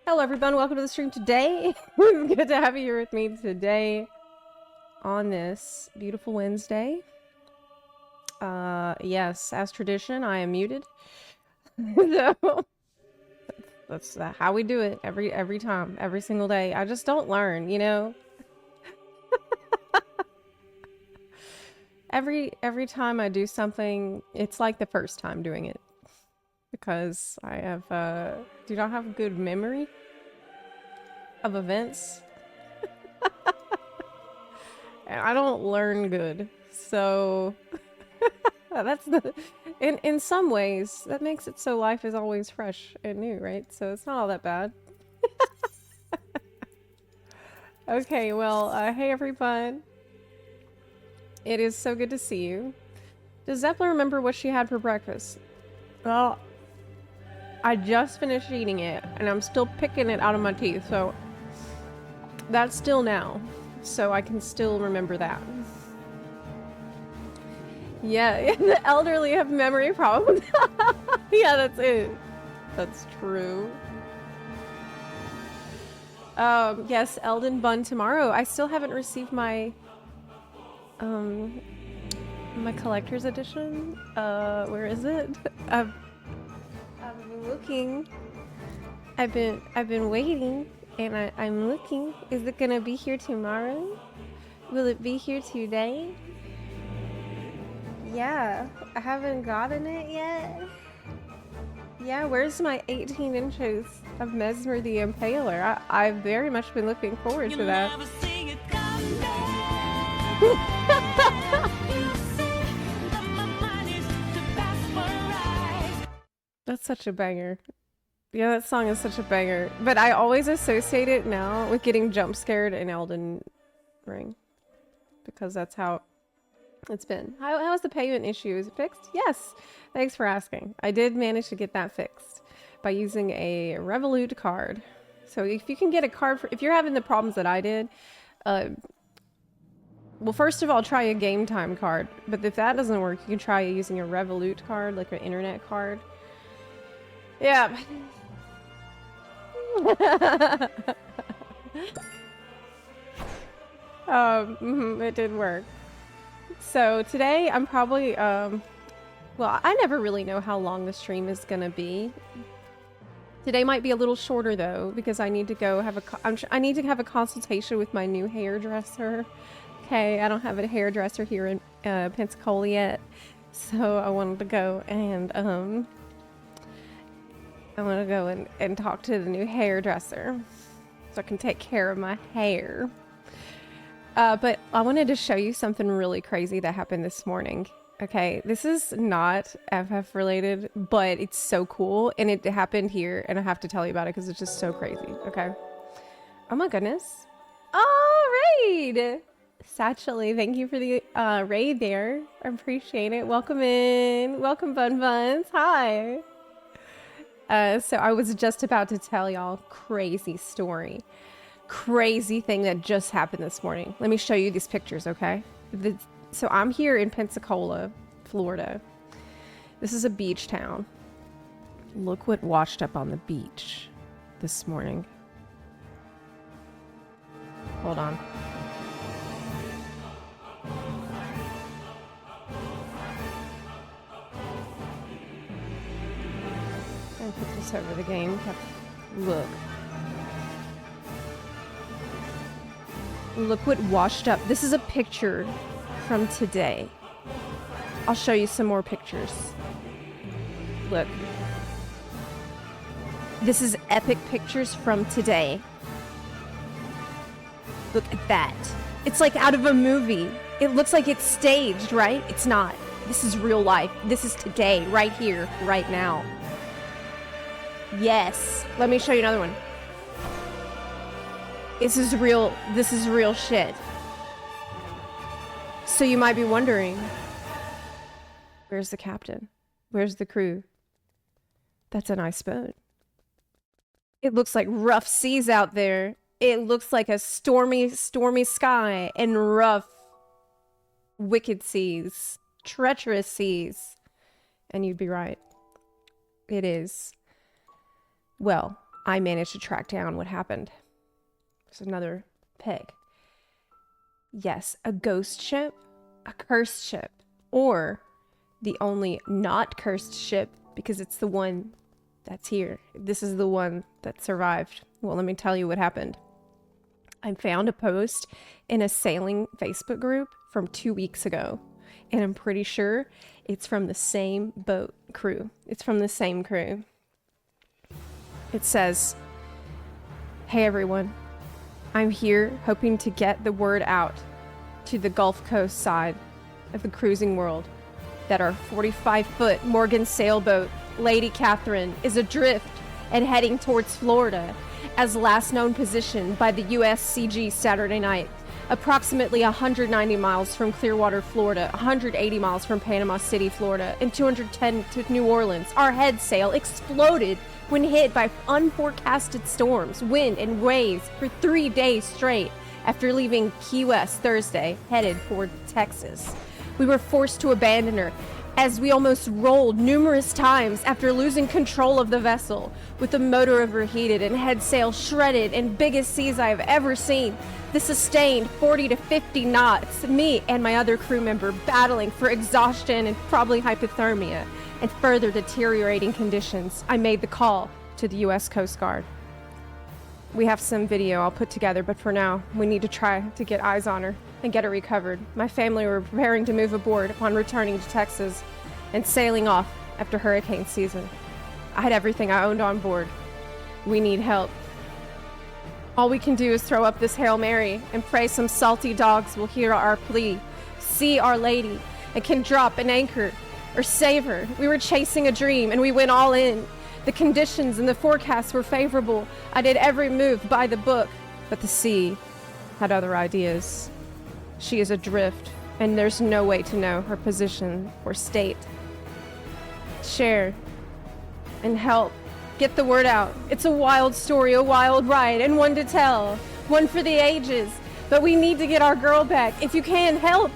Hello everyone, welcome to the stream today. Good to have you here with me today on this beautiful Wednesday. Yes, as tradition, I am muted. So that's how we do it every time, every single day. I just don't learn, you know? Every time I do something, it's like the first time doing it. Because I have do not have good memory of events. And I don't learn good. So that's the in some ways that makes it so life is always fresh and new, right? So it's not all that bad. Okay, well, hey everyone. It is so good to see you. Does Zepla remember what she had for breakfast? Well, I just finished eating it and I'm still picking it out of my teeth, so that's still now. So I can still remember that. Yeah, the elderly have memory problems. Yeah, that's it. That's true. Yes, Elden Bun tomorrow. I still haven't received my my collector's edition. Where is it? I've been looking. I've been waiting, and I'm looking. Is it gonna be here tomorrow? Will it be here today? Yeah, I haven't gotten it yet. Yeah, where's my 18 inches of Mesmer the Impaler? I've very much been looking forward to that. That's such a banger. Yeah, that song is such a banger. But I always associate it now with getting jump scared in Elden Ring. Because that's how it's been. How's the payment issue? Is it fixed? Yes. Thanks for asking. I did manage to get that fixed by using a Revolut card. So if you can get a card for, if you're having the problems that I did, well, first of all, try a game time card. But if that doesn't work, you can try using a Revolut card, like an internet card. Yeah. It did work. So today I'm probably, well, I never really know how long the stream is gonna be. Today might be a little shorter though, because I need to go have I need to have a consultation with my new hairdresser. Okay, I don't have a hairdresser here in Pensacola yet, so I wanted to go and I want to go and talk to the new hairdresser so I can take care of my hair. But I wanted to show you something really crazy that happened this morning. Okay, this is not FF related, but it's so cool, and it happened here, and I have to tell you about it because it's just so crazy. Okay. Oh my goodness. Oh, raid! Satchely, thank you for the raid there. I appreciate it. Welcome in. Welcome, Bun Buns. Hi. So I was just about to tell y'all crazy story. Crazy thing that just happened this morning. Let me show you these pictures, okay? So I'm here in Pensacola, Florida. This is a beach town. Look what washed up on the beach this morning. Hold on. I'll put this over the game. Look. Look what washed up. This is a picture from today. I'll show you some more pictures. Look. This is epic pictures from today. Look at that. It's like out of a movie. It looks like it's staged, right? It's not. This is real life. This is today, right here, right now. Yes. Let me show you another one. This is real shit. So you might be wondering, where's the captain? Where's the crew? That's a nice boat. It looks like rough seas out there. It looks like a stormy sky and rough, wicked seas, treacherous seas. And you'd be right. It is. Well, I managed to track down what happened. There's another pig. Yes, a ghost ship, a cursed ship, or the only not cursed ship, because it's the one that's here. This is the one that survived. Well, let me tell you what happened. I found a post in a sailing Facebook group from 2 weeks ago, and I'm pretty sure it's from the same boat crew. It's from the same crew. It says, "Hey everyone, I'm here hoping to get the word out to the Gulf Coast side of the cruising world that our 45-foot Morgan sailboat, Lady Catherine, is adrift and heading towards Florida as last known position by the USCG Saturday night, approximately 190 miles from Clearwater, Florida, 180 miles from Panama City, Florida, and 210 to New Orleans. Our head sail exploded when hit by unforecasted storms, wind, and waves for 3 days straight after leaving Key West Thursday, headed toward Texas. We were forced to abandon her as we almost rolled numerous times after losing control of the vessel, with the motor overheated and head sail shredded in biggest seas I have ever seen. The sustained 40 to 50 knots, me and my other crew member battling for exhaustion and probably hypothermia and further deteriorating conditions. I made the call to the U.S. Coast Guard. We have some video I'll put together, but for now, we need to try to get eyes on her and get her recovered. My family were preparing to move aboard upon returning to Texas and sailing off after hurricane season. I had everything I owned on board. We need help. All we can do is throw up this Hail Mary and pray some salty dogs will hear our plea, see Our Lady, and can drop an anchor or save her. We were chasing a dream and we went all in. The conditions and the forecasts were favorable. I did every move by the book, but the sea had other ideas. She is adrift, and there's no way to know her position or state. Share and help. Get the word out. It's a wild story, a wild ride, and one to tell. One for the ages. But we need to get our girl back. If you can, help.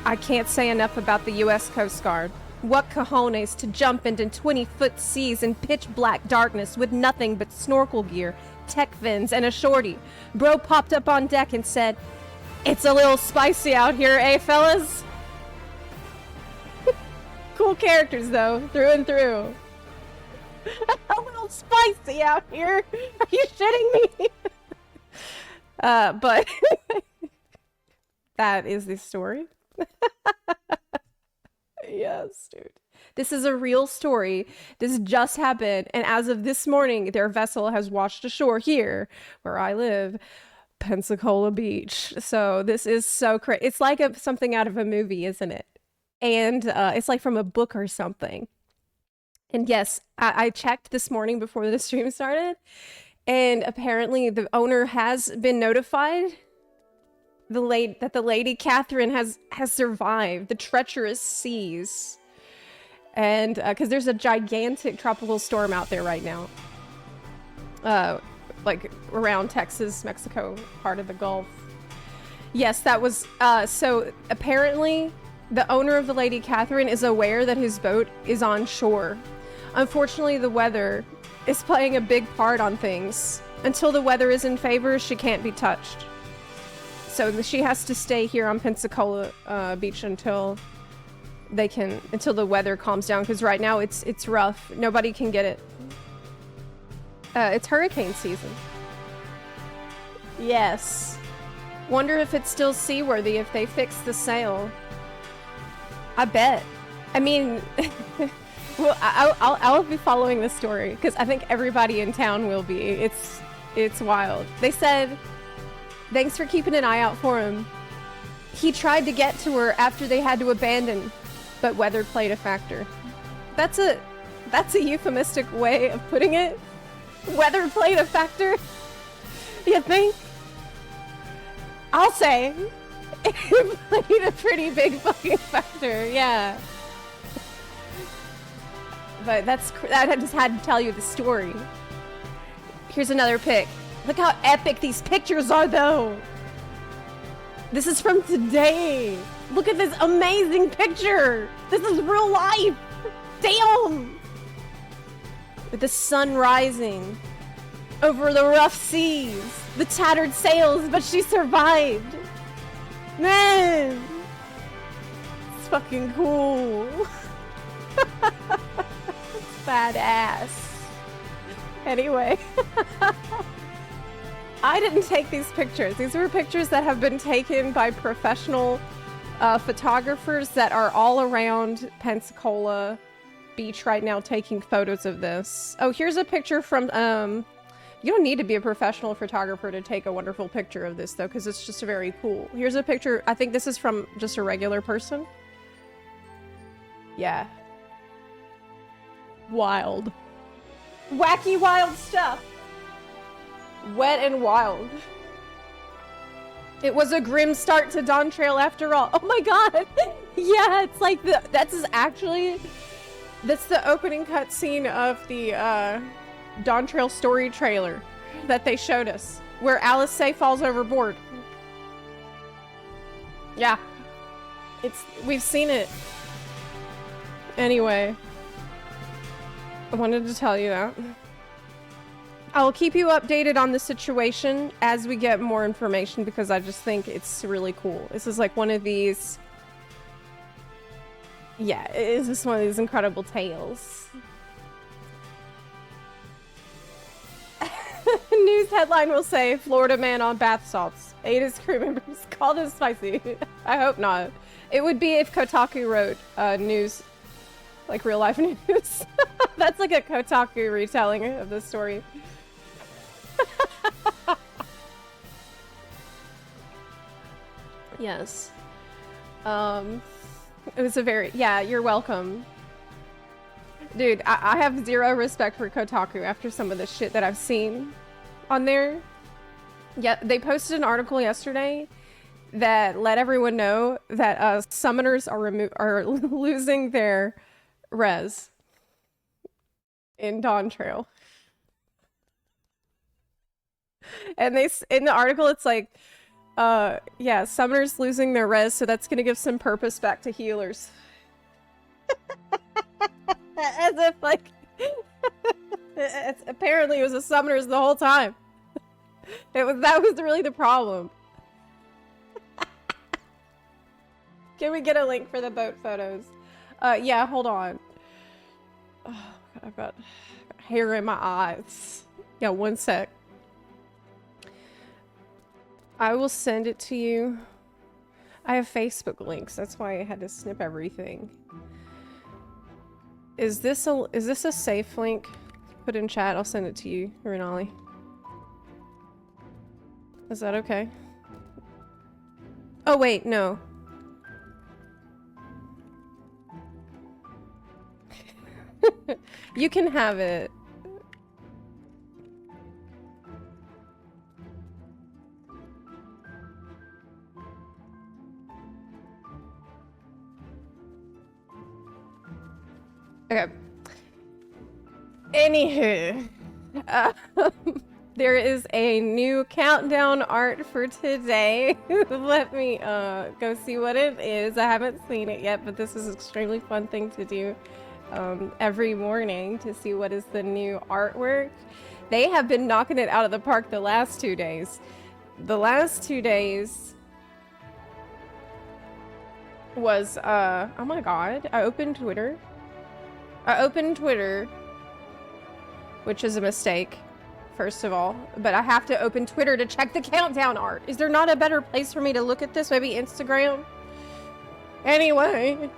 I can't say enough about the U.S. Coast Guard. What cojones to jump into 20-foot seas in pitch black darkness with nothing but snorkel gear, tech fins, and a shorty. Bro popped up on deck and said, "It's a little spicy out here, eh, fellas?" Cool characters, though, through and through. A little spicy out here. Are you shitting me? But that is the story. Yes, dude. This is a real story. This just happened, and as of this morning, their vessel has washed ashore here, where I live, Pensacola Beach. So this is so crazy. It's like something out of a movie, isn't it? And it's like from a book or something. And yes, I checked this morning before the stream started, and apparently the owner has been notified that the Lady Catherine has survived the treacherous seas. And because there's a gigantic tropical storm out there right now, like around Texas, Mexico, part of the Gulf. Yes, that was so apparently the owner of the Lady Catherine is aware that his boat is on shore. Unfortunately, the weather is playing a big part on things. Until the weather is in favor, she can't be touched. So she has to stay here on Pensacola Beach until the weather calms down, because right now it's rough. Nobody can get it. It's hurricane season. Yes. Wonder if it's still seaworthy if they fix the sail. I bet. I mean, well, I'll be following this story because I think everybody in town will be. It's wild. They said, "Thanks for keeping an eye out for him. He tried to get to her after they had to abandon, but weather played a factor." That's a euphemistic way of putting it. Weather played a factor? You think? I'll say it played a pretty big fucking factor, yeah. But I just had to tell you the story. Here's another pic. Look how epic these pictures are, though. This is from today. Look at this amazing picture. This is real life. Damn. with the sun rising over the rough seas, the tattered sails, but she survived. Man, it's fucking cool. It's badass. Anyway, I didn't take these pictures. These were pictures that have been taken by professional photographers that are all around Pensacola Beach right now taking photos of this. Oh, here's a picture from, you don't need to be a professional photographer to take a wonderful picture of this though, because it's just very cool. Here's a picture, I think this is from just a regular person. Yeah. Wild. Wacky wild stuff. Wet and wild. It was a grim start to Dawn Trail after all. Oh my god! Yeah, it's like that's the opening cutscene of the Dawn Trail story trailer that they showed us, where Alice Say falls overboard. Yeah. We've seen it. Anyway. I wanted to tell you that. I will keep you updated on the situation as we get more information because I just think it's really cool. This is like one of these... Yeah, it is just one of these incredible tales. News headline will say, Florida man on bath salts. 8 his crew members called it spicy. I hope not. It would be if Kotaku wrote news, like real life news. That's like a Kotaku retelling of the story. Yes. It was a very... Yeah, you're welcome. Dude, I have zero respect for Kotaku after some of the shit that I've seen on there. Yeah, they posted an article yesterday that let everyone know that summoners are losing their res in Dawn Trail. And in the article, it's like, yeah, summoners losing their res, so that's gonna give some purpose back to healers. As if, like, apparently it was the summoners the whole time. That was really the problem. Can we get a link for the boat photos? Yeah, hold on. Oh, God, I've got hair in my eyes. Yeah, one sec. I will send it to you. I have Facebook links. That's why I had to snip everything. Is this a safe link? Put in chat. I'll send it to you, Renali. Is that okay? Oh wait, no. You can have it. Okay. Anywho, there is a new countdown art for today. Let me go see what it is. I haven't seen it yet, but this is an extremely fun thing to do every morning to see what is the new artwork. They have been knocking it out of the park the last 2 days. The last 2 days was, oh my god, I opened Twitter, which is a mistake, first of all, but I have to open Twitter to check the countdown art. Is there not a better place for me to look at this? Maybe Instagram? Anyway,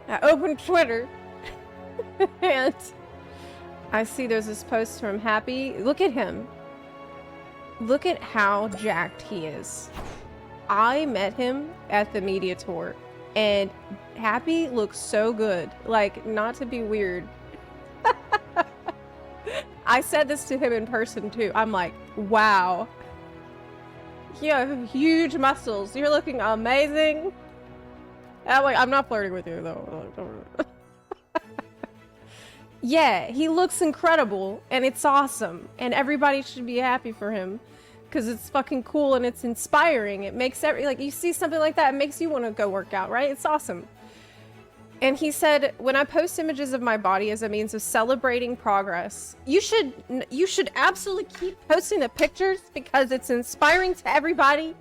I opened Twitter, and I see there's this post from Happy. Look at him. Look at how jacked he is. I met him at the media tour, and Happy looks so good. Like, not to be weird. I said this to him in person too. I'm like, wow. You have huge muscles. You're looking amazing. And I'm like, I'm not flirting with you though. Yeah, he looks incredible and it's awesome. And everybody should be happy for him. Because it's fucking cool and it's inspiring. It makes like, you see something like that, it makes you want to go work out, right? It's awesome. And he said, when I post images of my body as a means of celebrating progress, you should absolutely keep posting the pictures because it's inspiring to everybody.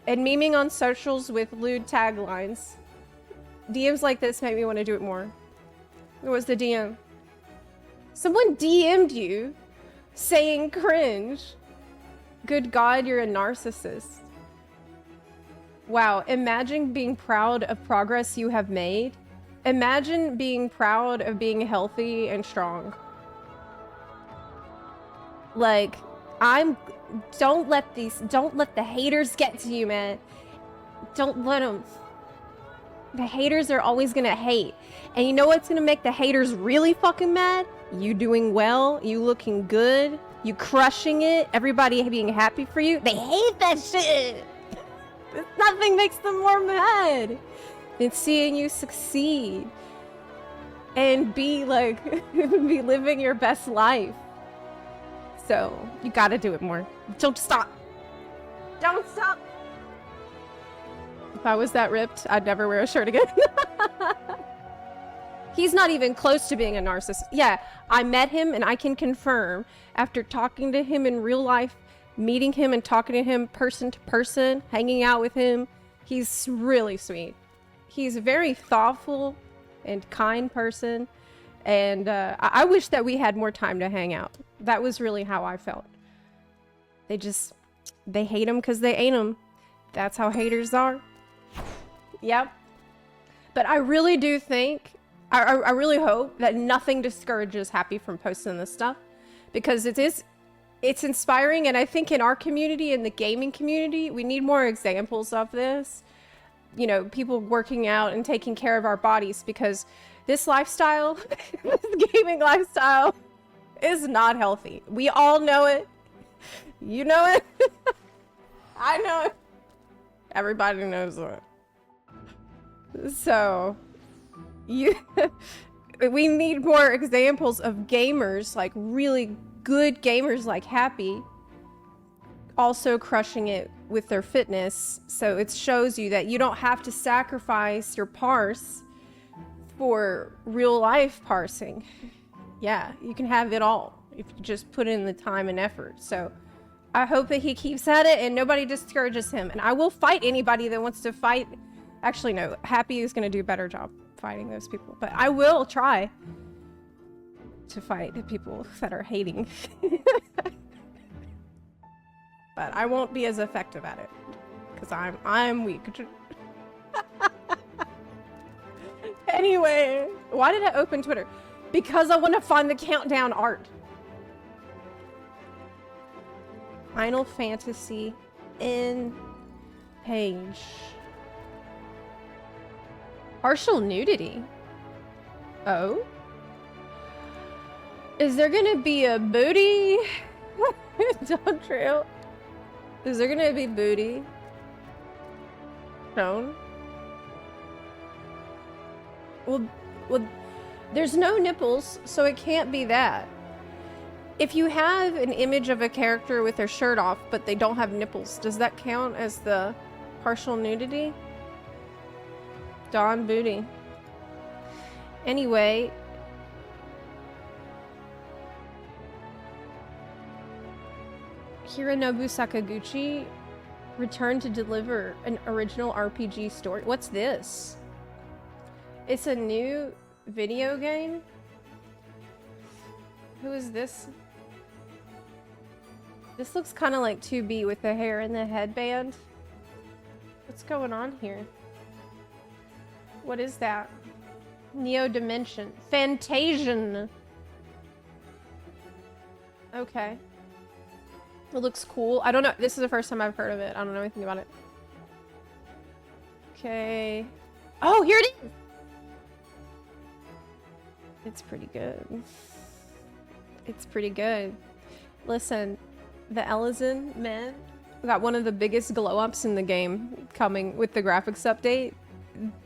And memeing on socials with lewd taglines. DMs like this make me want to do it more. What was the DM? Someone DM'd you saying cringe. Good God, you're a narcissist. Wow, imagine being proud of progress you have made. Imagine being proud of being healthy and strong. Like, don't let the haters get to you, man. Don't let them. The haters are always gonna hate. And you know what's gonna make the haters really fucking mad? You doing well, you looking good, you crushing it, everybody being happy for you. They hate that shit. Nothing makes them more mad than seeing you succeed and be like, be living your best life. So you gotta do it more. Don't stop. Don't stop. If I was that ripped, I'd never wear a shirt again. He's not even close to being a narcissist. Yeah, I met him and I can confirm after talking to him in real life, meeting him and talking to him person to person, hanging out with him, he's really sweet. He's a very thoughtful and kind person. And I wish that we had more time to hang out. That was really how I felt. They hate him because they ain't him. That's how haters are. Yep. But I really do think, I really hope that nothing discourages Happy from posting this stuff. Because it's inspiring, and I think in our community, in the gaming community, we need more examples of this. You know, people working out and taking care of our bodies, because this lifestyle, this gaming lifestyle, is not healthy. We all know it. You know it. I know it. Everybody knows it. So, we need more examples of gamers, like really good gamers like Happy, also crushing it with their fitness. So it shows you that you don't have to sacrifice your parse for real life parsing. Yeah, you can have it all if you just put in the time and effort. So I hope that he keeps at it and nobody discourages him. And I will fight anybody that wants to fight. Actually, no, Happy is going to do a better job fighting those people. But I will try to fight the people that are hating. But I won't be as effective at it because I'm weak. Anyway, why did I open Twitter? Because I want to find the countdown art. Final Fantasy in page. Partial nudity. Oh? Is there gonna be a booty? Don't trail. Is there gonna be booty shown? Well, there's no nipples, so it can't be that. If you have an image of a character with their shirt off, but they don't have nipples, does that count as the partial nudity? Dawn booty. Anyway. Hironobu Sakaguchi returned to deliver an original RPG story. What's this? It's a new video game? Who is this? This looks kind of like 2B with the hair and the headband. What's going on here? What is that? Neo Dimension. Fantasian. Okay. It looks cool. I don't know. This is the first time I've heard of it. I don't know anything about it. Okay. Oh, here it is! It's pretty good. It's pretty good. Listen, the Elysian men got one of the biggest glow-ups in the game coming with the graphics update.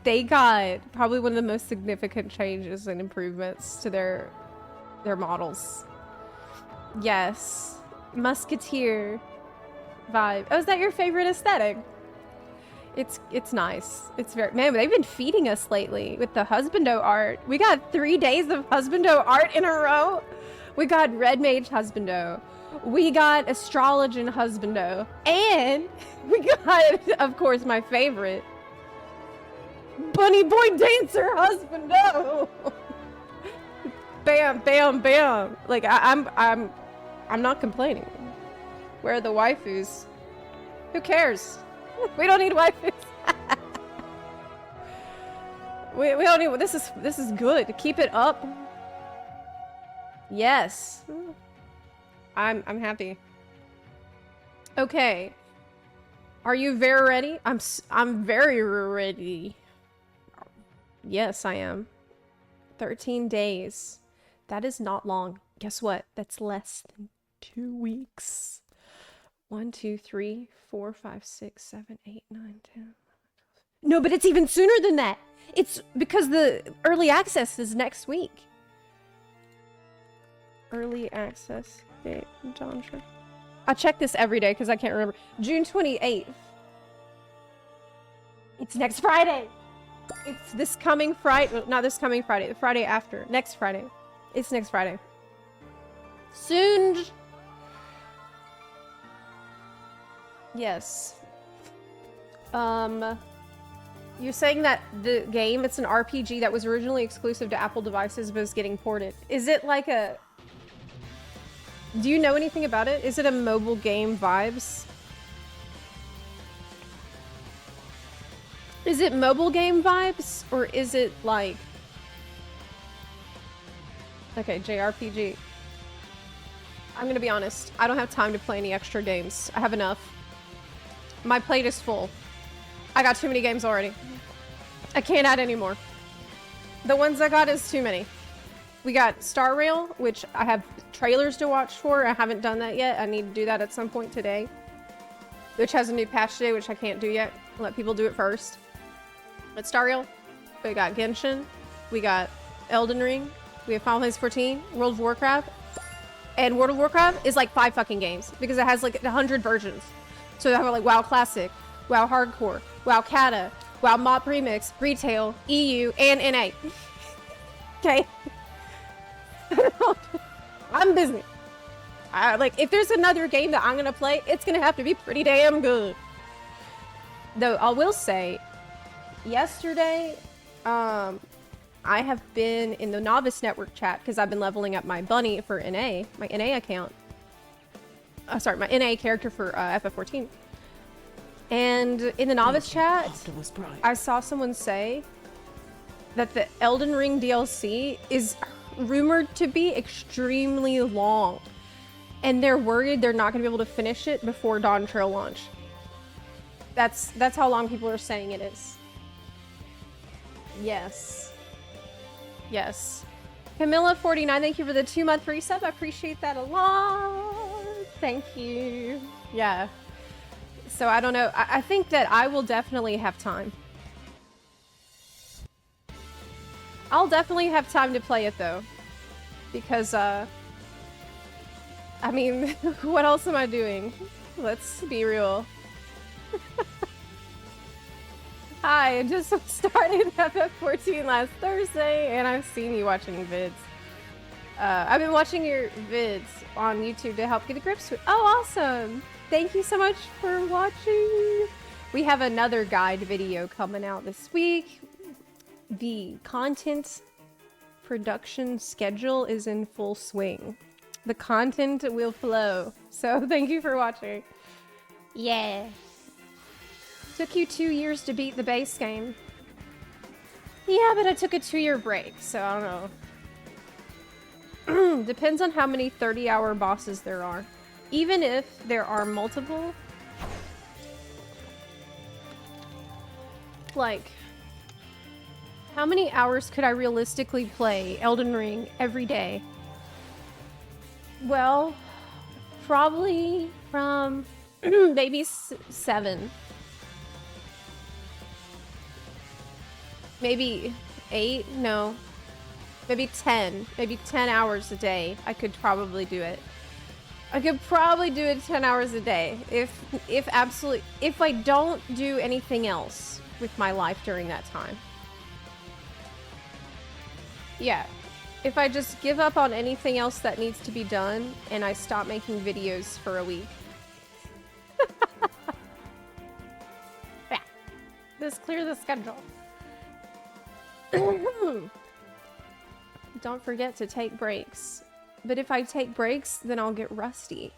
They got probably one of the most significant changes and improvements to their models. Yes. Musketeer vibe. Oh, is that your favorite aesthetic? It's nice. It's very, man, they've been feeding us lately with the husbando art. We got 3 days of husbando art in a row. We got Red Mage husbando. We got Astrologian husbando. And we got, of course, my favorite, Bunny Boy Dancer husbando. Bam, bam, bam. Like I'm not complaining. Where are the waifus? Who cares? We don't need waifus. we don't need. This is good. Keep it up. Yes. I'm happy. Okay. Are you very ready? I'm very ready. Yes, I am. 13 days. That is not long. Guess what? That's less than 2 weeks. 1, 2, 3, 4, 5, 6, 7, 8, 9, 10. No, but it's even sooner than that. It's because the early access is next week. Early access date, John. Sure. I check this every day because I can't remember. June 28th. It's next Friday. It's this coming Friday. Well, not this coming Friday. The Friday after. Next Friday. It's next Friday. Soon. Yes. You're saying that the game, it's an RPG that was originally exclusive to Apple devices but is getting ported. Is it like a... Do you know anything about it? Is it a mobile game vibes? Is it mobile game vibes? Or is it like... Okay, JRPG. I'm gonna be honest. I don't have time to play any extra games. I have enough. My plate is full. I got too many games already. I can't add any more. The ones I got is too many. We got Star Rail, which I have trailers to watch for. I haven't done that yet. I need to do that at some point today. Which has a new patch today, which I can't do yet. I'll let people do it first. But Star Rail, we got Genshin, we got Elden Ring, we have Final Fantasy XIV, World of Warcraft, and World of Warcraft is like 5 fucking games because it has like 100 versions. So they have like WoW Classic, WoW Hardcore, WoW Kata, WoW Mop Remix, Retail, EU, and NA. Okay. I'm busy. Like, if there's another game that I'm gonna play, it's gonna have to be pretty damn good. Though, I will say, yesterday, I have been in the Novice Network chat because I've been leveling up my bunny for NA, my NA account. Sorry, my NA character for FF14. And in the Novice chat, I saw someone say that the Elden Ring DLC is rumored to be extremely long. And they're worried they're not going to be able to finish it before Dawn Trail launch. That's how long people are saying it is. Yes. Yes. Camilla49, thank you for the 2-month resub. I appreciate that a lot. Thank you. Yeah. So I don't know. I think that I will definitely have time. I'll definitely have time to play it though. Because, I mean, what else am I doing? Let's be real. Hi, I just started FF14 last Thursday, and I've seen you watching vids. I've been watching your vids on YouTube to help get the grips with. Oh, awesome! Thank you so much for watching. We have another guide video coming out this week. The content production schedule is in full swing. The content will flow. So thank you for watching. Yeah. Took you 2 years to beat the base game. Yeah, but I took a 2-year break, so I don't know. Depends on how many 30-hour bosses there are. Even if there are multiple, like, how many hours could I realistically play Elden Ring every day? Well, probably from maybe 7. Maybe 8? No. Maybe 10. Maybe 10 hours a day. I could probably do it. I could probably do it 10 hours a day if I don't do anything else with my life during that time. Yeah. If I just give up on anything else that needs to be done and I stop making videos for a week. Yeah. Just clear the schedule. Don't forget to take breaks. But if I take breaks, then I'll get rusty.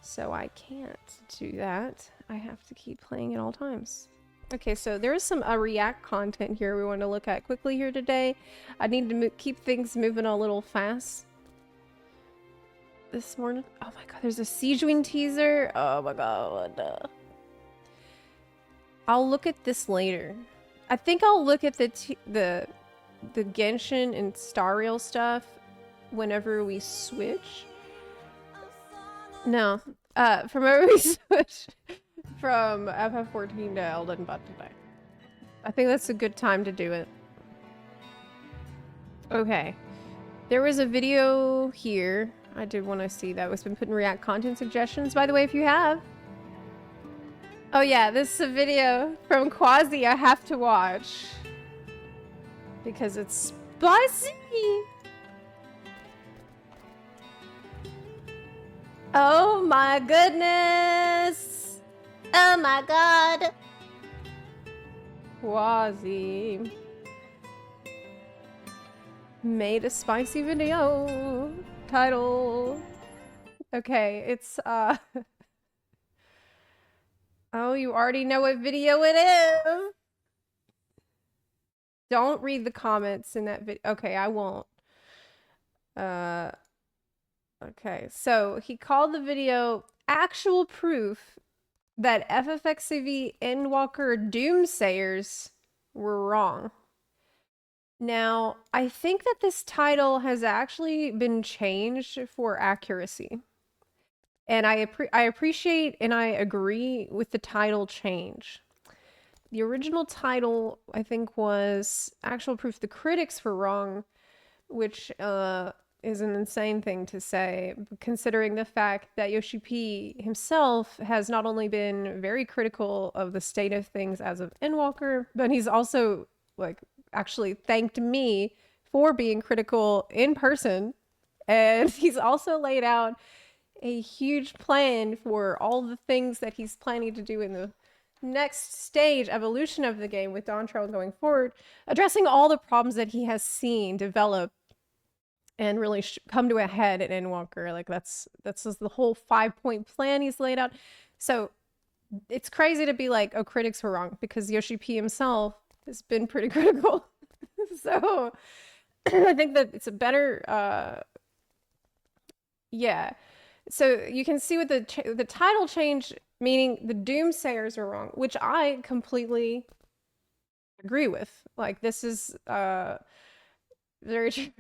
So I can't do that. I have to keep playing at all times. Okay, so there's some React content here we want to look at quickly here today. I need to keep things moving a little fast. This morning. Oh my god, there's a Siege Wing teaser. Oh my god. I'll look at this later. I think I'll look at the Genshin and Star Rail stuff whenever we switch. No. From whenever we switch from FF14 to Elden Bud today. I think that's a good time to do it. Okay. There was a video here. I did want to see that. It's been put in React content suggestions, by the way, if you have. Oh yeah, this is a video from Quasi I have to watch. Because it's spicy! Oh my goodness! Oh my god! Quasi made a spicy video. Title. Okay, it's oh, you already know what video it is. Don't read the comments in that video. Okay, I won't. Okay, so he called the video actual proof that FFXCV Endwalker Doomsayers were wrong. Now, I think that this title has actually been changed for accuracy. And I appreciate and I agree with the title change. The original title, I think, was Actual Proof the Critics Were Wrong, which is an insane thing to say, considering the fact that Yoshi P himself has not only been very critical of the state of things as of Endwalker, but he's also, like, actually thanked me for being critical in person. And he's also laid out a huge plan for all the things that he's planning to do in the next stage evolution of the game with Dawn Trail going forward, addressing all the problems that he has seen develop and really come to a head at Endwalker. Like that's just the whole 5-point plan he's laid out. So it's crazy to be like, oh, critics were wrong, because Yoshi P himself has been pretty critical. So I think that it's a better yeah. So you can see with the title change, meaning the Doomsayers are wrong, which I completely agree with. Like, this is very true.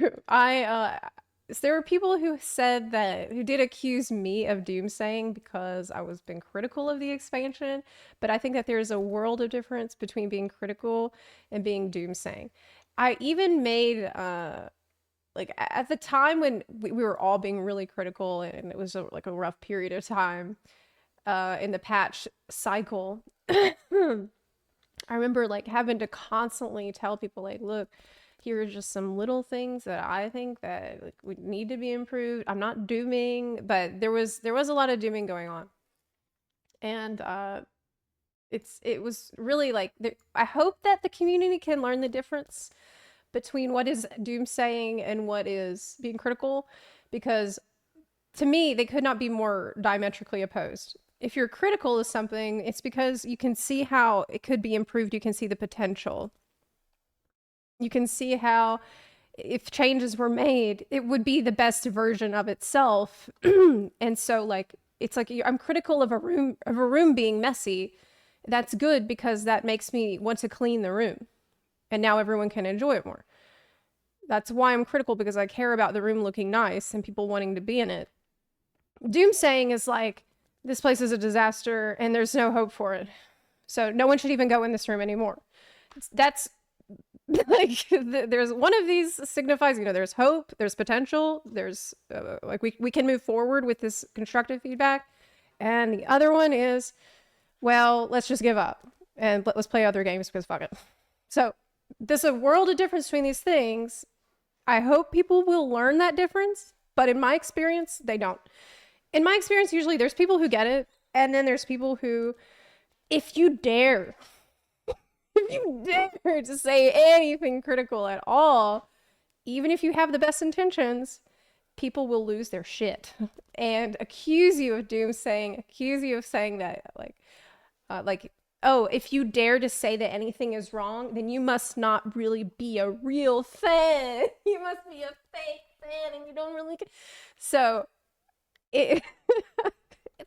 There were people who said that, who did accuse me of doomsaying because I was being critical of the expansion, but I think that there's a world of difference between being critical and being doomsaying. I even made like at the time when we were all being really critical and it was like a rough period of time in the patch cycle, I remember like having to constantly tell people like, look, here are just some little things that I think that like, would need to be improved. I'm not dooming, but there was a lot of dooming going on. And it was really like, I hope that the community can learn the difference between what is doomsaying and what is being critical, because to me, they could not be more diametrically opposed. If you're critical of something, it's because you can see how it could be improved. You can see the potential. You can see how if changes were made, it would be the best version of itself. And so like, it's like I'm critical of a room being messy. That's good because that makes me want to clean the room. And now everyone can enjoy it more. That's why I'm critical, because I care about the room looking nice and people wanting to be in it. Doomsaying is like, this place is a disaster and there's no hope for it. So no one should even go in this room anymore. That's Like there's one of these signifies, you know, there's hope, there's potential, there's like we can move forward with this constructive feedback, and the other one is, well, let's just give up and let's play other games because fuck it. So there's a world of difference between these things. I hope people will learn that difference, but in my experience, they don't. In my experience, usually there's people who get it, and then there's people who, if you dare to say anything critical at all, even if you have the best intentions, people will lose their shit and accuse you of doomsaying, accuse you of saying that, like, oh, if you dare to say that anything is wrong, then you must not really be a real fan. You must be a fake fan, and you don't really. So, it's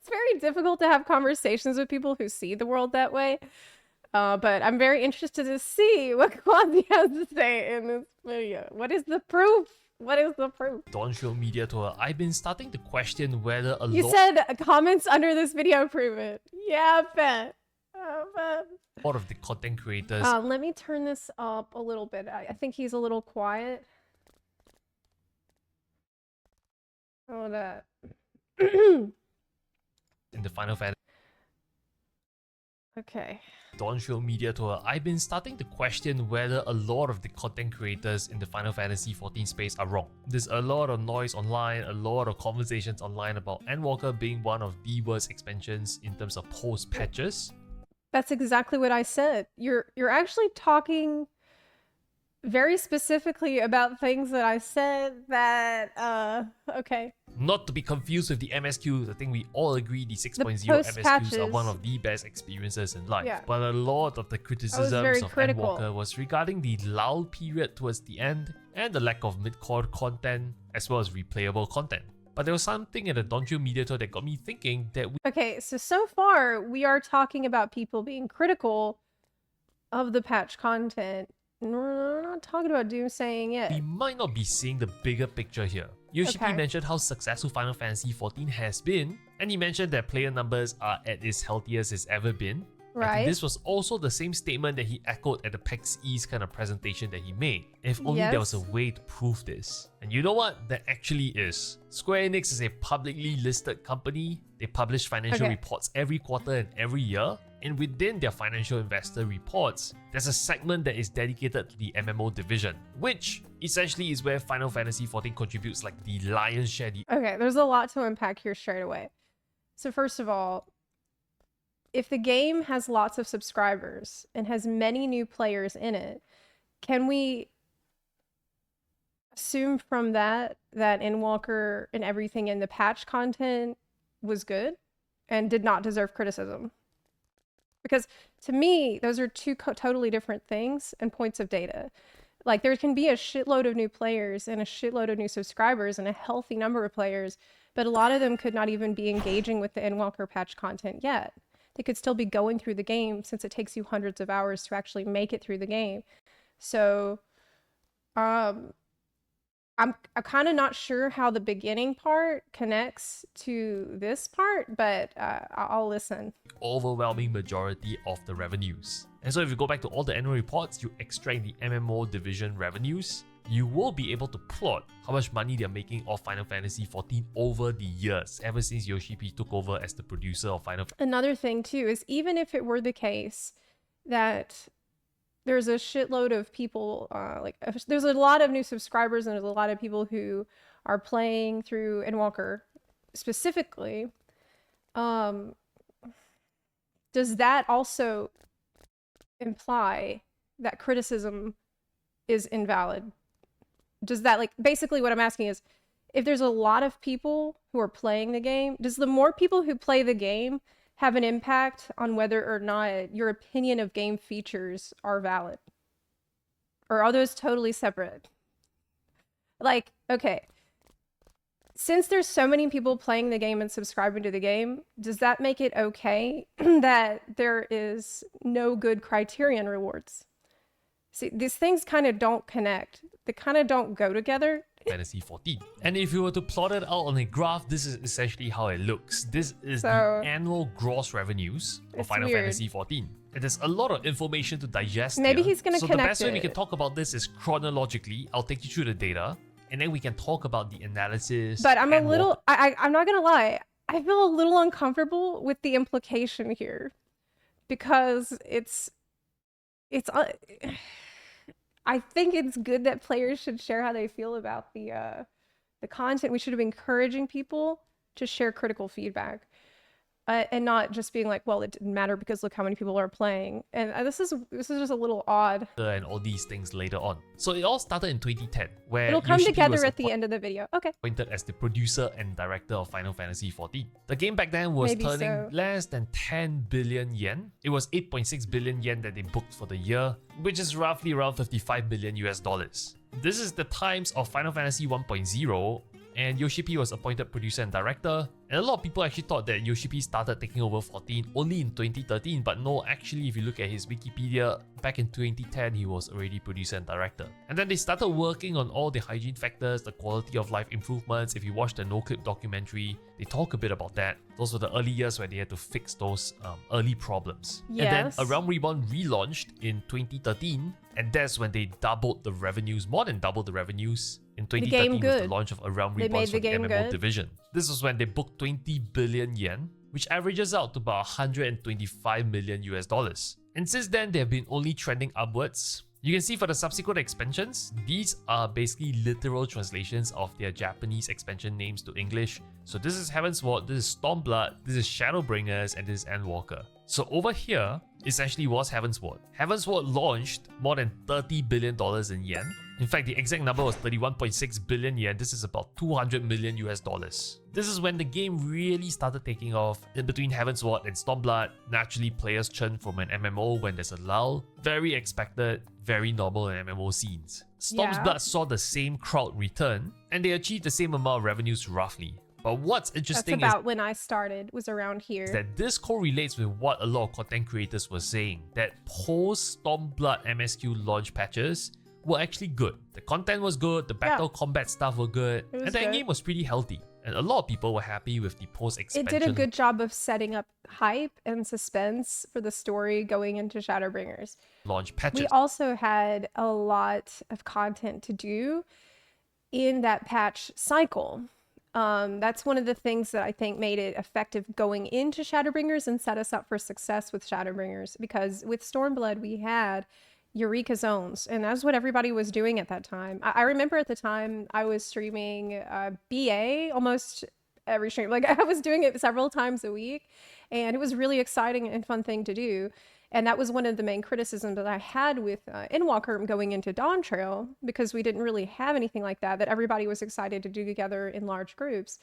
very difficult to have conversations with people who see the world that way. But I'm very interested to see what Quasi has to say in this video. What is the proof? What is the proof? Don't show media tour. I've been starting to question whether a You said comments under this video prove it. Yeah, I bet. lot of the content creators. Let me turn this up a little bit. I think he's a little quiet. Oh, that. In the Final Fantasy. Okay. Don't show media tour. I've been starting to question whether a lot of the content creators in the Final Fantasy XIV space are wrong. There's a lot of noise online, a lot of conversations online about Endwalker being one of the worst expansions in terms of post patches. That's exactly what I said. You're actually talking very specifically about things that I said that, okay. Not to be confused with the MSQs, I think we all agree the 6.0 MSQs patches are one of the best experiences in life. Yeah. But a lot of the criticisms of Endwalker was regarding the lull period towards the end and the lack of mid-core content as well as replayable content. But there was something at the Donju Media Tour that got me thinking that Okay, so far we are talking about people being critical of the patch content. We're not talking about doomsaying yet. we might not be seeing the bigger picture here. Yoshi-P Okay. mentioned how successful Final Fantasy XIV has been, and he mentioned that player numbers are at its healthiest it's ever been. I think Right. this was also the same statement that he echoed at the PAX East kind of presentation that he made. If only there was a Yes. way to prove this. And you know what? There actually is. Square Enix is a publicly listed company. They publish financial Okay. reports every quarter and every year. And within their financial investor reports, there's a segment that is dedicated to the MMO division, which essentially is where Final Fantasy XIV contributes like the lion's share. Okay, there's a lot to unpack here straight away. So first of all, if the game has lots of subscribers and has many new players in it, can we assume from that Endwalker and everything in the patch content was good and did not deserve criticism? Because to me, those are two totally different things and points of data. Like, there can be a shitload of new players and a shitload of new subscribers and a healthy number of players, but a lot of them could not even be engaging with the Endwalker patch content yet. They could still be going through the game since it takes you hundreds of hours to actually make it through the game. So, I'm kind of not sure how the beginning part connects to this part, but I'll listen. Overwhelming majority of the revenues. And so if you go back to all the annual reports, you extract the MMO division revenues, you will be able to plot how much money they're making off Final Fantasy XIV over the years, ever since Yoshi-P took over as the producer of Final Fantasy. Another thing too is, even if it were the case that there's a shitload of people, there's a lot of new subscribers and there's a lot of people who are playing through Endwalker specifically, does that also imply that criticism is invalid? Does that, like, basically what I'm asking is, if there's a lot of people who are playing the game, does the more people who play the game have an impact on whether or not your opinion of game features are valid? Or are those totally separate? Like, okay, since there's so many people playing the game and subscribing to the game, does that make it okay that there is no good criterion rewards? See, these things kind of don't connect. They kind of don't go together. Fantasy XIV. And if you were to plot it out on a graph, this is essentially how it looks. This is the annual gross revenues of Final Fantasy XIV. and there's a lot of information to digest. Maybe here. he's going to So connect the best way we it. can talk about this is chronologically. I'll take you through the data, and then we can talk about the analysis. But I'm a and little, I'm not going to lie. I feel a little uncomfortable with the implication here because I think it's good that players should share how they feel about the content. We should be encouraging people to share critical feedback. And not just being like, well, it didn't matter because look how many people are playing. And this is just a little odd. And all these things later on. So it all started in 2010, where It'll come Yoshi P together was at the end of the video. Okay. appointed as the producer and director of Final Fantasy XIV. The game back then was Maybe turning so. less than 10 billion yen. It was 8.6 billion yen that they booked for the year, which is roughly around 55 million US dollars. This is the times of Final Fantasy 1.0, and Yoshi P was appointed producer and director. And a lot of people actually thought that Yoshi P started taking over 14 only in 2013, but no, actually if you look at his Wikipedia, back in 2010 he was already producer and director. And then they started working on all the hygiene factors, the quality of life improvements. If you watch the No Clip documentary, they talk a bit about that. Those were the early years where they had to fix those early problems. Yes. And then A Realm Reborn relaunched in 2013, and that's when they doubled the revenues, more than doubled the revenues. In 2013 was good. the launch of A Realm They Reborn made for the the game MMO good. division. This was when they booked 20 billion yen, which averages out to about 125 million US dollars. And since then, they have been only trending upwards. You can see for the subsequent expansions, these are basically literal translations of their Japanese expansion names to English. So this is Heavensward, this is Stormblood, this is Shadowbringers, and this is Endwalker. So over here, essentially was Heavensward. Heavensward launched more than $30 billion in yen. In fact, the exact number was 31.6 billion yen. This is about 200 million US dollars. This is when the game really started taking off. In between Heavensward and Stormblood, naturally players churn from an MMO when there's a lull. Very expected, very normal in MMO scenes. Stormblood saw the same crowd return, and they achieved the same amount of revenues roughly. But what's That's interesting about when I started, was around here. is that this correlates with what a lot of content creators were saying, that post Stormblood MSQ launch patches were actually good. The content was good, the battle combat stuff were good, It was and the good. game was pretty healthy. And a lot of people were happy with the post It expansion. did a good job of setting up hype and suspense for the story going into Shadowbringers. launch patches. We also had a lot of content to do in that patch cycle. That's one of the things that I think made it effective going into Shadowbringers and set us up for success with Shadowbringers, because with Stormblood we had Eureka Zones, and that's what everybody was doing at that time. I remember at the time I was streaming BA almost every stream. Like I was doing it several times a week, and it was really exciting and fun thing to do. And that was one of the main criticisms that I had with Endwalker going into Dawn Trail, because we didn't really have anything like that everybody was excited to do together in large groups.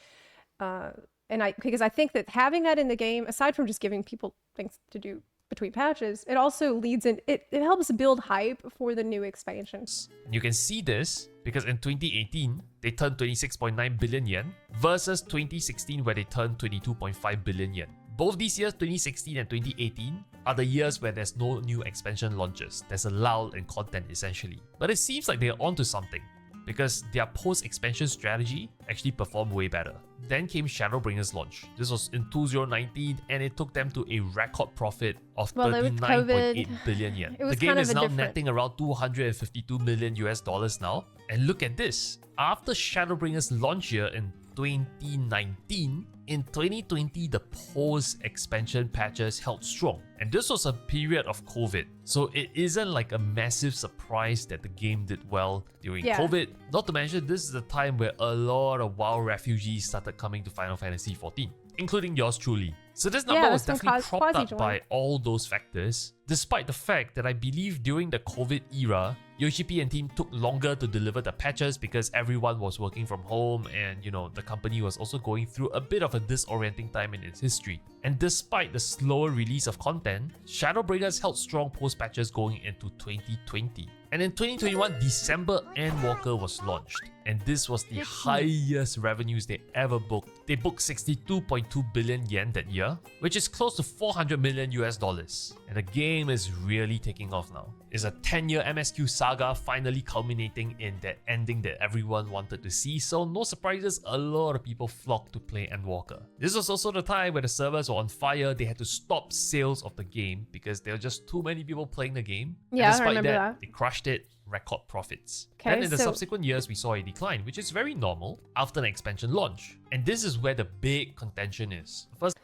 Because I think that having that in the game, aside from just giving people things to do between patches, it also leads in, it helps build hype for the new expansions. You can see this because in 2018, they turned 26.9 billion yen versus 2016 where they turned 22.5 billion yen. Both these years, 2016 and 2018, are the years where there's no new expansion launches. There's a lull in content essentially. But it seems like they're onto something, because their post-expansion strategy actually performed way better. Then came Shadowbringers launch. This was in 2019, and it took them to a record profit of Well, with 39.8 billion yen. it was The game kind of is a now different- netting around 252 million US dollars now. And look at this. After Shadowbringers launch year in 2019, in 2020, the post-expansion patches held strong. And this was a period of COVID. So it isn't like a massive surprise that the game did well during COVID. Not to mention, this is the time where a lot of WoW refugees started coming to Final Fantasy XIV, including yours truly. So this number was some definitely propped up quasi-join. by all those factors, despite the fact that I believe during the COVID era, Yoshi P and team took longer to deliver the patches because everyone was working from home, and the company was also going through a bit of a disorienting time in its history. And despite the slower release of content, Shadowbringers held strong post-patches going into 2020. And in 2021, December Endwalker was launched, and this was the highest revenues they ever booked. They booked 62.2 billion yen that year, which is close to 400 million US dollars. And the game is really taking off now. It's a 10-year MSQ saga finally culminating in that ending that everyone wanted to see, so no surprises, a lot of people flocked to play Endwalker. This was also the time where the servers were on fire, they had to stop sales of the game because there were just too many people playing the game. Yeah, and despite I remember that. they crushed it, record profits. Okay, Then in the so- subsequent years, we saw a decline, which is very normal after an expansion launch. And this is where the big contention is. First,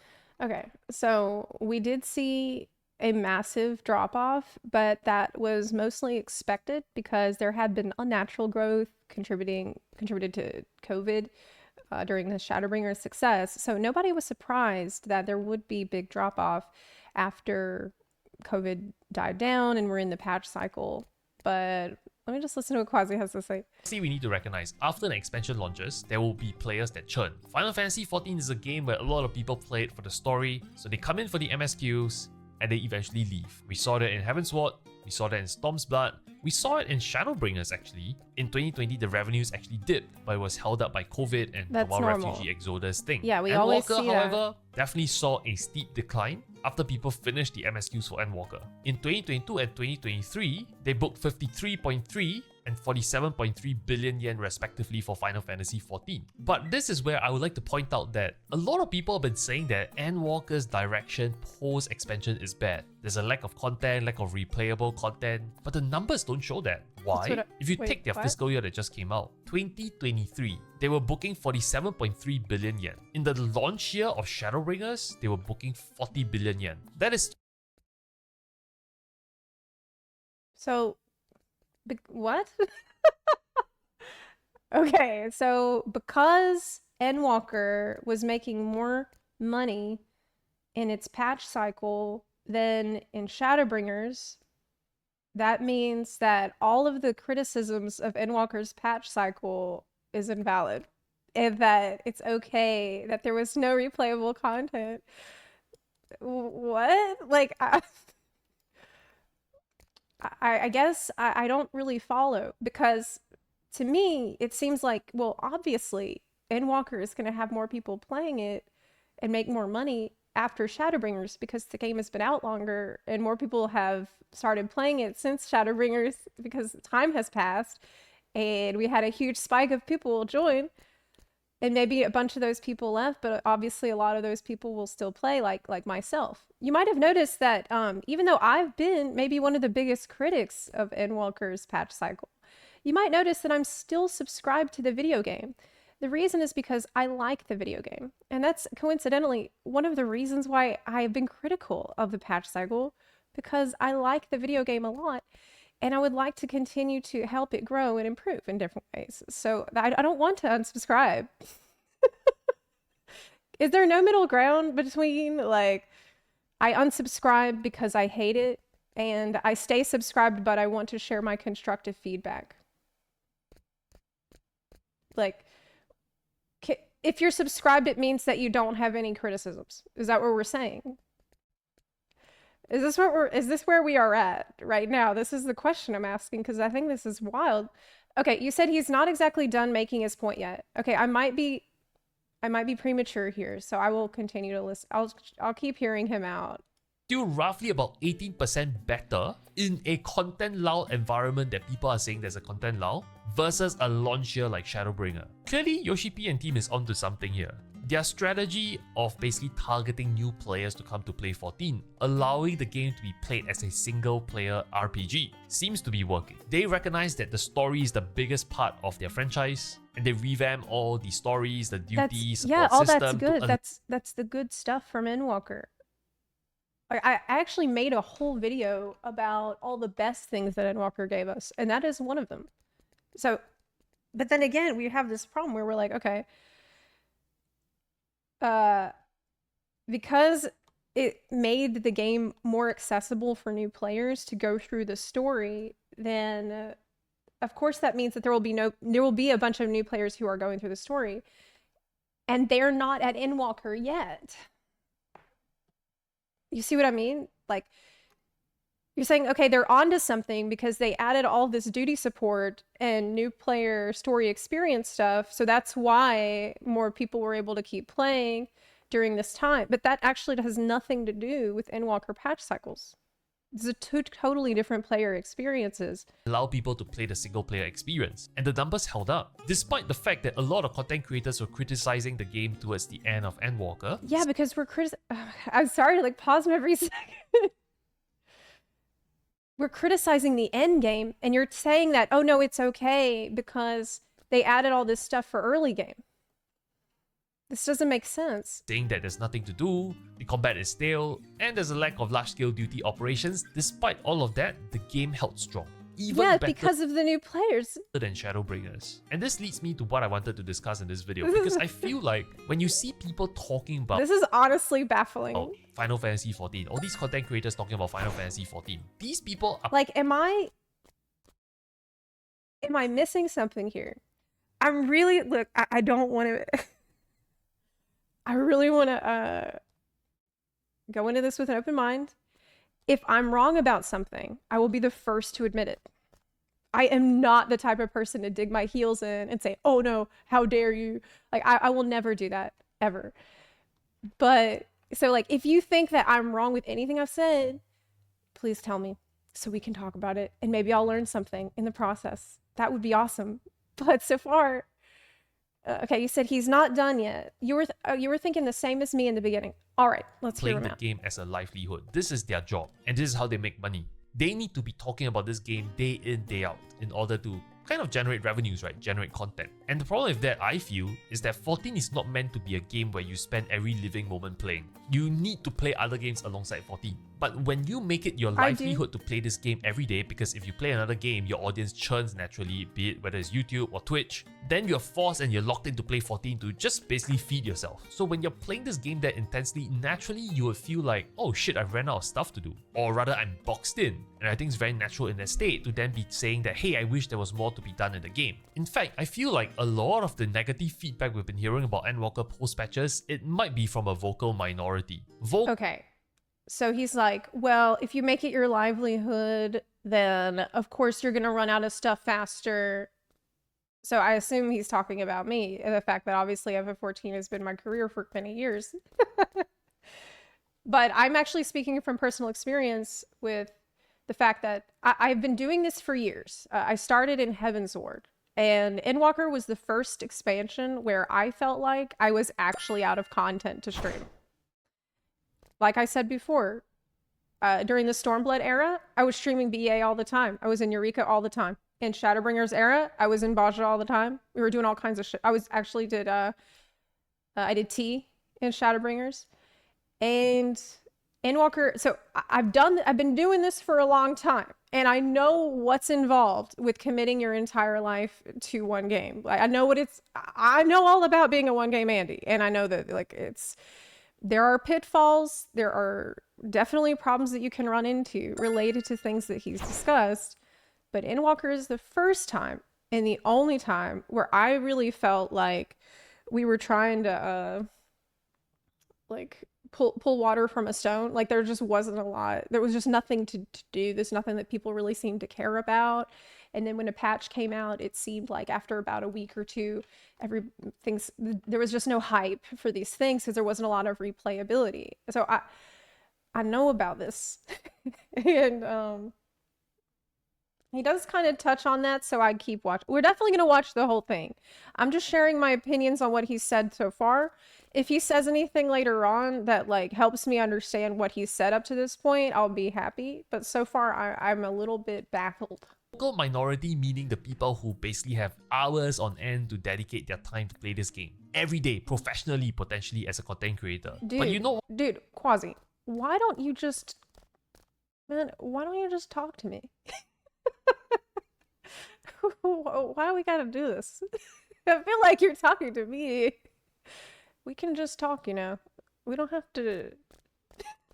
Okay, so we did see a massive drop off, but that was mostly expected because there had been unnatural growth contributed to COVID during the Shadowbringer's success. So nobody was surprised that there would be big drop off after COVID died down and we're in the patch cycle. But let me just listen to what Quasi has to say. we need to recognize after an expansion launches, there will be players that churn. Final Fantasy XIV is a game where a lot of people play it for the story, so they come in for the MSQs and they eventually leave. We saw that in Heavensward, we saw that in Storm's Blood, we saw it in Shadowbringers actually. In 2020, the revenues actually dipped, but it was held up by COVID and the That's Wild normal. Refugee Exodus thing. Yeah, we Endwalker, always see that. however, definitely saw a steep decline after people finished the MSQs for Endwalker. In 2022 and 2023, they booked 53.3 and 47.3 billion yen respectively for Final Fantasy XIV. But this is where I would like to point out that a lot of people have been saying that Endwalker's direction post-expansion is bad. There's a lack of content, lack of replayable content, but the numbers don't show that. Why? If you take their fiscal year that just came out, 2023, they were booking 47.3 billion yen. In the launch year of Shadowbringers, they were booking 40 billion yen. That is... So, what? Okay, so because Endwalker was making more money in its patch cycle than in Shadowbringers, that means that all of the criticisms of Endwalker's patch cycle is invalid. And that it's okay that there was no replayable content. What? Like, I guess I don't really follow, because to me, it seems like, well, obviously, Endwalker is going to have more people playing it and make more money after Shadowbringers because the game has been out longer and more people have started playing it since Shadowbringers because time has passed and we had a huge spike of people join. And maybe a bunch of those people left, but obviously a lot of those people will still play, like myself. You might have noticed that even though I've been maybe one of the biggest critics of Endwalker's patch cycle, you might notice that I'm still subscribed to the video game. The reason is because I like the video game. And that's coincidentally one of the reasons why I've been critical of the patch cycle, because I like the video game a lot. And I would like to continue to help it grow and improve in different ways. So I don't want to unsubscribe. Is there no middle ground between, like, I unsubscribe because I hate it and I stay subscribed but I want to share my constructive feedback? Like, if you're subscribed, it means that you don't have any criticisms. Is that what we're saying? Is this where we are at right now? This is the question I'm asking because I think this is wild. Okay, you said he's not exactly done making his point yet. Okay, I might be premature here, so I will continue to listen. I'll keep hearing him out. Still roughly about 18% better in a content lull environment that people are saying there's a content lull versus a launch year like Shadowbringer. Clearly, Yoshi P and team is onto something here. Their strategy of basically targeting new players to come to play 14, allowing the game to be played as a single-player RPG, seems to be working. They recognize that the story is the biggest part of their franchise, and they revamp all the stories, the duties, yeah, all system. that's good. That's the good stuff from Endwalker. I actually made a whole video about all the best things that Endwalker gave us, and that is one of them. So, but then again, we have this problem where we're like, okay, because it made the game more accessible for new players to go through the story, then of course that means that there will be a bunch of new players who are going through the story, and they're not at Endwalker yet. You see what I mean? Like, you're saying, okay, they're onto something because they added all this duty support and new player story experience stuff. So that's why more people were able to keep playing during this time. But that actually has nothing to do with Endwalker patch cycles. It's a two totally different player experiences. Allow people to play the single player experience, and the numbers held up, despite the fact that a lot of content creators were criticizing the game towards the end of Endwalker. Yeah, because we're I'm sorry to like pause him every second. We're criticizing the end game, and you're saying that, oh no, it's okay because they added all this stuff for early game. This doesn't make sense. Saying that there's nothing to do, the combat is stale, and there's a lack of large-scale duty operations. Despite all of that, the game held strong. Even Yeah, better because of the new players. than Shadowbringers. And this leads me to what I wanted to discuss in this video, because I feel like when you see people talking about This is honestly baffling. Final Fantasy XIV, all these content creators talking about Final Fantasy XIV, these people are Like, am I missing something here? I'm really, look, I don't want to, I really want to go into this with an open mind. If I'm wrong about something, I will be the first to admit it. I am not the type of person to dig my heels in and say, oh no, how dare you? Like, I will never do that, ever. But, so like, if you think that I'm wrong with anything I've said, please tell me so we can talk about it and maybe I'll learn something in the process. That would be awesome. But so far, okay, you said he's not done yet. You were thinking the same as me in the beginning. All right, let's hear playing him the out. game as a livelihood. This is their job, and this is how they make money. They need to be talking about this game day in, day out in order to kind of generate revenues, right? Generate content. And the problem with that, I feel, is that 14 is not meant to be a game where you spend every living moment playing. You need to play other games alongside 14. But when you make it your livelihood to play this game every day, because if you play another game, your audience churns naturally, be it whether it's YouTube or Twitch, then you're forced and you're locked in to play 14 to just basically feed yourself. So when you're playing this game that intensely, naturally you would feel like, oh shit, I've ran out of stuff to do. Or rather, I'm boxed in. And I think it's very natural in that state to then be saying that, hey, I wish there was more to be done in the game. In fact, I feel like a lot of the negative feedback we've been hearing about Endwalker post-patches, it might be from a vocal minority. Okay. So he's like, well, if you make it your livelihood, then of course you're going to run out of stuff faster. So I assume he's talking about me and the fact that obviously FF14 has been my career for many years. But I'm actually speaking from personal experience with the fact that I've been doing this for years. I started in Heaven's Ward, and Endwalker was the first expansion where I felt like I was actually out of content to stream. Like I said before, during the Stormblood era, I was streaming BA all the time. I was in Eureka all the time. In Shadowbringers era, I was in Baja all the time. We were doing all kinds of shit. I did T in Shadowbringers. And Endwalker, so I've been doing this for a long time. And I know what's involved with committing your entire life to one game. Like, I know all about being a one game Andy. And I know that like there are pitfalls, there are definitely problems that you can run into related to things that he's discussed, but Endwalker is the first time and the only time where I really felt like we were trying to like pull water from a stone. Like there just wasn't a lot. There was just nothing to do. There's nothing that people really seemed to care about. And then when a patch came out, it seemed like after about a week or two, there was just no hype for these things because there wasn't a lot of replayability. So I know about this. And he does kind of touch on that, so I'd keep watching. We're definitely going to watch the whole thing. I'm just sharing my opinions on what he's said so far. If he says anything later on that like helps me understand what he's said up to this point, I'll be happy. But so far, I'm a little bit baffled. Vocal minority meaning the people who basically have hours on end to dedicate their time to play this game. Every day, professionally, potentially as a content creator. Dude, but you know, dude, Quasi, why don't you just talk to me? Why do we gotta do this? I feel like you're talking to me. We can just talk, you know. We don't have to.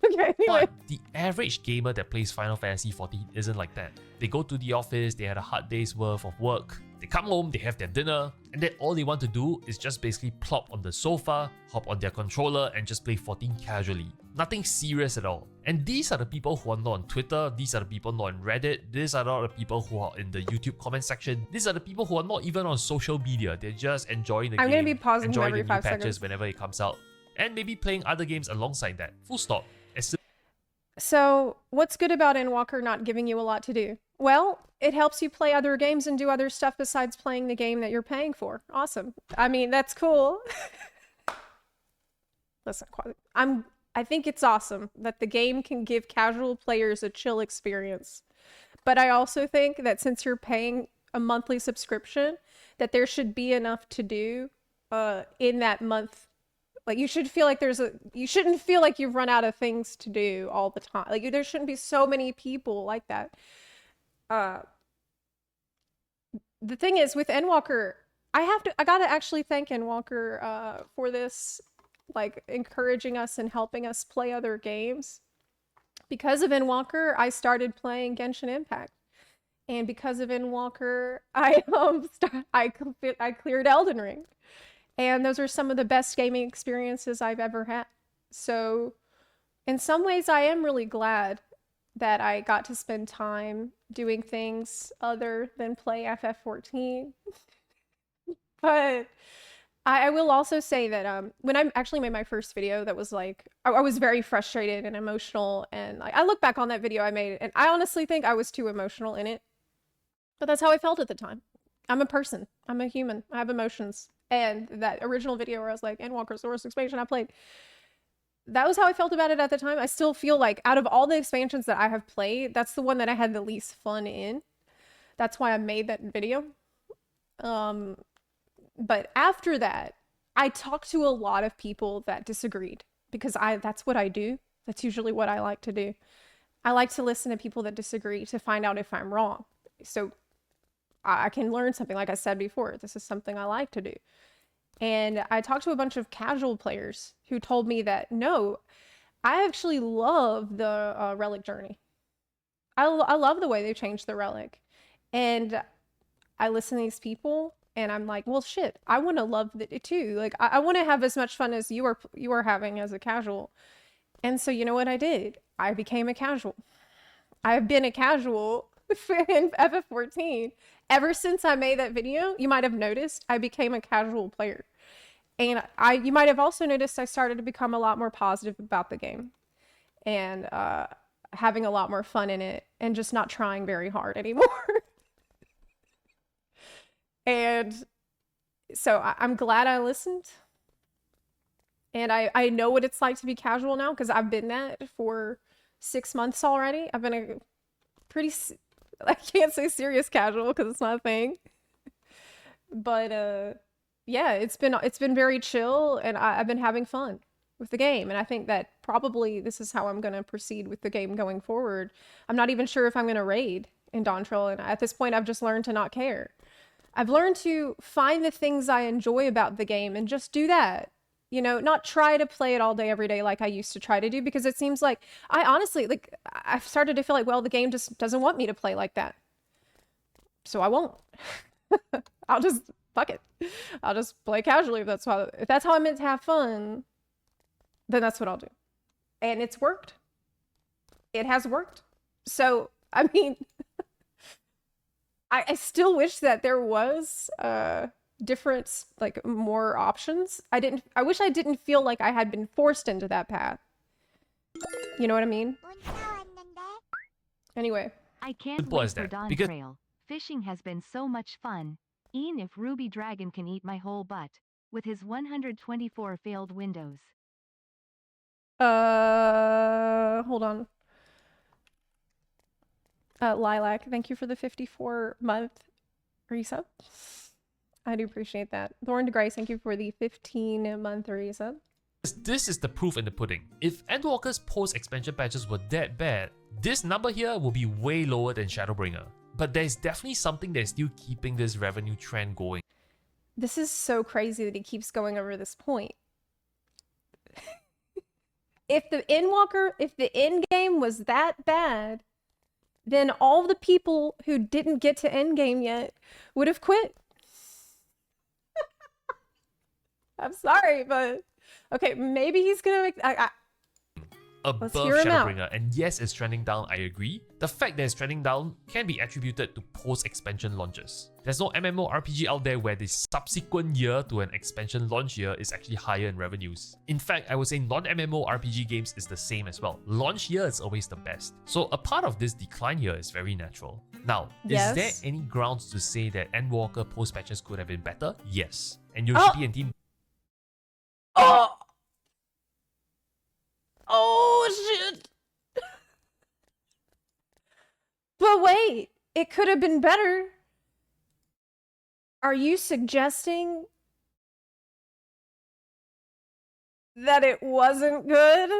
Okay, anyway. But the average gamer that plays Final Fantasy XIV isn't like that. They go to the office, they had a hard day's worth of work, they come home, they have their dinner, and then all they want to do is just basically plop on the sofa, hop on their controller, and just play 14 casually. Nothing serious at all. And these are the people who are not on Twitter, these are the people not on Reddit, these are not the people who are in the YouTube comment section, these are the people who are not even on social media. They're just enjoying the game, gonna be pausing enjoying every the new 5 patches seconds whenever it comes out, and maybe playing other games alongside that. Full stop. So, what's good about Endwalker not giving you a lot to do? Well, it helps you play other games and do other stuff besides playing the game that you're paying for. Awesome. I mean, that's cool. Listen, I think it's awesome that the game can give casual players a chill experience. But I also think that since you're paying a monthly subscription, that there should be enough to do in that month. Like you should feel like you shouldn't feel like you've run out of things to do all the time. Like there shouldn't be so many people like that. Uh the thing is with Endwalker, I gotta actually thank Endwalker for this, like encouraging us and helping us play other games. Because of Endwalker, I started playing Genshin Impact. And because of Endwalker, I cleared Elden Ring. And those are some of the best gaming experiences I've ever had. So, in some ways, I am really glad that I got to spend time doing things other than play FF14. But I will also say that when I actually made my first video, that was like I was very frustrated and emotional, and like I look back on that video I made, and I honestly think I was too emotional in it. But that's how I felt at the time. I'm a person. I'm a human. I have emotions. And that original video where I was like, Endwalker's the worst expansion I played, that was how I felt about it at the time. I still feel like out of all the expansions that I have played, that's the one that I had the least fun in. That's why I made that video. But after that, I talked to a lot of people that disagreed because that's what I do. That's usually what I like to do. I like to listen to people that disagree to find out if I'm wrong. So I can learn something. Like I said before, this is something I like to do. And I talked to a bunch of casual players who told me that, no, I actually love the relic journey. I love the way they changed the relic. And I listen to these people and I'm like, well, shit, I want to love it too. Like, I want to have as much fun as you are having as a casual. And so, you know what I did? I became a casual. I've been a casual in FF14 ever since I made that video. You might have noticed I became a casual player, and you might have also noticed I started to become a lot more positive about the game, and having a lot more fun in it, and just not trying very hard anymore. And so I'm glad I listened, and I know what it's like to be casual now because I've been that for 6 months already. I've been a pretty I can't say serious casual because it's not a thing. But yeah, it's been very chill, and I've been having fun with the game. And I think that probably this is how I'm gonna proceed with the game going forward. I'm not even sure if I'm gonna raid in Dawntrail, and at this point I've just learned to not care. I've learned to find the things I enjoy about the game and just do that. You know, not try to play it all day, every day like I used to try to do, because it seems like I honestly, like, I've started to feel like, well, the game just doesn't want me to play like that. So I won't. I'll just, fuck it. I'll just play casually if that's how I'm meant to have fun, then that's what I'll do. And it's worked. It has worked. So, I mean, I still wish that there was different, like, more options. I wish I didn't feel like I had been forced into that path. You know what I mean? Anyway. I can't Simple wait as for that, Dawn because- Trail. Fishing has been so much fun. E'en if Ruby Dragon can eat my whole butt. With his 124 failed windows. Hold on. Lilac, thank you for the 54-month resub. I do appreciate that. Thorn to Grace, thank you for the 15-month resub. This is the proof in the pudding. If Endwalker's post-expansion patches were that bad, this number here will be way lower than Shadowbringer. But there's definitely something that's still keeping this revenue trend going. This is so crazy that he keeps going over this point. If the end game was that bad, then all the people who didn't get to end game yet would have quit. I'm sorry, but okay, maybe he's gonna make. Above hear him out. Shadowbringer, and yes, it's trending down, I agree. The fact that it's trending down can be attributed to post-expansion launches. There's no MMORPG out there where the subsequent year to an expansion launch year is actually higher in revenues. In fact, I would say non-MMORPG games is the same as well. Launch year is always the best. So a part of this decline here is very natural. Now, is there any grounds to say that Endwalker post-patches could have been better? Yes. And Yoshi and team... Oh shit! But wait, it could have been better. Are you suggesting that it wasn't good?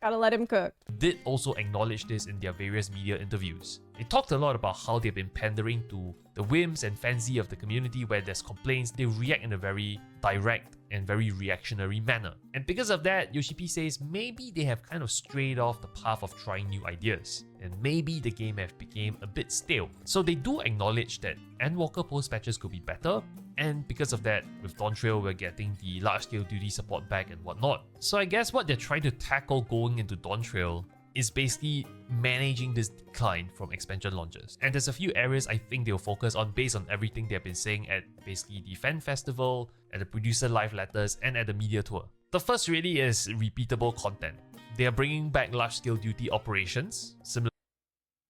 Gotta let him cook. Did also acknowledge this in their various media interviews. They talked a lot about how they've been pandering to the whims and fancy of the community. Where there's complaints, they react in a very direct and very reactionary manner. And because of that, Yoshi says maybe they have kind of strayed off the path of trying new ideas, and maybe the game have become a bit stale. So they do acknowledge that Endwalker post patches could be better, and because of that, with Dawntrail we're getting the large-scale duty support back and whatnot. So I guess what they're trying to tackle going into Dawntrail is basically managing this decline from expansion launches. And there's a few areas I think they'll focus on based on everything they've been saying at basically the fan festival, at the producer live letters, and at the media tour. The first really is repeatable content. They are bringing back large-scale duty operations, similar.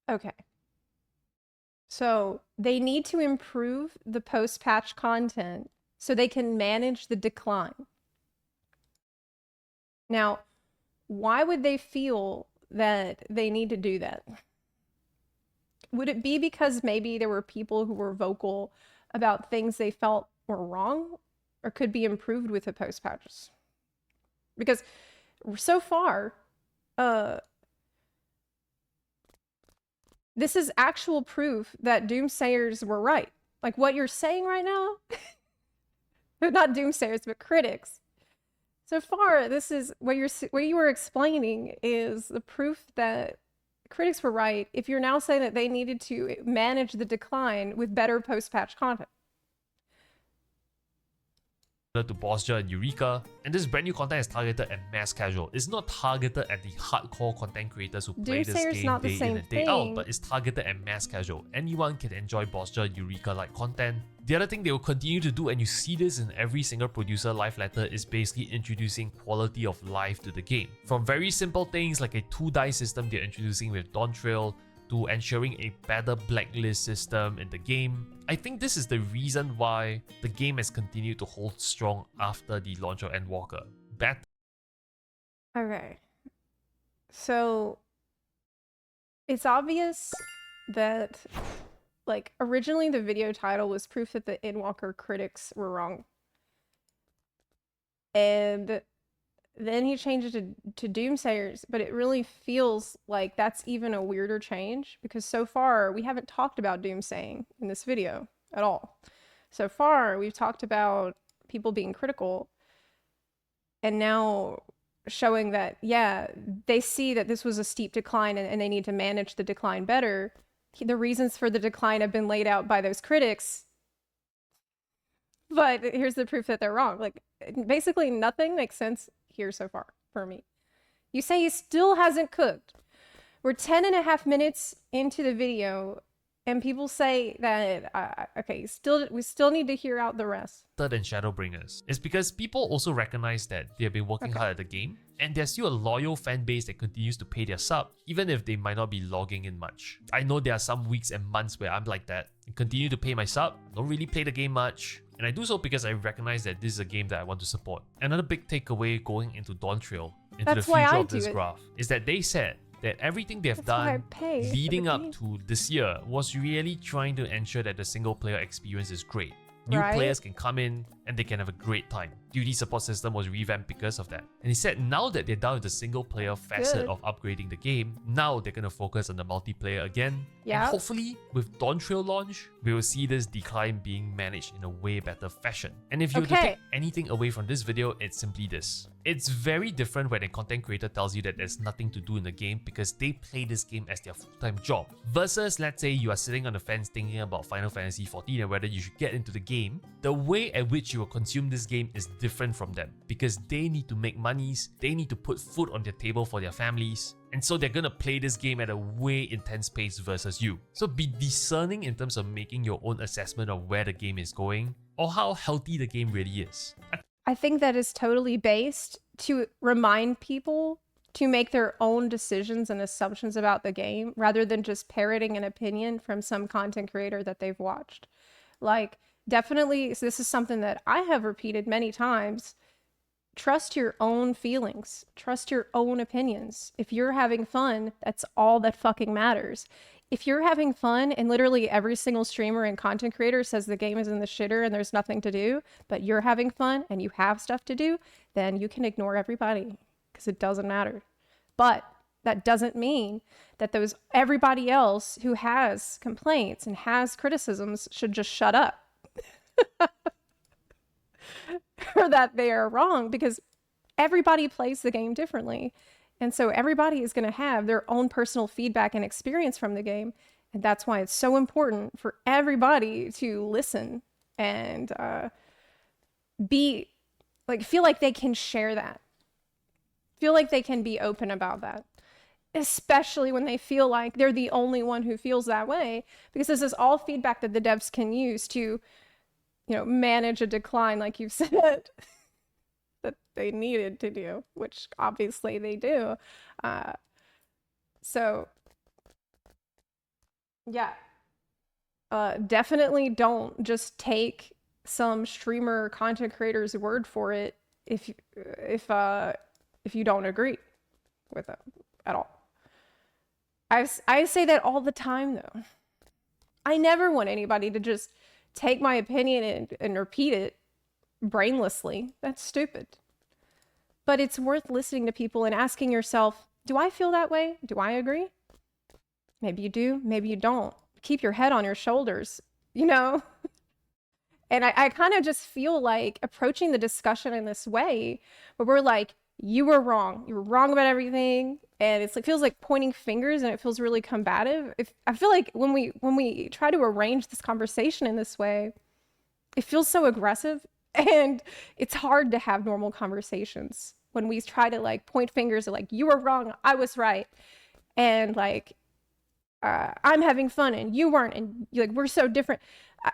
Okay. So they need to improve the post-patch content so they can manage the decline. Now, why would they feel that they need to do that? Would it be because maybe there were people who were vocal about things they felt were wrong or could be improved with the post patches? Because so far, this is actual proof that doomsayers were right. Like what you're saying right now, not doomsayers, but critics. So far, this is what you were explaining is the proof that critics were right. If you're now saying that they needed to manage the decline with better post-patch content. To Bosja and Eureka, and this brand new content is targeted at mass casual. It's not targeted at the hardcore content creators who play this game day in and day out, but it's targeted at mass casual. Anyone can enjoy Bosja, Eureka-like content. The other thing they will continue to do, and you see this in every single producer live letter, is basically introducing quality of life to the game. From very simple things like a 2-die system they're introducing with Dawntrail, to ensuring a better blacklist system in the game. I think this is the reason why the game has continued to hold strong after the launch of Endwalker. Okay. So it's obvious that like originally the video title was proof that the Endwalker critics were wrong. And then he changed it to Doomsayers, but it really feels like that's even a weirder change because so far we haven't talked about doomsaying in this video at all. So far we've talked about people being critical and now showing that, yeah, they see that this was a steep decline and they need to manage the decline better. The reasons for the decline have been laid out by those critics. But here's the proof that they're wrong. Like basically nothing makes sense here so far for me. You say he still hasn't cooked. We're 10.5 minutes into the video and people say that okay, we still need to hear out the rest. Than Shadowbringers. It's because people also recognize that they've been working hard at the game and there's still a loyal fan base that continues to pay their sub even if they might not be logging in much. I know there are some weeks and months where I'm like that. I continue to pay my sub, don't really play the game much. And I do so because I recognize that this is a game that I want to support. Another big takeaway going into Dawntrail, into the future of this graph, is that they said that everything they've done leading up to this year was really trying to ensure that the single player experience is great. New players can come in and they can have a great time. Duty support system was revamped because of that. And he said now that they're done with the single player facet of upgrading the game, now they're going to focus on the multiplayer again. And hopefully with Dawntrail launch, we will see this decline being managed in a way better fashion. And if you were to take anything away from this video, it's simply this. It's very different when a content creator tells you that there's nothing to do in the game because they play this game as their full-time job. Versus, let's say you are sitting on the fence thinking about Final Fantasy XIV and whether you should get into the game. The way at which you will consume this game is different from them because they need to make monies, they need to put food on their table for their families. And so they're gonna play this game at a way intense pace versus you. So be discerning in terms of making your own assessment of where the game is going or how healthy the game really is. I think that is totally based to remind people to make their own decisions and assumptions about the game rather than just parroting an opinion from some content creator that they've watched. Like, definitely, so this is something that I have repeated many times. Trust your own feelings. Trust your own opinions. If you're having fun, that's all that fucking matters. If you're having fun and literally every single streamer and content creator says the game is in the shitter and there's nothing to do, but you're having fun and you have stuff to do, then you can ignore everybody because it doesn't matter. But that doesn't mean that everybody else who has complaints and has criticisms should just shut up. Or that they are wrong, because everybody plays the game differently. And so everybody is going to have their own personal feedback and experience from the game. And that's why it's so important for everybody to listen and feel like they can share that. Feel like they can be open about that. Especially when they feel like they're the only one who feels that way. Because this is all feedback that the devs can use to, manage a decline, like you've said, that they needed to do, which obviously they do. So, yeah. Definitely don't just take some streamer content creator's word for it if you don't agree with it at all. I say that all the time, though. I never want anybody to just take my opinion and repeat it brainlessly. That's stupid. But it's worth listening to people and asking yourself, do I feel that way? Do I agree? Maybe you do, maybe you don't. Keep your head on your shoulders, And I kind of just feel like approaching the discussion in this way, where we're like, you were wrong. You were wrong about everything. And it feels like pointing fingers, and it feels really combative. I feel like when we try to arrange this conversation in this way, it feels so aggressive, and it's hard to have normal conversations when we try to point fingers at you were wrong, I was right. And I'm having fun and you weren't, and we're so different.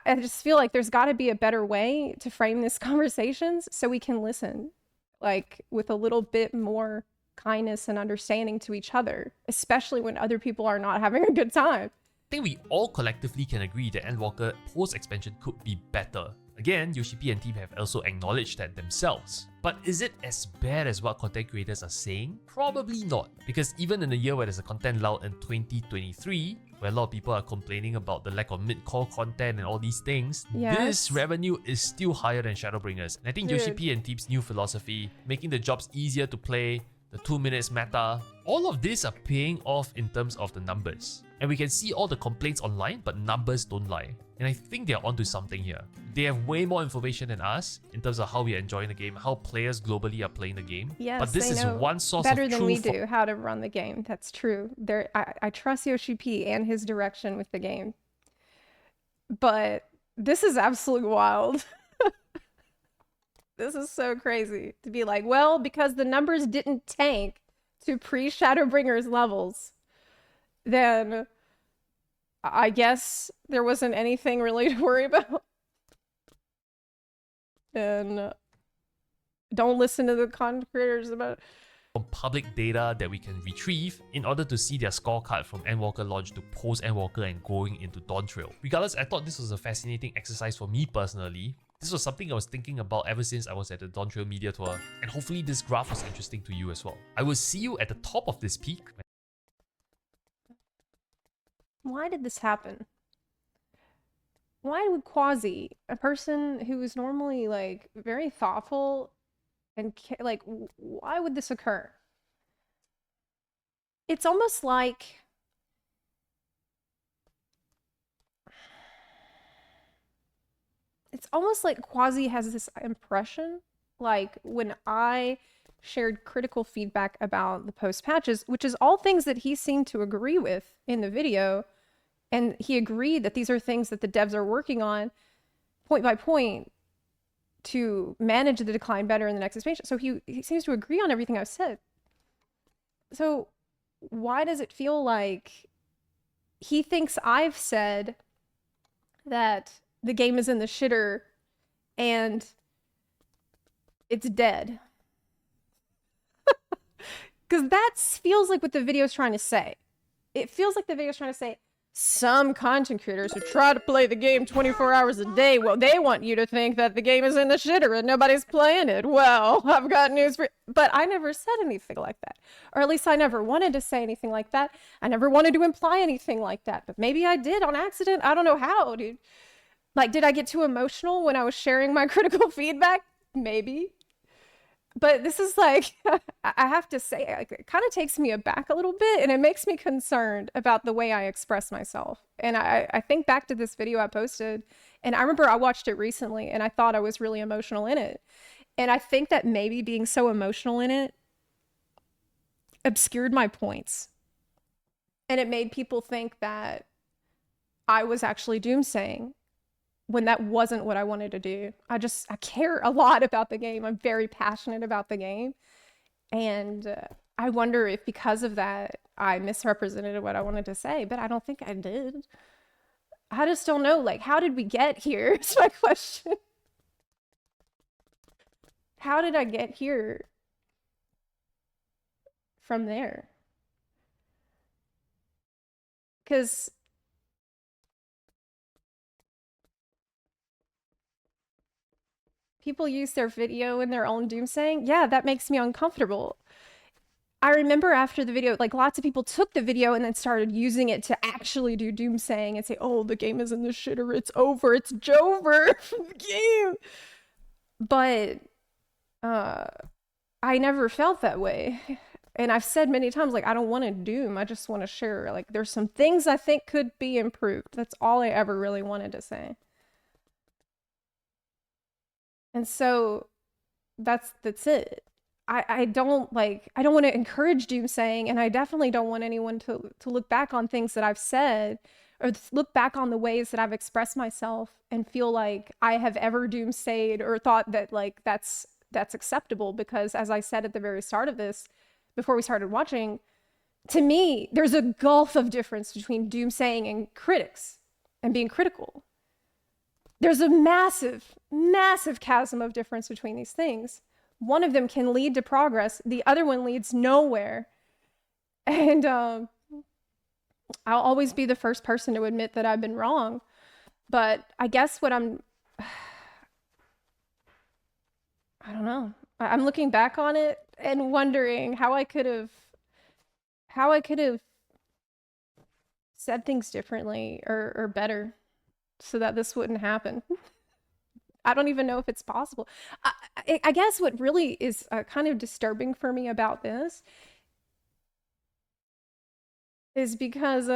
I just feel like there's got to be a better way to frame these conversations so we can listen with a little bit more kindness and understanding to each other, especially when other people are not having a good time. I think we all collectively can agree that Endwalker post-expansion could be better. Again, Yoshi and team have also acknowledged that themselves. But is it as bad as what content creators are saying? Probably not, because even in a year where there's a content lull in 2023, where a lot of people are complaining about the lack of mid-core content and all these things, this revenue is still higher than Shadowbringers. And I think Yoshi and team's new philosophy, making the jobs easier to play, the 2 minutes meta, all of this are paying off in terms of the numbers. And we can see all the complaints online, but numbers don't lie. And I think they're onto something here. They have way more information than us in terms of how we are enjoying the game, how players globally are playing the game. Yes, but this is one source better of than truth we do how to run the game. That's true. I trust Yoshi P and his direction with the game. But this is absolutely wild. This is so crazy to be like, well, because the numbers didn't tank to pre-Shadowbringers levels, then I guess there wasn't anything really to worry about. And don't listen to the content creators about it. From public data that we can retrieve in order to see their scorecard from Endwalker launch to post Endwalker and going into Dawntrail. Regardless, I thought this was a fascinating exercise for me personally. This was something I was thinking about ever since I was at the Dawntrail media tour, and hopefully this graph was interesting to you as well. I will see you at the top of this peak. Why did this happen? Why would Quasi, a person who is normally very thoughtful and why would this occur? It's almost like Quasi has this impression, when I shared critical feedback about the post patches, which is all things that he seemed to agree with in the video, and he agreed that these are things that the devs are working on point by point to manage the decline better in the next expansion. So he seems to agree on everything I've said. So why does it feel like he thinks I've said that the game is in the shitter and it's dead? Because that feels like what the video's trying to say. It feels like the video's trying to say, some content creators who try to play the game 24 hours a day, well, they want you to think that the game is in the shitter and nobody's playing it. Well, I've got news for you. But I never said anything like that. Or at least I never wanted to say anything like that. I never wanted to imply anything like that. But maybe I did on accident. I don't know how, dude. Like, did I get too emotional when I was sharing my critical feedback? Maybe. But this is like, I have to say, it kind of takes me aback a little bit, and it makes me concerned about the way I express myself. And I think back to this video I posted, and I remember I watched it recently, and I thought I was really emotional in it. And I think that maybe being so emotional in it obscured my points. And it made people think that I was actually doomsaying, when that wasn't what I wanted to do. I care a lot about the game. I'm very passionate about the game. And I wonder if because of that, I misrepresented what I wanted to say, but I don't think I did. I just don't know, like, how did we get here? Is my question. How did I get here from there? Because people use their video in their own doomsaying. Yeah, that makes me uncomfortable. I remember after the video, like, lots of people took the video and then started using it to actually do doomsaying and say, oh, the game is in the shitter, it's over, it's Jover from the game. But I never felt that way. And I've said many times, like, I don't want to doom, I just want to share. Like, there's some things I think could be improved. That's all I ever really wanted to say. And so that's it. I don't want to encourage doomsaying, and I definitely don't want anyone to look back on things that I've said, or look back on the ways that I've expressed myself and feel like I have ever doomsayed or thought that, like, that's acceptable. Because as I said at the very start of this, before we started watching, to me, there's a gulf of difference between doomsaying and critics and being critical. There's a massive, massive chasm of difference between these things. One of them can lead to progress. The other one leads nowhere. And I'll always be the first person to admit that I've been wrong. But I guess what I don't know. I'm looking back on it and wondering how I could have said things differently or better so that this wouldn't happen. I don't even know if it's possible. I guess what really is kind of disturbing for me about this is because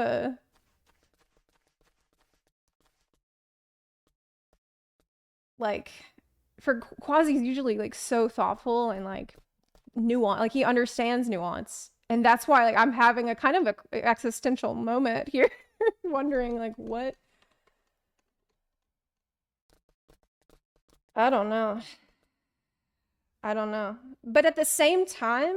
like, for Quasi's usually, like, so thoughtful and, like, nuance, like, he understands nuance. And that's why, like, I'm having a kind of a existential moment here, wondering, like, what? I don't know. But at the same time,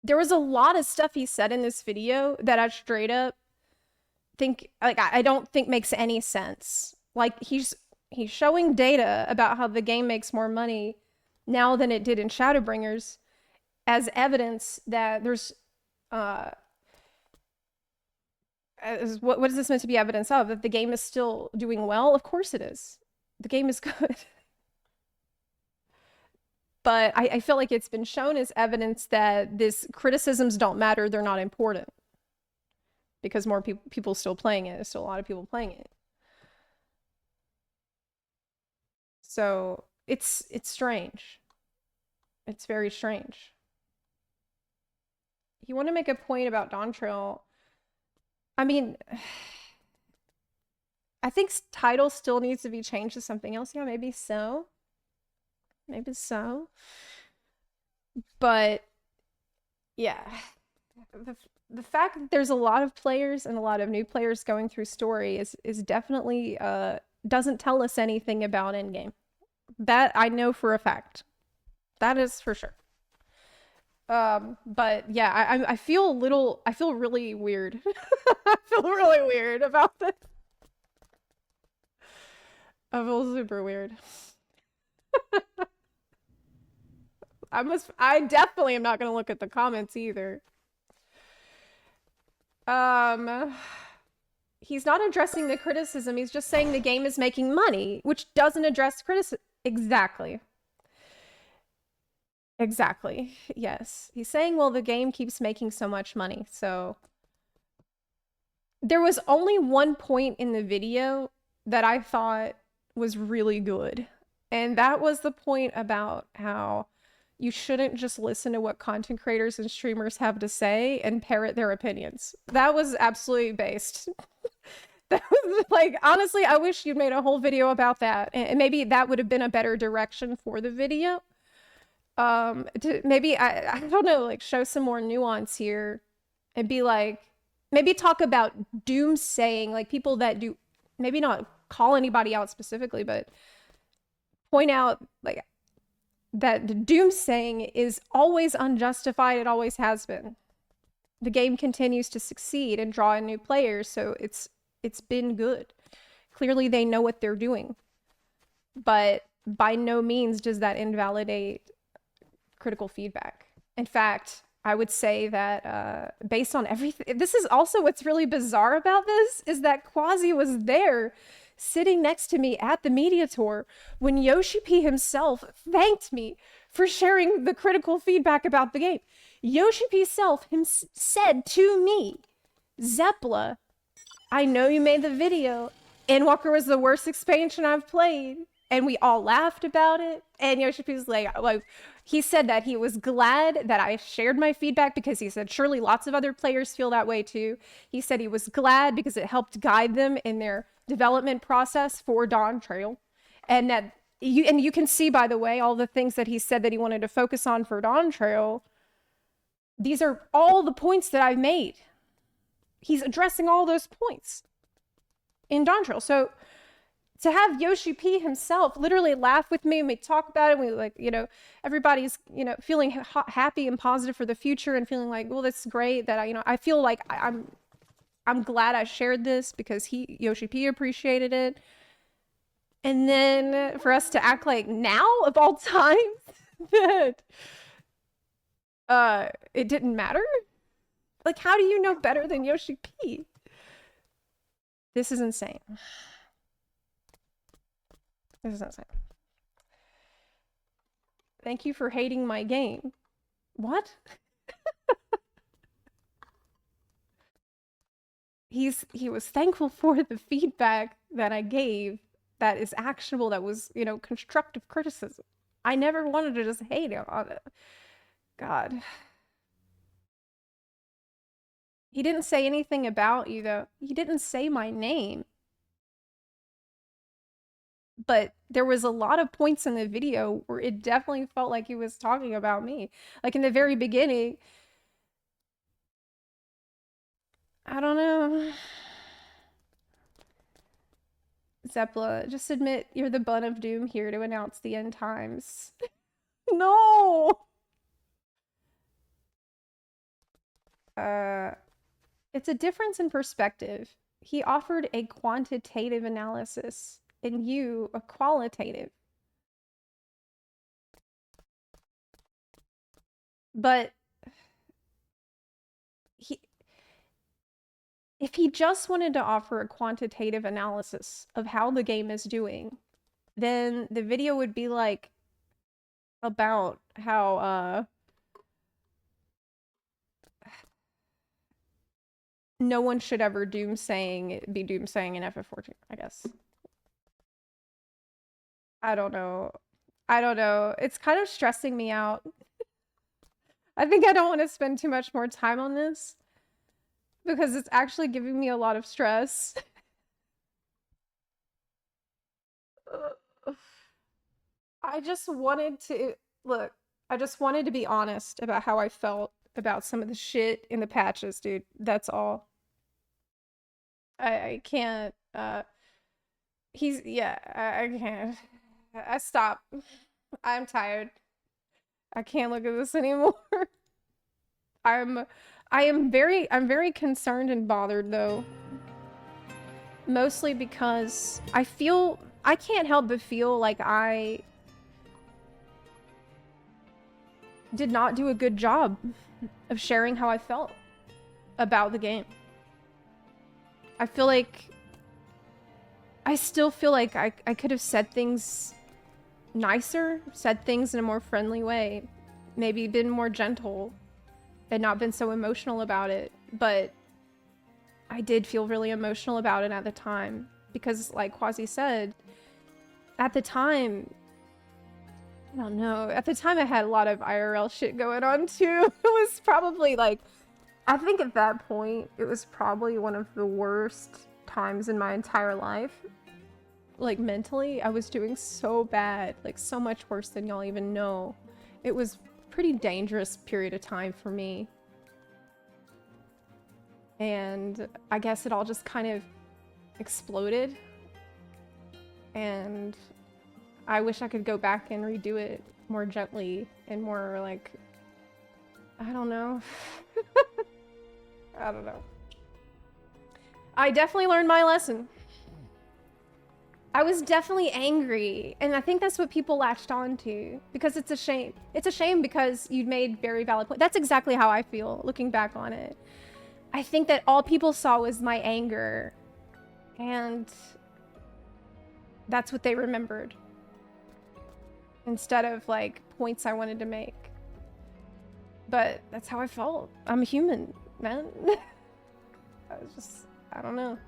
there was a lot of stuff he said in this video that I straight up think, like, I don't think makes any sense. Like, he's showing data about how the game makes more money now than it did in Shadowbringers as evidence that there's what is this meant to be evidence of? That the game is still doing well? Of course it is. The game is good. But I feel like it's been shown as evidence that this criticisms don't matter, they're not important. Because more people still playing it. There's still a lot of people playing it. So it's strange. It's very strange. You want to make a point about Dawn Trail. I mean, I think title still needs to be changed to something else. Yeah, maybe so. Maybe so. But yeah, the fact that there's a lot of players and a lot of new players going through story is definitely doesn't tell us anything about endgame. That I know for a fact. That is for sure. But yeah, I feel a little, I feel really weird. I feel really weird about this. I feel super weird. I definitely am not gonna look at the comments either. He's not addressing the criticism, he's just saying the game is making money, which doesn't address criticism. Exactly. Exactly. Yes. He's saying, well, the game keeps making so much money, so... There was only one point in the video that I thought was really good. And that was the point about how you shouldn't just listen to what content creators and streamers have to say and parrot their opinions. That was absolutely based. That was like, honestly, I wish you'd made a whole video about that. And maybe that would have been a better direction for the video. To maybe, I don't know, like show some more nuance here and be like, maybe talk about doomsaying, like people that do, maybe not call anybody out specifically, but point out like that doomsaying is always unjustified. It always has been. The game continues to succeed and draw in new players, so it's been good. Clearly they know what they're doing, but by no means does that invalidate critical feedback. In fact, I would say that based on everything, this is also what's really bizarre about this, is that Quasi was there sitting next to me at the media tour when Yoshi P himself thanked me for sharing the critical feedback about the game. Yoshi P self said to me, Zepla, I know you made the video. Endwalker was the worst expansion I've played. And we all laughed about it. And Yoshi P was like, he said that he was glad that I shared my feedback because he said surely lots of other players feel that way too. He said he was glad because it helped guide them in their development process for Dawn Trail. And that you can see, by the way, all the things that he said that he wanted to focus on for Dawn Trail. These are all the points that I've made. He's addressing all those points in Dawn Trail. So to have Yoshi P himself literally laugh with me and we talk about it, and we like, you know, everybody's, you know, feeling happy and positive for the future and feeling like, well, that's great that I feel like I'm glad I shared this because Yoshi P appreciated it. And then for us to act like now of all times that it didn't matter. Like, how do you know better than Yoshi P? This is insane. This is insane. Thank you for hating my game. What? He was thankful for the feedback that I gave that is actionable, that was, you know, constructive criticism. I never wanted to just hate him on it. God. He didn't say anything about you, though. He didn't say my name. But there was a lot of points in the video where it definitely felt like he was talking about me. Like in the very beginning. I don't know. Zepla, just admit you're the bun of doom here to announce the end times. No! It's a difference in perspective. He offered a quantitative analysis, and you a qualitative. But if he just wanted to offer a quantitative analysis of how the game is doing, then the video would be like about how no one should ever be doomsaying in FF14, I guess. I don't know. It's kind of stressing me out. I think I don't want to spend too much more time on this because it's actually giving me a lot of stress. I just wanted to be honest about how I felt about some of the shit in the patches, dude. That's all. I can't, I can't. I stop. I'm tired. I can't look at this anymore. I'm very concerned and bothered though. Mostly because I can't help but feel like I did not do a good job of sharing how I felt about the game. I still feel like I could have said things nicer, said things in a more friendly way, maybe been more gentle and not been so emotional about it. But I did feel really emotional about it at the time because, like Quasi said, at the time, I don't know, at the time I had a lot of IRL shit going on too. It was probably like, I think at that point, it was probably one of the worst times in my entire life. Like mentally, I was doing so bad, like so much worse than y'all even know. It was a pretty dangerous period of time for me. And I guess it all just kind of exploded. And I wish I could go back and redo it more gently and more like, I don't know. I don't know. I definitely learned my lesson. I was definitely angry, and I think that's what people latched on to, because it's a shame. It's a shame because you made very valid points. That's exactly how I feel looking back on it. I think that all people saw was my anger, and that's what they remembered, instead of like points I wanted to make. But that's how I felt. I'm a human, man. I don't know.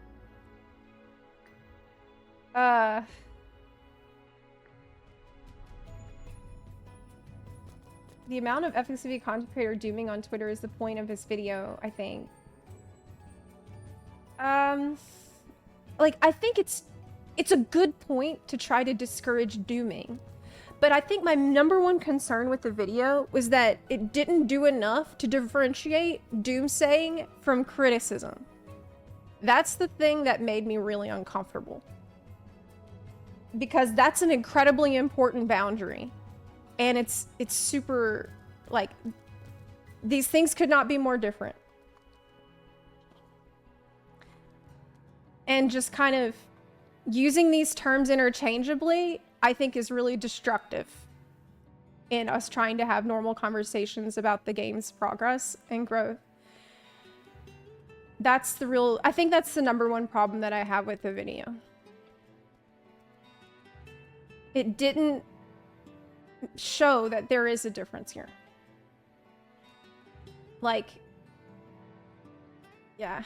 The amount of FXCV content creator dooming on Twitter is the point of this video, I think. Like, I think it's a good point to try to discourage dooming. But I think my number one concern with the video was that it didn't do enough to differentiate doomsaying from criticism. That's the thing that made me really uncomfortable. Because that's an incredibly important boundary. And it's super, like, these things could not be more different. And just kind of using these terms interchangeably, I think, is really destructive in us trying to have normal conversations about the game's progress and growth. I think that's the number one problem that I have with the video. It didn't show that there is a difference here. Like, yeah.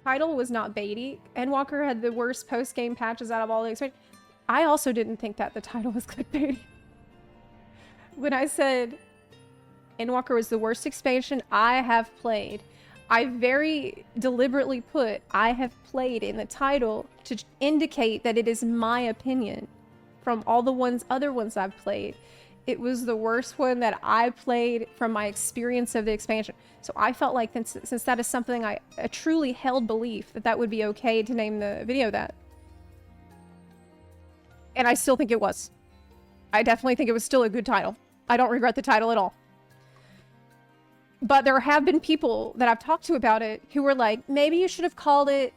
Title was not baity. Endwalker had the worst post-game patches out of all the expansions. I also didn't think that the title was clickbaity. When I said Endwalker was the worst expansion I have played, I very deliberately put I have played in the title to indicate that it is my opinion from all the other ones I've played. It was the worst one that I played from my experience of the expansion. So I felt like since that is something I truly held belief that would be okay to name the video that. And I still think it was. I definitely think it was still a good title. I don't regret the title at all. But there have been people that I've talked to about it who were like, maybe you should have called it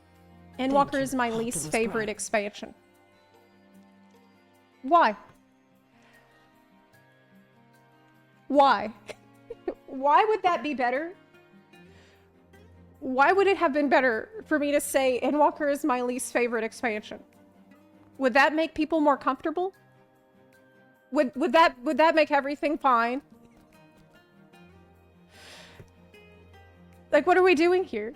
Endwalker is my least favorite expansion. Why? Why? Why would that be better? Why would it have been better for me to say Endwalker is my least favorite expansion? Would that make people more comfortable? Would that make everything fine? Like, what are we doing here?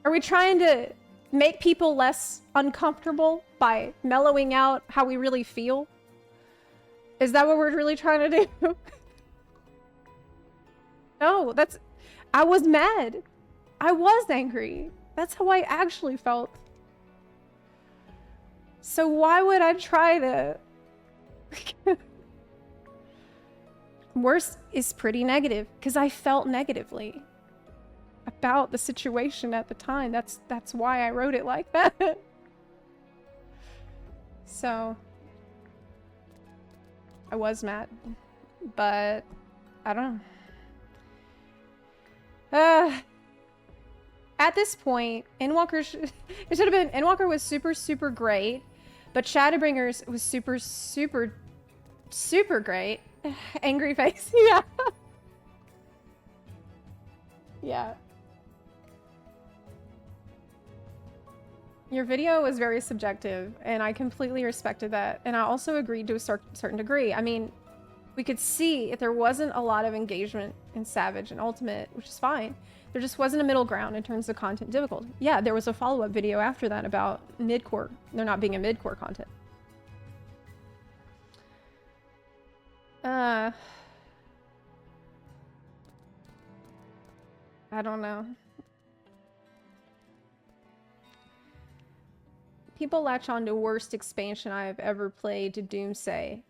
Are we trying to make people less uncomfortable by mellowing out how we really feel? Is that what we're really trying to do? No, I was mad. I was angry. That's how I actually felt. So why would I try to... Worse is pretty negative, because I felt negatively about the situation at the time. That's why I wrote it like that. So I was mad. But I don't know. At this point, Endwalker it should have been Endwalker was super, super great, but Shadowbringers was super, super, super great. Angry face, yeah. Yeah. Your video was very subjective, and I completely respected that. And I also agreed to a certain degree. I mean, we could see if there wasn't a lot of engagement in Savage and Ultimate, which is fine. There just wasn't a middle ground in terms of content difficulty. Yeah, there was a follow-up video after that about mid-core. There not being a mid-core content. I don't know. People latch on to worst expansion I have ever played to Doomsday.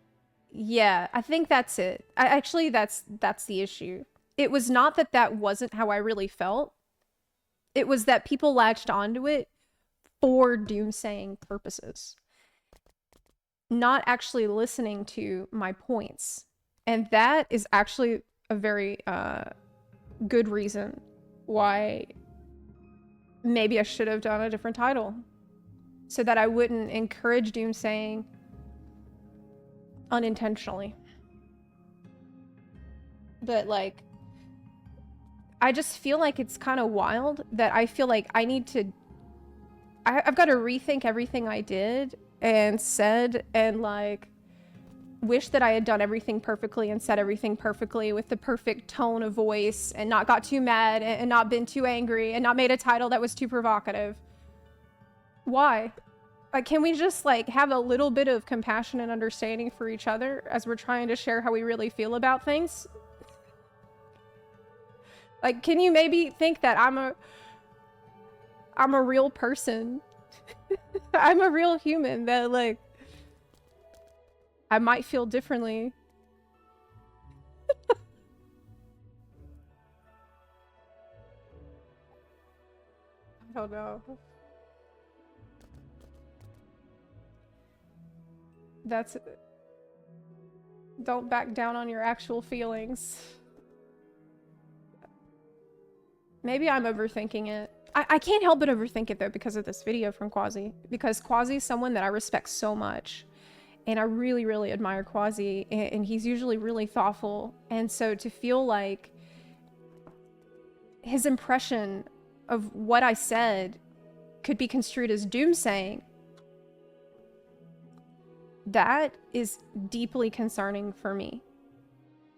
Yeah, I think that's it. Actually, that's the issue. It was not that that wasn't how I really felt. It was that people latched onto it for doomsaying purposes, not actually listening to my points. And that is actually a very good reason why maybe I should have done a different title, so that I wouldn't encourage doomsaying unintentionally. But like, I just feel like it's kind of wild that I feel like I need to, I've got to rethink everything I did and said, and like wish that I had done everything perfectly and said everything perfectly with the perfect tone of voice and not got too mad and not been too angry and not made a title that was too provocative. Why? Like, can we just like have a little bit of compassion and understanding for each other as we're trying to share how we really feel about things? Like, can you maybe think that I'm a real person? I'm a real human that like I might feel differently. I don't know. That's... Don't back down on your actual feelings. Maybe I'm overthinking it. I can't help but overthink it though because of this video from Quasi. Because Quasi is someone that I respect so much. And I really, really admire Quasi. And he's usually really thoughtful. And so to feel like his impression of what I said could be construed as doomsaying, that is deeply concerning for me.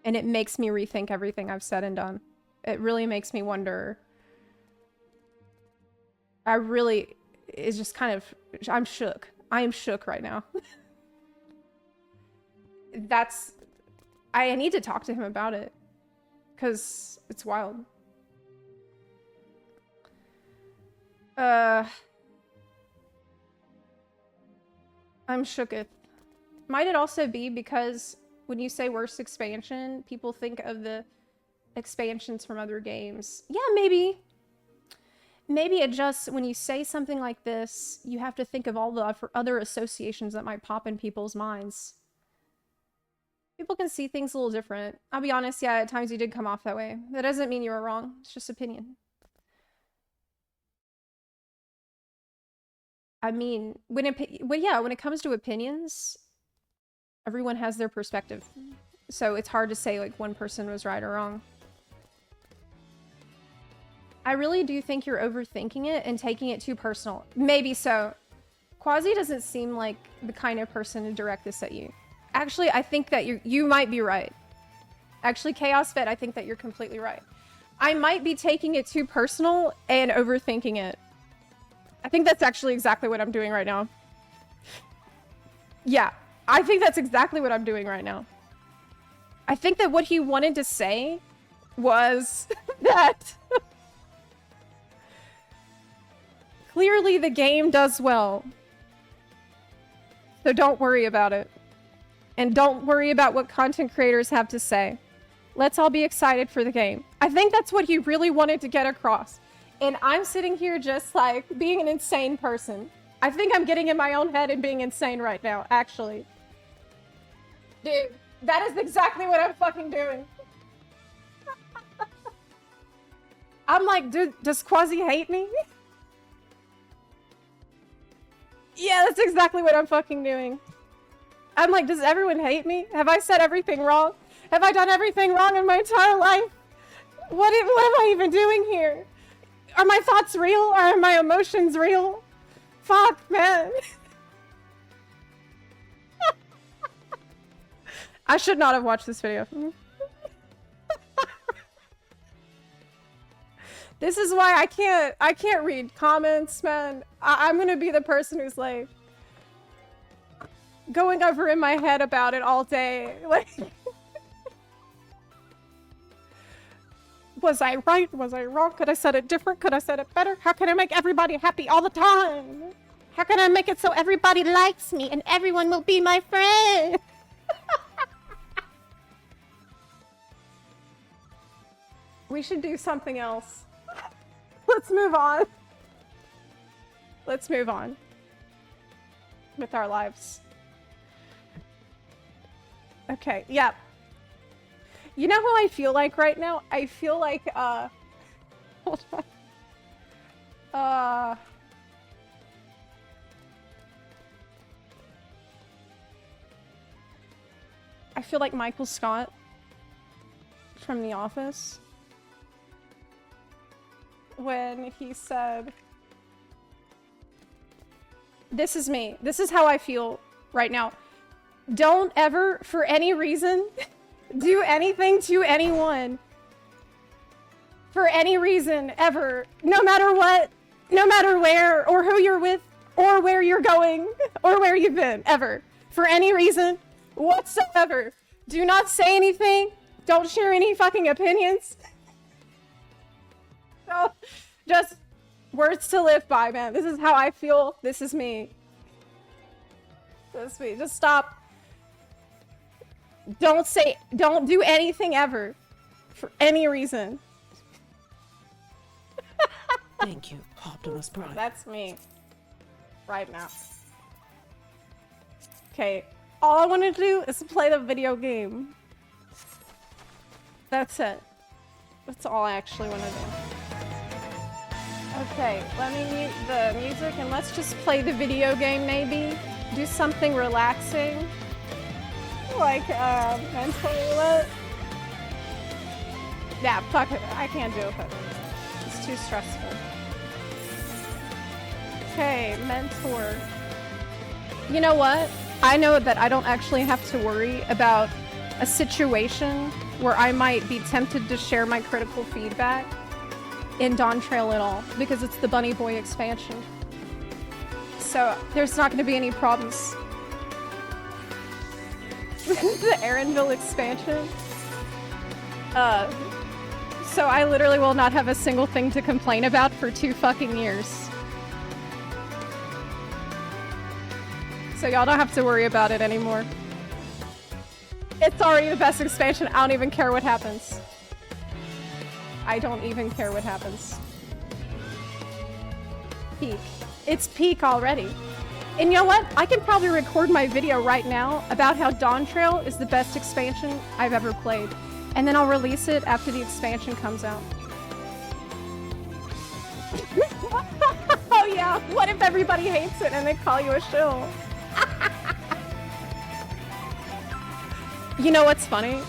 And it makes me rethink everything I've said and done. It really makes me wonder. It's just kind of, I'm shook. I am shook right now. I need to talk to him about it. Because it's wild. I'm shooketh. Might it also be because when you say worst expansion, people think of the expansions from other games? Yeah, maybe. Maybe it just, when you say something like this, you have to think of all the other associations that might pop in people's minds. People can see things a little different. I'll be honest, yeah, at times you did come off that way. That doesn't mean you were wrong. It's just opinion. I mean, when it comes to opinions, everyone has their perspective. So it's hard to say like one person was right or wrong. I really do think you're overthinking it and taking it too personal. Maybe so. Quasi doesn't seem like the kind of person to direct this at you. Actually, I think that you might be right. Actually, Chaos Fed, I think that you're completely right. I might be taking it too personal and overthinking it. I think that's actually exactly what I'm doing right now. Yeah, I think that's exactly what I'm doing right now. I think that what he wanted to say was that clearly the game does well. So don't worry about it. And don't worry about what content creators have to say. Let's all be excited for the game. I think that's what he really wanted to get across. And I'm sitting here just like being an insane person. I think I'm getting in my own head and being insane right now, actually. Dude, That is exactly what I'm fucking doing. I'm like, dude, does Quasi hate me? Yeah, that's exactly what I'm fucking doing. I'm like, does everyone hate me? Have I said everything wrong? Have I done everything wrong in my entire life? What am I even doing here? Are my thoughts real? Are my emotions real? Fuck, man. I should not have watched this video. This is why I can't read comments, man. I'm gonna be the person who's like going over in my head about it all day. Like, was I right? Was I wrong? Could I said it different? Could I said it better? How can I make everybody happy all the time? How can I make it so everybody likes me and everyone will be my friend? We should do something else. Let's move on. Let's move on with our lives. Okay, yeah. You know who I feel like right now? I feel like, hold on. I feel like Michael Scott from The Office. When he said, this is me. This is how I feel right now. Don't ever, for any reason, do anything to anyone. For any reason, ever. No matter what, no matter where, or who you're with, or where you're going, or where you've been, ever. For any reason whatsoever. Do not say anything. Don't share any fucking opinions. So, just words to live by, man. This is how I feel. This is me. This is me. Just stop. Don't do anything ever. For any reason. Thank you, Optimus Prime. That's me. Right now. Okay. All I want to do is play the video game. That's it. That's all I actually want to do. Okay, let me mute the music and let's just play the video game maybe. Do something relaxing. Like, mental roulette. Yeah, fuck it. I can't do it. It's too stressful. Okay, mentor. You know what? I know that I don't actually have to worry about a situation where I might be tempted to share my critical feedback in Dawn Trail at all, because it's the Bunny Boy expansion. So there's not going to be any problems. The Erinville expansion. So I literally will not have a single thing to complain about for 2 fucking years. So y'all don't have to worry about it anymore. It's already the best expansion. I don't even care what happens. I don't even care what happens. Peak. It's peak already. And you know what? I can probably record my video right now about how Dawn Trail is the best expansion I've ever played. And then I'll release it after the expansion comes out. Oh yeah, what if everybody hates it and they call you a shill? You know what's funny?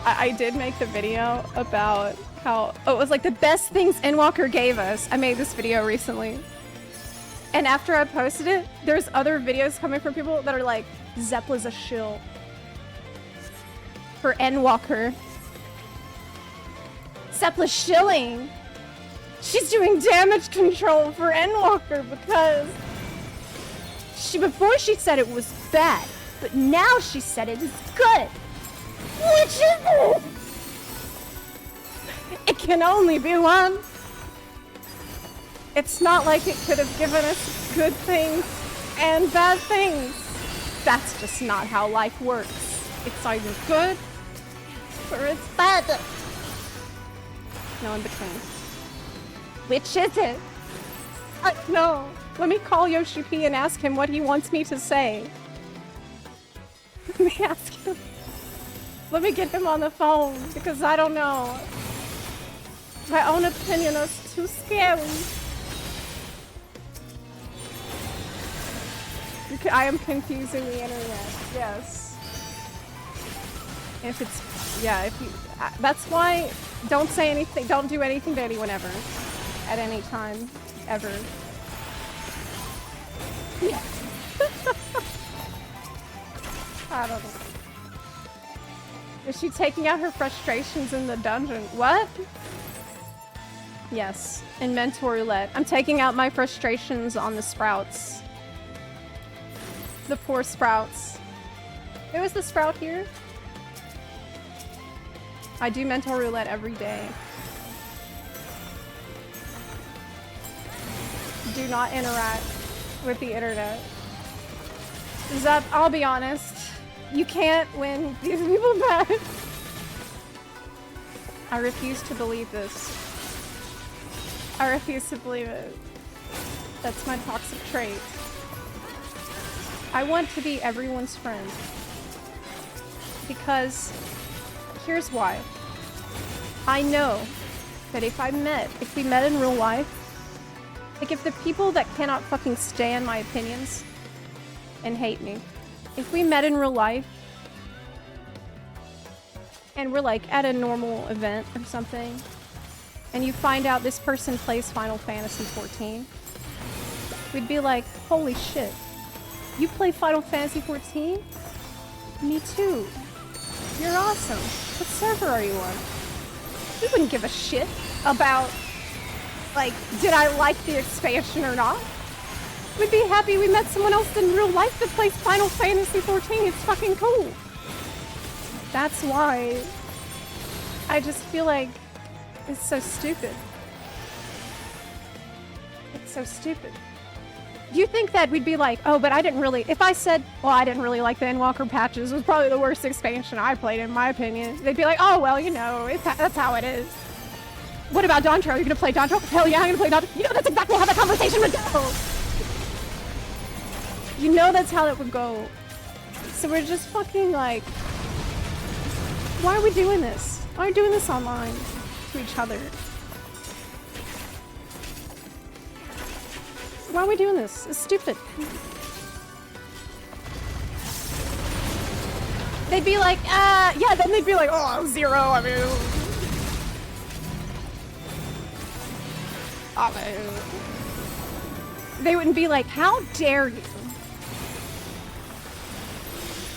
I did make the video about how, it was like the best things Endwalker gave us. I made this video recently. And after I posted it, there's other videos coming from people that are like, Zepla's a shill for Endwalker. Zepla's shilling. She's doing damage control for Endwalker because before she said it was bad, but now she said it is good. Which is it? It can only be one. It's not like it could have given us good things and bad things. That's just not how life works. It's either good or it's bad. No in between. Which is it? I don't know. Let me call Yoshi P and ask him what he wants me to say. Let me ask him. Let me get him on the phone because I don't know. My own opinion is too scary. I am confusing the internet. Yes. If it's if you that's why don't say anything. Don't do anything to anyone ever. At any time, ever. Yeah. I don't know. Is she taking out her frustrations in the dungeon? What? Yes, in Mentor Roulette. I'm taking out my frustrations on the sprouts. The poor sprouts. There was the sprout here. I do Mentor Roulette every day. Do not interact with the internet. Zep, I'll be honest. You can't win these people back. I refuse to believe this. I refuse to believe it. That's my toxic trait. I want to be everyone's friend. Because here's why. I know that if we met in real life, like if the people that cannot fucking stand my opinions and hate me, if we met in real life and we're like at a normal event or something and you find out this person plays Final Fantasy XIV, we'd be like, holy shit, you play Final Fantasy XIV? Me too. You're awesome. What server are you on? We wouldn't give a shit about, like, did I like the expansion or not? We'd be happy we met someone else in real life that plays Final Fantasy XIV. It's fucking cool. That's why I just feel like it's so stupid. It's so stupid. Do you think that we'd be like, oh, but I didn't really... If I said, well, I didn't really like the Endwalker patches, it was probably the worst expansion I played, in my opinion. They'd be like, oh, well, you know, that's how it is. What about Dantro? Are you gonna play Dantro? Hell yeah, I'm gonna play Dantro. You know, that's exactly how the conversation would go. You know that's how it would go. So we're just fucking like... Why are we doing this? Why are we doing this online to each other? Why are we doing this? It's stupid. They'd be like, yeah, then they'd be like, oh, 0, I mean... They wouldn't be like, how dare you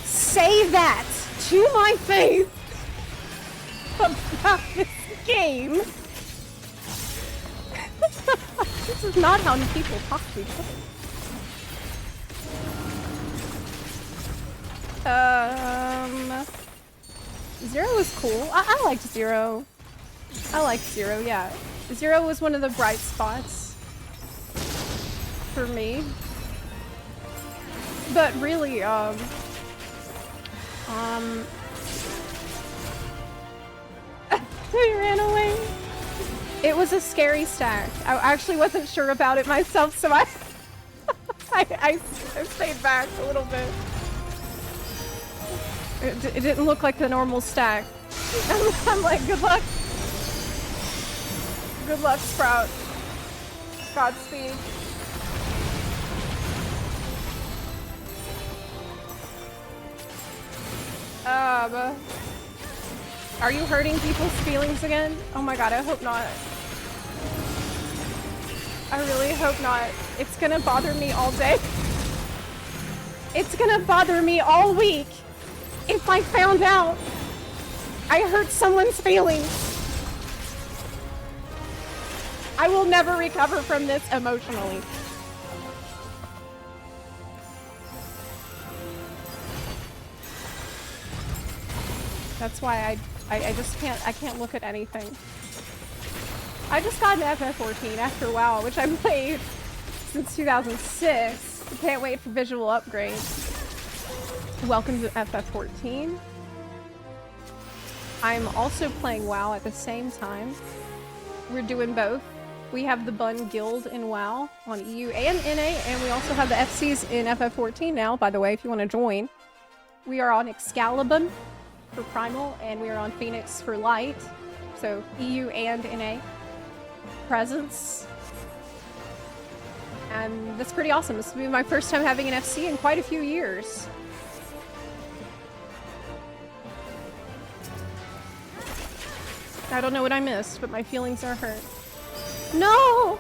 say that to my face about this game? This is not how people talk to each other. 0 was cool. I liked 0. I liked 0, yeah. 0 was one of the bright spots for me. But really, he ran away. It was a scary stack. I actually wasn't sure about it myself, so I stayed back a little bit. It didn't look like the normal stack. I'm like, good luck. Good luck, Sprout. Godspeed. Are you hurting people's feelings again? Oh my god, I hope not. I really hope not. It's gonna bother me all day. It's gonna bother me all week if I found out I hurt someone's feelings. I will never recover from this emotionally. That's why I just can't look at anything. I just got an FF14 after WoW, which I've played since 2006. I can't wait for visual upgrades. Welcome to FF14. I'm also playing WoW at the same time. We're doing both. We have the Bun Guild in WoW on EU and NA, and we also have the FCs in FF14 now, by the way, if you want to join. We are on Excalibur for Primal, and we are on Phoenix for Light. So EU and NA presence. And that's pretty awesome. This will be my first time having an FC in quite a few years. I don't know what I missed, but my feelings are hurt. No!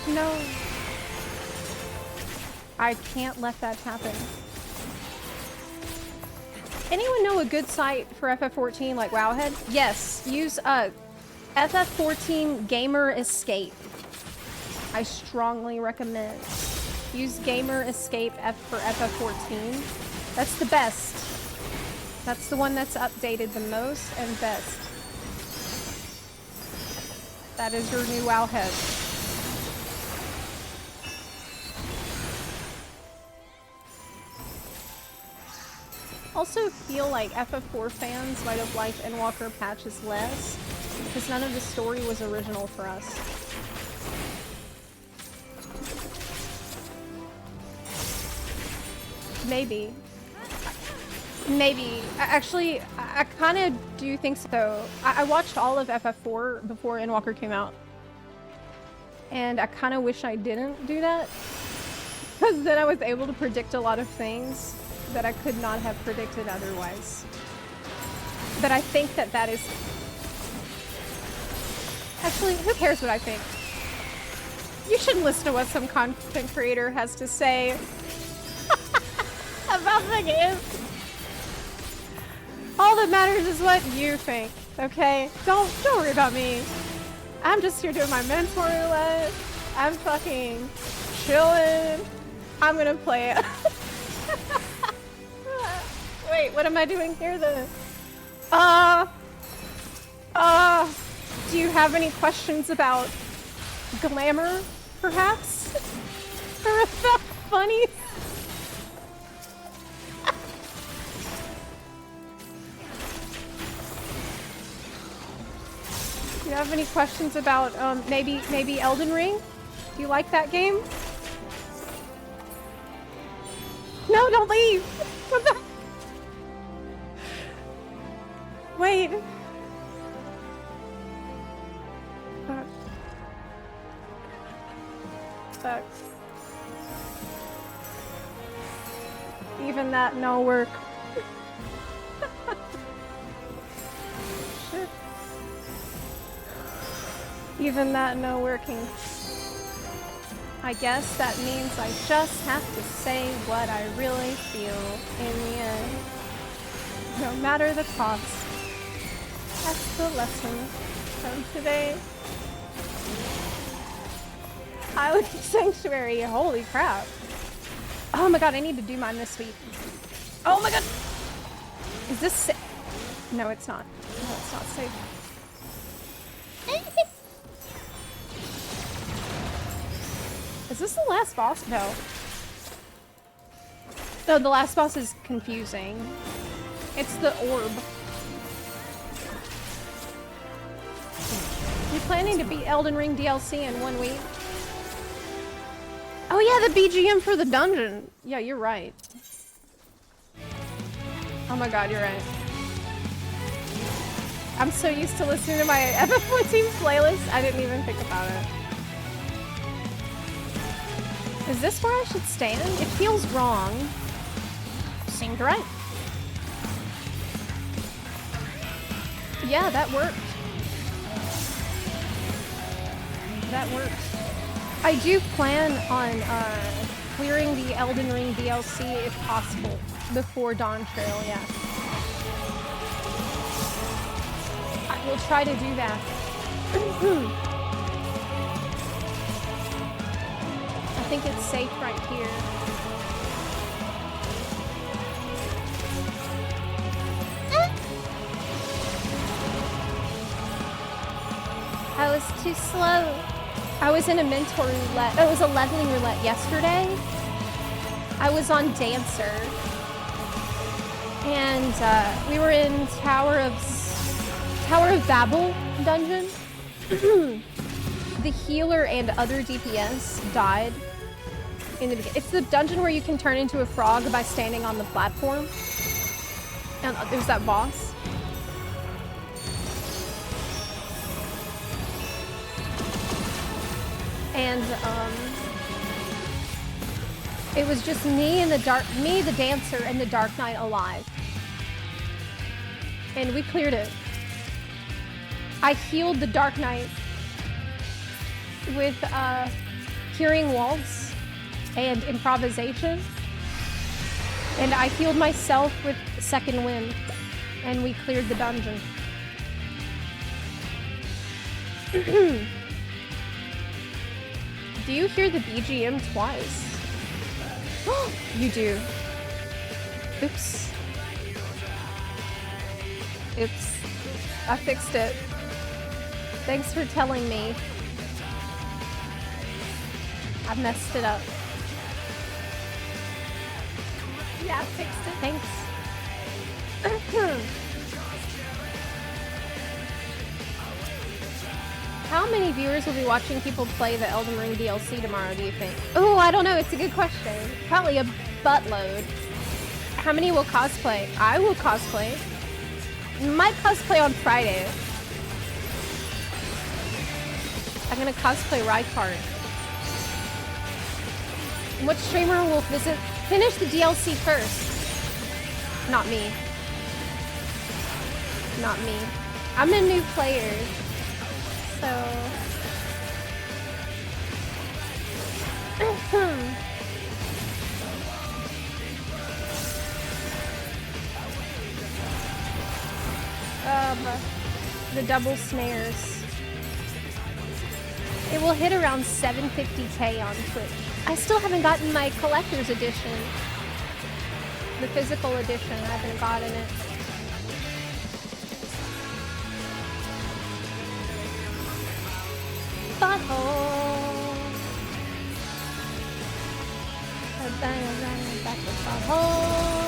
No. I can't let that happen. Anyone know a good site for FF14 like Wowhead? Yes, use FF14 Gamer Escape. I strongly recommend. Use Gamer Escape for FF14. That's the best. That's the one that's updated the most and best. That is your new Wowhead. Also feel like FF4 fans might have liked Endwalker patches less, because none of the story was original for us. Maybe. Maybe. Actually, I kind of do think so. I watched all of FF4 before Endwalker came out. And I kind of wish I didn't do that. Because then I was able to predict a lot of things that I could not have predicted otherwise. But I think that that is... Actually, who cares what I think? You should listen to what some content creator has to say about the game. All that matters is what you think, okay? Don't worry about me. I'm just here doing my mentor roulette. I'm fucking chilling. I'm gonna play it. Wait, what am I doing here then? Do you have any questions about glamour, perhaps? Or is that funny? Do you have any questions about, maybe Elden Ring? Do you like that game? No, don't leave! What the? Wait. Fuck. Even that no work. Shit. Even that no working. I guess that means I just have to say what I really feel in the end. No matter the cost. That's the lesson from today. Island Sanctuary, holy crap. Oh my god, I need to do mine this week. Oh my god! Is this safe? No, it's not. No, it's not safe. Is this the last boss? No. No, the last boss is confusing. It's the orb. You planning to beat Elden Ring DLC in 1 week? Oh yeah, the BGM for the dungeon. Yeah, you're right. Oh my god, you're right. I'm so used to listening to my FF14 playlist, I didn't even think about it. Is this where I should stand? It feels wrong. Seemed right. Yeah, that worked. That works. I do plan on clearing the Elden Ring DLC if possible before Dawn Trail, yeah. I will try to do that. I think it's safe right here. I was too slow. I was in a mentor roulette. Oh, it was a leveling roulette yesterday. I was on Dancer. And we were in Tower of Babel dungeon. The healer and other DPS died It's the dungeon where you can turn into a frog by standing on the platform. And there's that boss. And it was just me, the dancer, and the Dark Knight alive. And we cleared it. I healed the Dark Knight with Curing Waltz and Improvisation. And I healed myself with Second Wind. And we cleared the dungeon. Do you hear the BGM twice? You do. Oops. Oops. I fixed it. Thanks for telling me. I messed it up. Yeah, I fixed it. Thanks. How many viewers will be watching people play the Elden Ring DLC tomorrow, do you think? Oh, I don't know. It's a good question. Probably a buttload. How many will cosplay? I will cosplay. Might cosplay on Friday. I'm gonna cosplay Rykard. What streamer will visit? Finish the DLC first. Not me. Not me. I'm a new player. So... the double snares. It will hit around 750k on Twitch. I still haven't gotten my collector's edition. The physical edition, I haven't gotten it. Butthole. Back to butthole.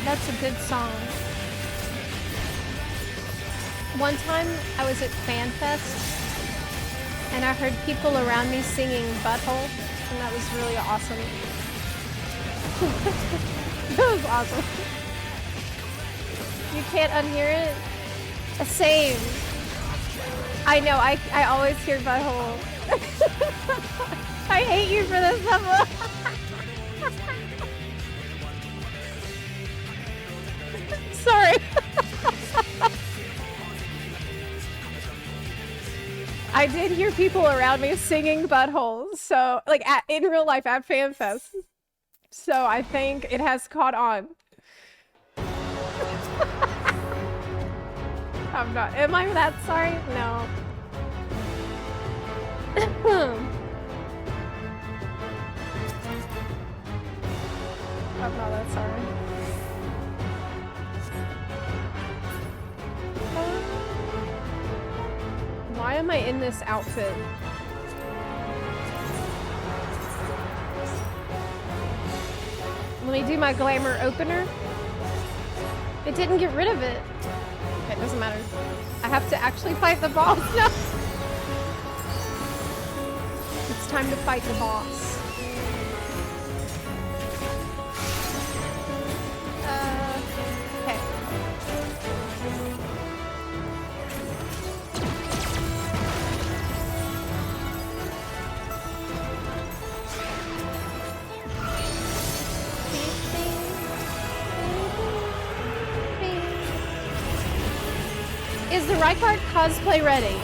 That's a good song. One time I was at FanFest and I heard people around me singing Butthole, and that was really awesome. That was awesome. You can't unhear it? Same. I know, I always hear Butthole. I hate you for this, Zepla. Sorry. I did hear people around me singing Butthole, so, like, in real life at FanFest. So I think it has caught on. I'm not. Am I that sorry? No. I'm not that sorry. Why am I in this outfit? Let me do my glamour opener. It didn't get rid of it. It doesn't matter. I have to actually fight the boss now. It's time to fight the boss. Okay. Is the Rykard cosplay ready?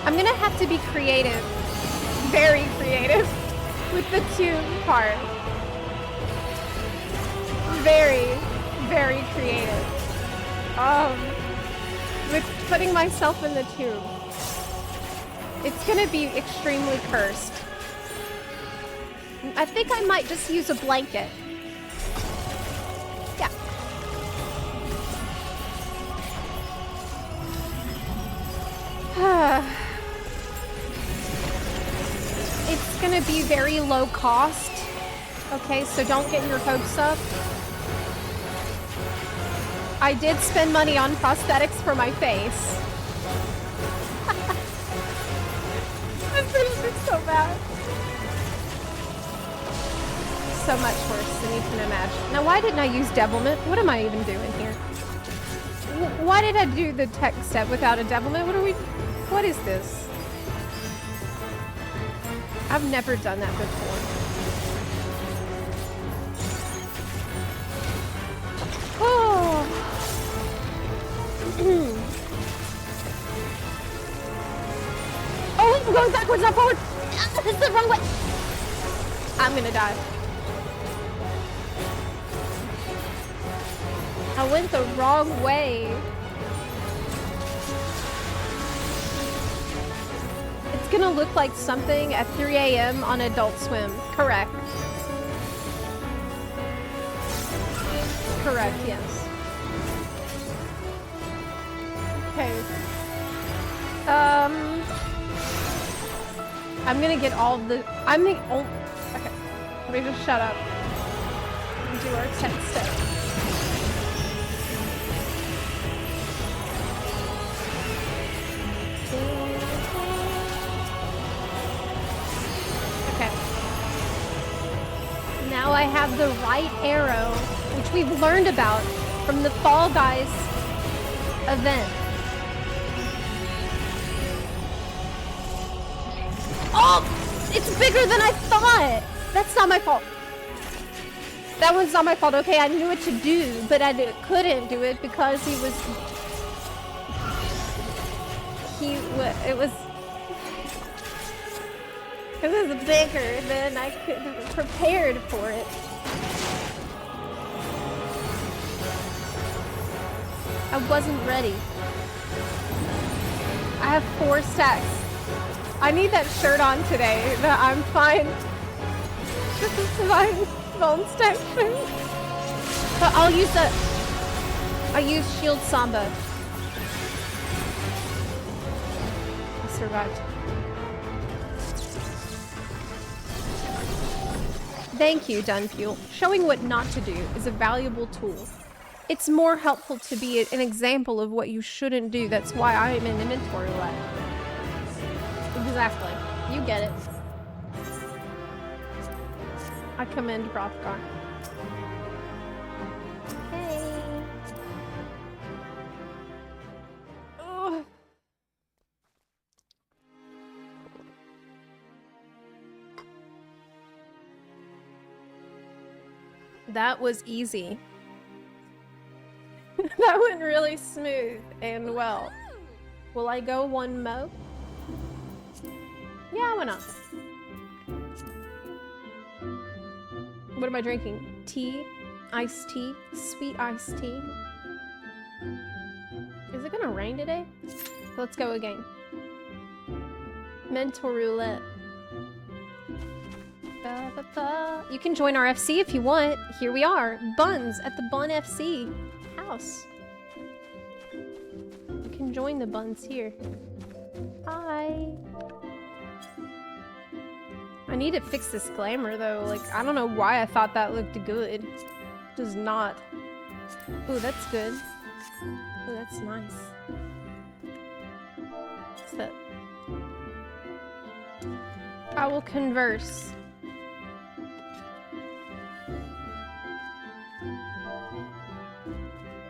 I'm gonna have to be creative. Very creative. With the tube part. Very, very creative. With putting myself in the tube. It's gonna be extremely cursed. I think I might just use a blanket. Yeah. to be very low cost. Okay, so don't get your hopes up. I did spend money on prosthetics for my face. This is so bad. So much worse than you can imagine. Now, why didn't I use devilment? What am I even doing here? Why did I do the tech step without a devilment? What is this? I've never done that before. Oh. Oh, I'm going backwards, not forward. This is the wrong way. I'm gonna die. I went the wrong way. It's gonna look like something at 3 a.m. on Adult Swim. Correct. Correct, yes. Okay. I'm gonna get all the... I'm the only... Okay. Let me just shut up. And do our tech step. Okay. Now I have the right arrow, which we've learned about from the Fall Guys event. Oh! It's bigger than I thought! That's not my fault. That one's not my fault. Okay, I knew what to do, but I couldn't do it because it was bigger than I could have prepared for it. I wasn't ready. I have 4 stacks. I need that shirt on today. That I'm fine. This is my bone stack shirt. But I'll use that. I use Shield Samba. I survived. Thank you, Dunfuel. Showing what not to do is a valuable tool. It's more helpful to be an example of what you shouldn't do. That's why I am in inventory lab. Exactly. You get it. I commend Hrothgar. Hey. Ugh. That was easy. That went really smooth and well. Will I go one mo? Yeah, why not? What am I drinking? Tea? Iced tea? Sweet iced tea? Is it gonna rain today? Let's go again. Mental roulette. Ba, ba, ba. You can join our FC if you want. Here we are. Buns at the Bun FC house. You can join the Buns here. Hi. I need to fix this glamour though. Like, I don't know why I thought that looked good. It does not. Ooh, that's good. Ooh, that's nice. What's that? I will converse.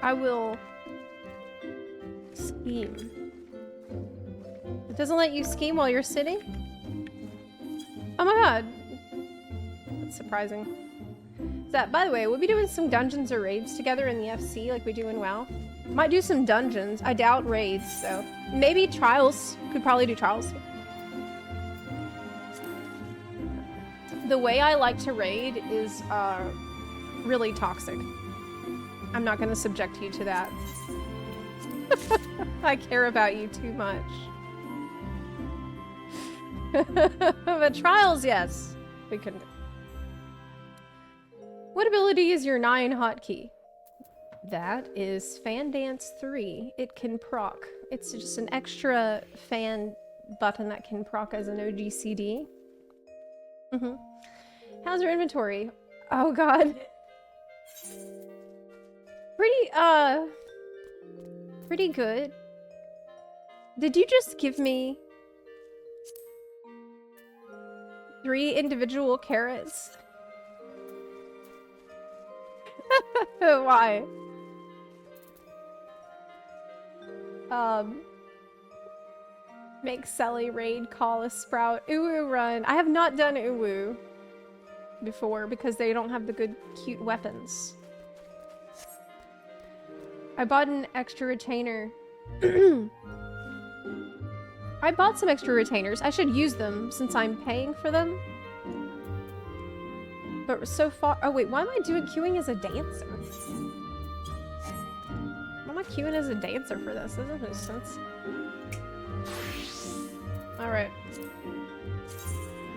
I will scheme. It doesn't let you scheme while you're sitting? Oh my god. That's surprising. That, by the way, we'll be doing some dungeons or raids together in the FC like we do in WoW. Might do some dungeons. I doubt raids, so maybe trials. Could probably do trials. The way I like to raid is really toxic. I'm not going to subject you to that. I care about you too much. But trials, yes. We can do. What ability is your 9 hotkey? That is Fan Dance 3. It can proc. It's just an extra fan button that can proc as an OG CD. Mm-hmm. How's your inventory? Oh god. Pretty good. Did you just give me 3 individual carrots? Why? Make Sally raid, call a sprout, Uwu run. I have not done Uwu before because they don't have the good, cute weapons. I bought an extra retainer. I bought some extra retainers. I should use them since I'm paying for them. But so far... Oh wait, why am I queuing as a dancer? Why am I queuing as a dancer for this? This doesn't make sense. Alright.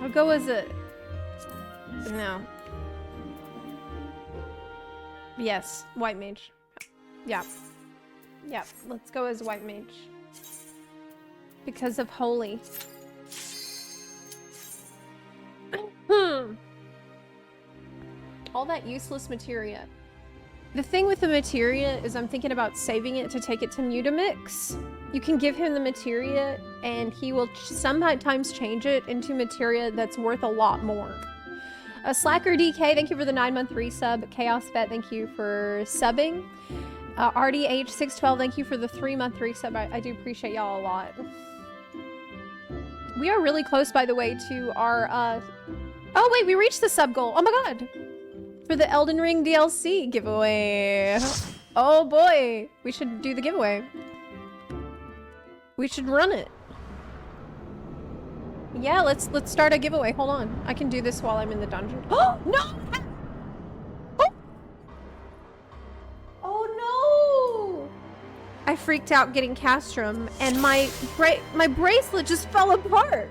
I'll go as a... No. Yes, white mage. Yeah. Yeah, let's go as white mage. Because of holy. All that useless materia. The thing with the materia is I'm thinking about saving it to take it to Mutamix. You can give him the materia and he will sometimes change it into materia that's worth a lot more. Slacker DK, thank you for the 9-month resub. Chaos Vet, thank you for subbing. RDH612, thank you for the 3-month resub. I do appreciate y'all a lot. We are really close, by the way, to our, Oh wait, we reached the sub goal. Oh my god. For the Elden Ring DLC giveaway. Oh boy. We should do the giveaway. We should run it. Yeah, let's start a giveaway. Hold on. I can do this while I'm in the dungeon. Oh, no! Oh! Oh no! I freaked out getting Castrum and my bracelet just fell apart.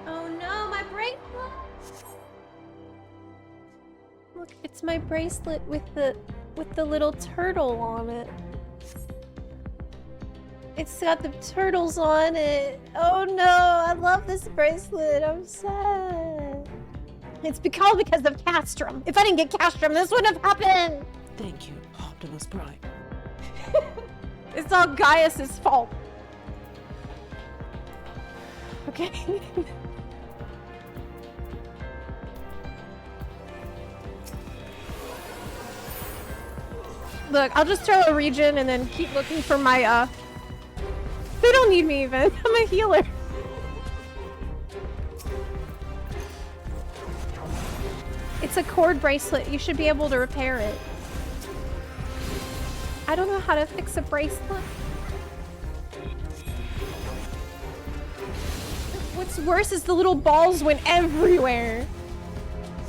Oh no, my bracelet! Look, it's my bracelet with the little turtle on it. It's got the turtles on it. Oh no, I love this bracelet. I'm sad. It's all because of Castrum. If I didn't get Castrum, this wouldn't have happened. Thank you, Optimus Prime. It's all Gaius's fault. Okay. Look, I'll just throw a regen and then keep looking for my, They don't need me even. I'm a healer. It's a cord bracelet. You should be able to repair it. I don't know how to fix a bracelet. What's worse is the little balls went everywhere.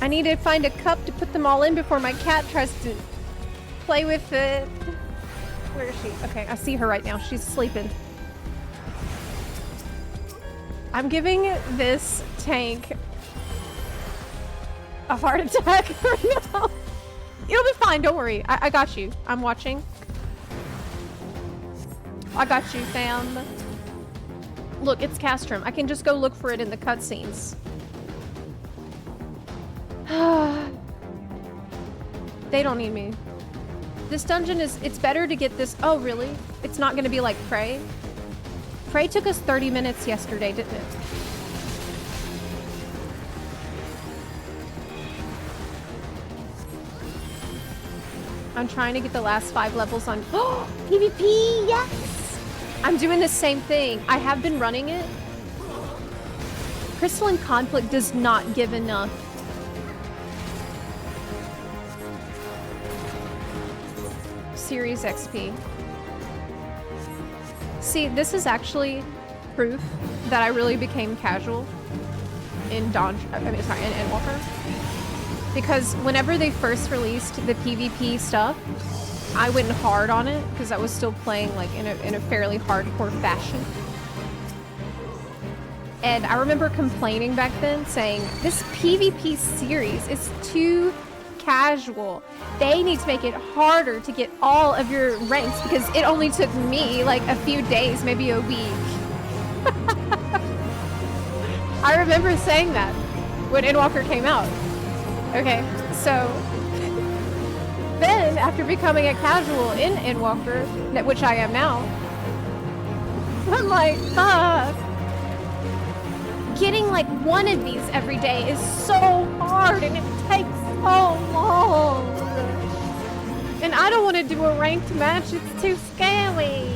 I need to find a cup to put them all in before my cat tries to play with it. Where is she? Okay, I see her right now. She's sleeping. I'm giving this tank a heart attack right now. It'll be fine, don't worry. I got you. I'm watching. I got you, fam. Look, it's Castrum. I can just go look for it in the cutscenes. They don't need me. This dungeon it's better to get this. Oh, really? It's not gonna be like Prey? Prey took us 30 minutes yesterday, didn't it? I'm trying to get the last 5 levels on... Oh! PvP! Yes! I'm doing the same thing. I have been running it. Crystalline Conflict does not give enough. Series XP. See, this is actually proof that I really became casual in Warfare. Because whenever they first released the PvP stuff, I went hard on it because I was still playing like in a fairly hardcore fashion. And I remember complaining back then saying, this PvP series is too casual. They need to make it harder to get all of your ranks because it only took me like a few days, maybe a week. I remember saying that when Endwalker came out. Okay, so then after becoming a casual in Endwalker, which I am now, I'm like, fuck. Getting like one of these every day is so hard and it takes so long. And I don't want to do a ranked match, it's too scary.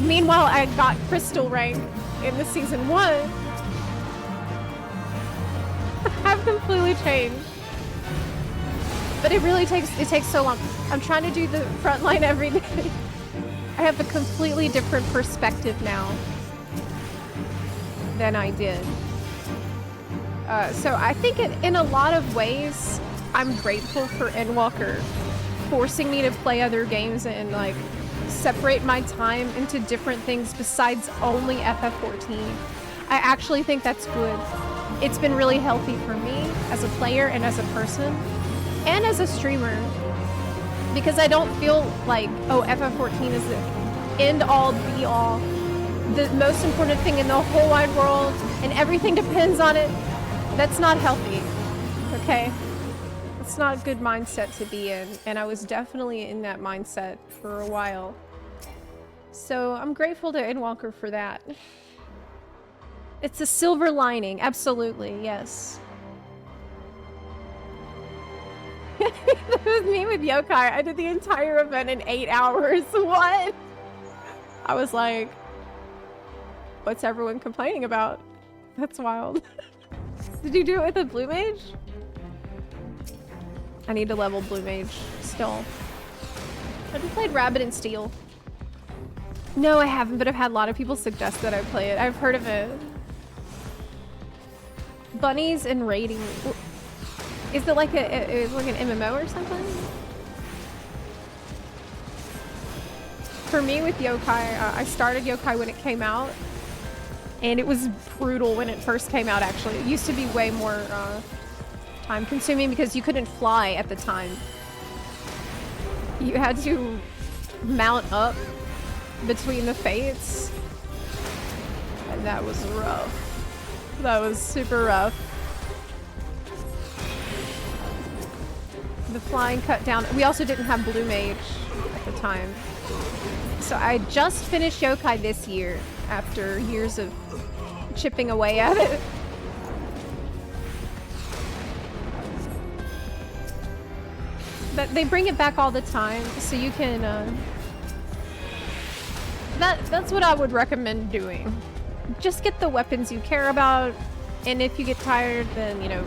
Meanwhile, I got Crystal rank in the season 1. I've completely changed. But it really takes so long. I'm trying to do the front line every day. I have a completely different perspective now than I did. So I think in a lot of ways, I'm grateful for Endwalker forcing me to play other games and like separate my time into different things besides only FF14. I actually think that's good. It's been really healthy for me as a player and as a person and as a streamer because I don't feel like, oh, FF14 is the end all be all, the most important thing in the whole wide world and everything depends on it. That's not healthy, okay? It's not a good mindset to be in, and I was definitely in that mindset for a while. So I'm grateful to Endwalker for that. It's a silver lining, absolutely, yes. That was me with Yokai. I did the entire event in 8 hours. What? I was like, what's everyone complaining about? That's wild. Did you do it with a blue mage? I need to level blue mage still. I just played Rabbit and Steel. No, I haven't, but I've had a lot of people suggest that I play it. I've heard of it. Bunnies and raiding. Is it like an MMO or something? For me with Yokai, I started Yokai when it came out. And it was brutal when it first came out, actually. It used to be way more time consuming because you couldn't fly at the time. You had to mount up between the fates. And that was rough. That was super rough. The flying cut down. We also didn't have blue mage at the time. So I just finished Yokai this year after years of chipping away at it. But they bring it back all the time, so you can that's what I would recommend doing. Just get the weapons you care about, and if you get tired, then, you know,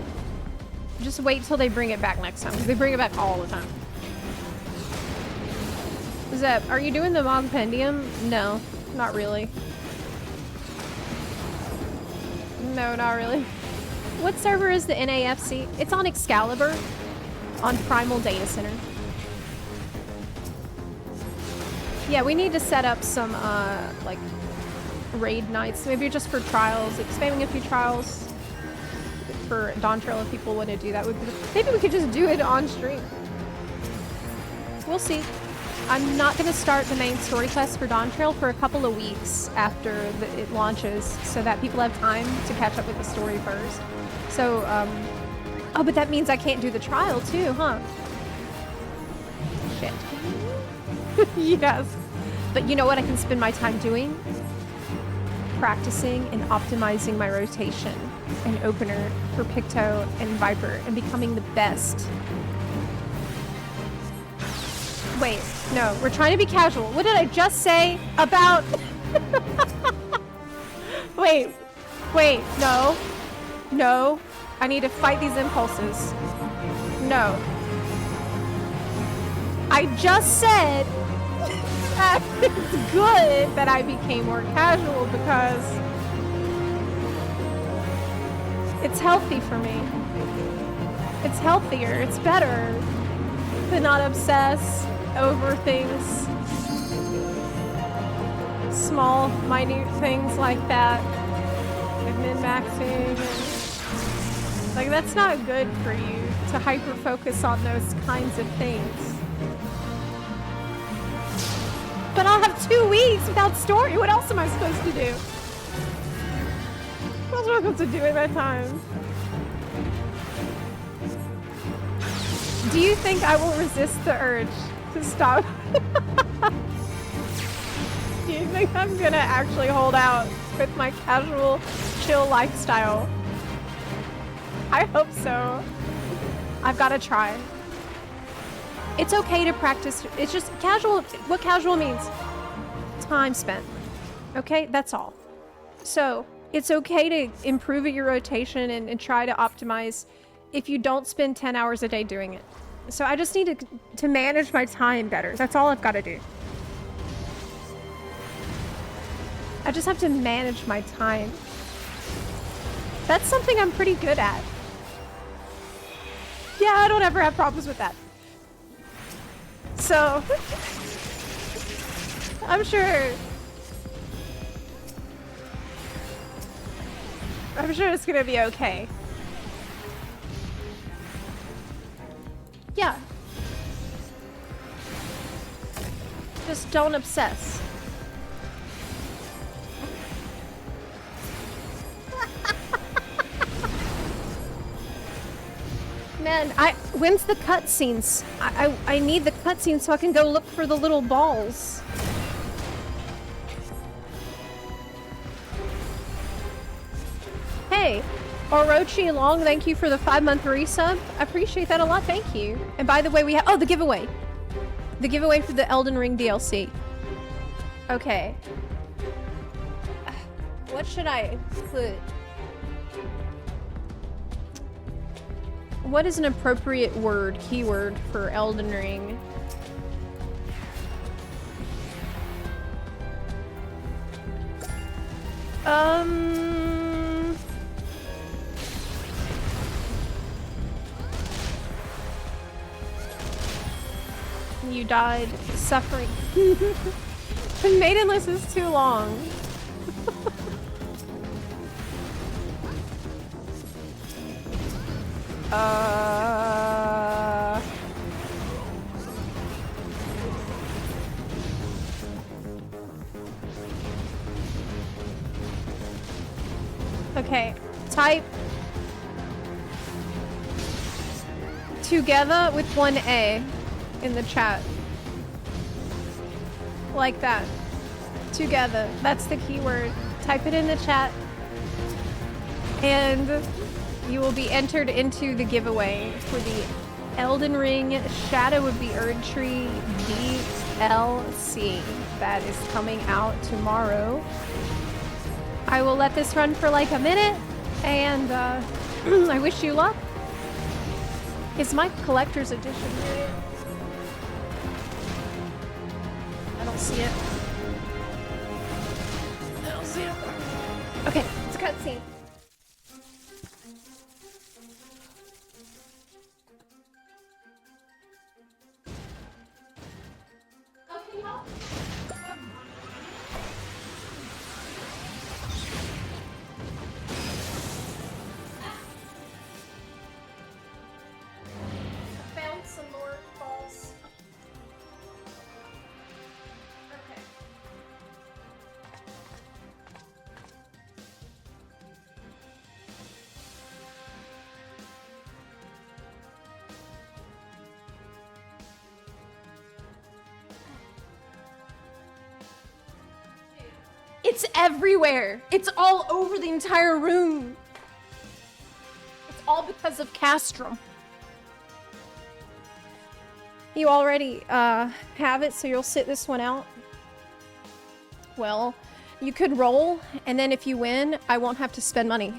just wait till they bring it back next time, because they bring it back all the time. Zep, are you doing the Mogpendium? No, not really. No, not really. What server is the NAFC? It's on Excalibur, on Primal Data Center. Yeah, we need to set up some, like, raid nights, maybe just for trials, spamming a few trials for Dawn Trail if people want to do that. Maybe we could just do it on stream. We'll see. I'm not going to start the main story quest for Dawn Trail for a couple of weeks after it launches so that people have time to catch up with the story first. So, oh, but that means I can't do the trial too, huh? Shit. Yes. But you know what I can spend my time doing? Practicing and optimizing my rotation and opener for Picto and Viper and becoming the best. Wait, no, we're trying to be casual. What did I just say about... Wait, no. No, I need to fight these impulses. No. I just said that it's good that I became more casual because it's healthy for me. It's healthier, it's better to not obsess over things, small, minute things like that, like min-maxing. Like, that's not good for you to hyper-focus on those kinds of things. But I'll have 2 weeks without story. What else am I supposed to do? What else am I supposed to do in that time? Do you think I will resist the urge to stop? Do you think I'm gonna actually hold out with my casual, chill lifestyle? I hope so. I've gotta try. It's okay to practice. It's just casual. What casual means? Time spent. Okay, that's all. So it's okay to improve at your rotation and try to optimize if you don't spend 10 hours a day doing it. So I just need to manage my time better. That's all I've got to do. I just have to manage my time. That's something I'm pretty good at. Yeah, I don't ever have problems with that. So, I'm sure it's gonna be okay. Yeah. Just don't obsess. Man, when's the cutscenes? I need the cutscenes so I can go look for the little balls. Hey, Orochi Long, thank you for the 5-month resub. I appreciate that a lot, thank you. And by the way, we have, oh, the giveaway. The giveaway for the Elden Ring DLC. Okay. What should I put? What is an appropriate keyword for Elden Ring? You died suffering. The maidenless is too long. Okay, type together with one A in the chat. Like that. Together. That's the keyword. Type it in the chat. And you will be entered into the giveaway for the Elden Ring Shadow of the Erdtree DLC that is coming out tomorrow. I will let this run for like a minute, and I wish you luck. Is my collector's edition here? I don't see it. I don't see it. Okay, it's a cutscene. Found some more balls. Okay. It's everywhere. It's all over the entire room. It's all because of Castrum. You already have it, so you'll sit this one out. Well, you could roll, and then if you win, I won't have to spend money.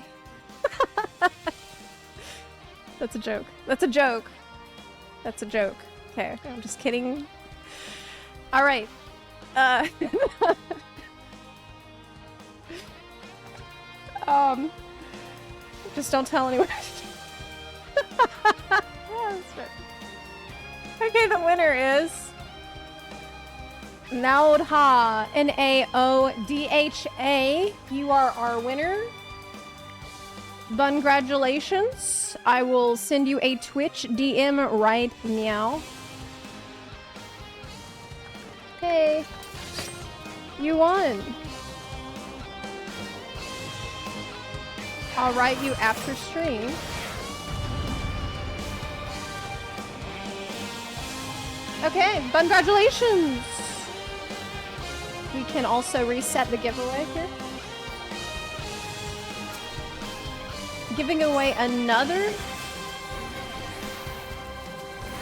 That's a joke. That's a joke. That's a joke. Okay, I'm just kidding. All right. Just don't tell anyone. Okay, the winner is Naodha, Naodha. You are our winner. Congratulations. I will send you a Twitch DM right now. Okay. You won. I'll write you after stream. Okay, congratulations! We can also reset the giveaway here. Giving away another?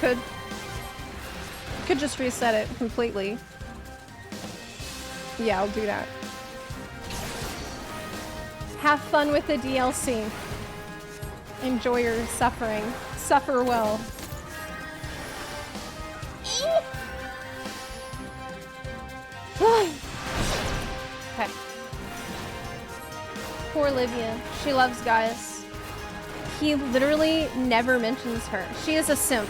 Could just reset it completely. Yeah, I'll do that. Have fun with the DLC. Enjoy your suffering. Suffer well. Okay. Poor Livia. She loves Gaius. He literally never mentions her. She is a simp.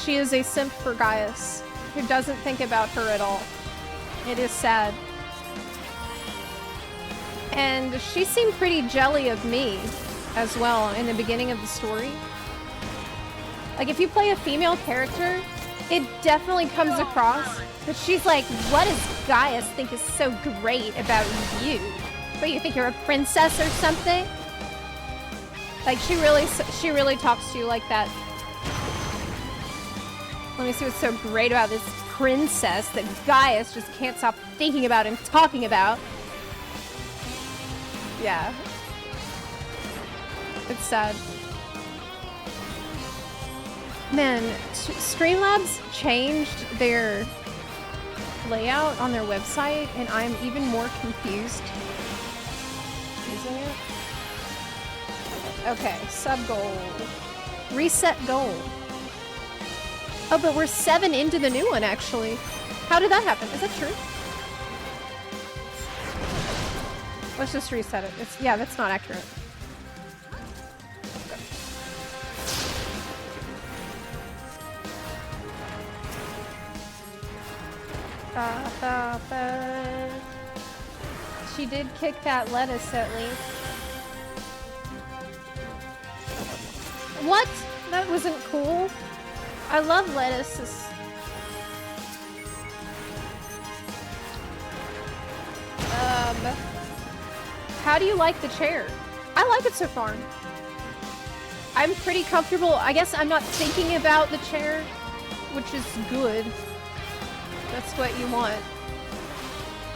She is a simp for Gaius, who doesn't think about her at all. It is sad. And she seemed pretty jelly of me as well in the beginning of the story. Like, if you play a female character, it definitely comes across that she's like, what does Gaius think is so great about you? What, you think you're a princess or something? Like, she really talks to you like that. Let me see what's so great about this princess that Gaius just can't stop thinking about and talking about. Yeah. It's sad. Man, Streamlabs changed their layout on their website, and I'm even more confused using it. Okay, sub goal. Reset goal. Oh, but we're 7 into the new one, actually. How did that happen? Is that true? Let's just reset it. Yeah, that's not accurate. She did kick that lettuce at least. What? That wasn't cool. I love lettuces. How do you like the chair? I like it so far. I'm pretty comfortable. I guess I'm not thinking about the chair, which is good. That's what you want.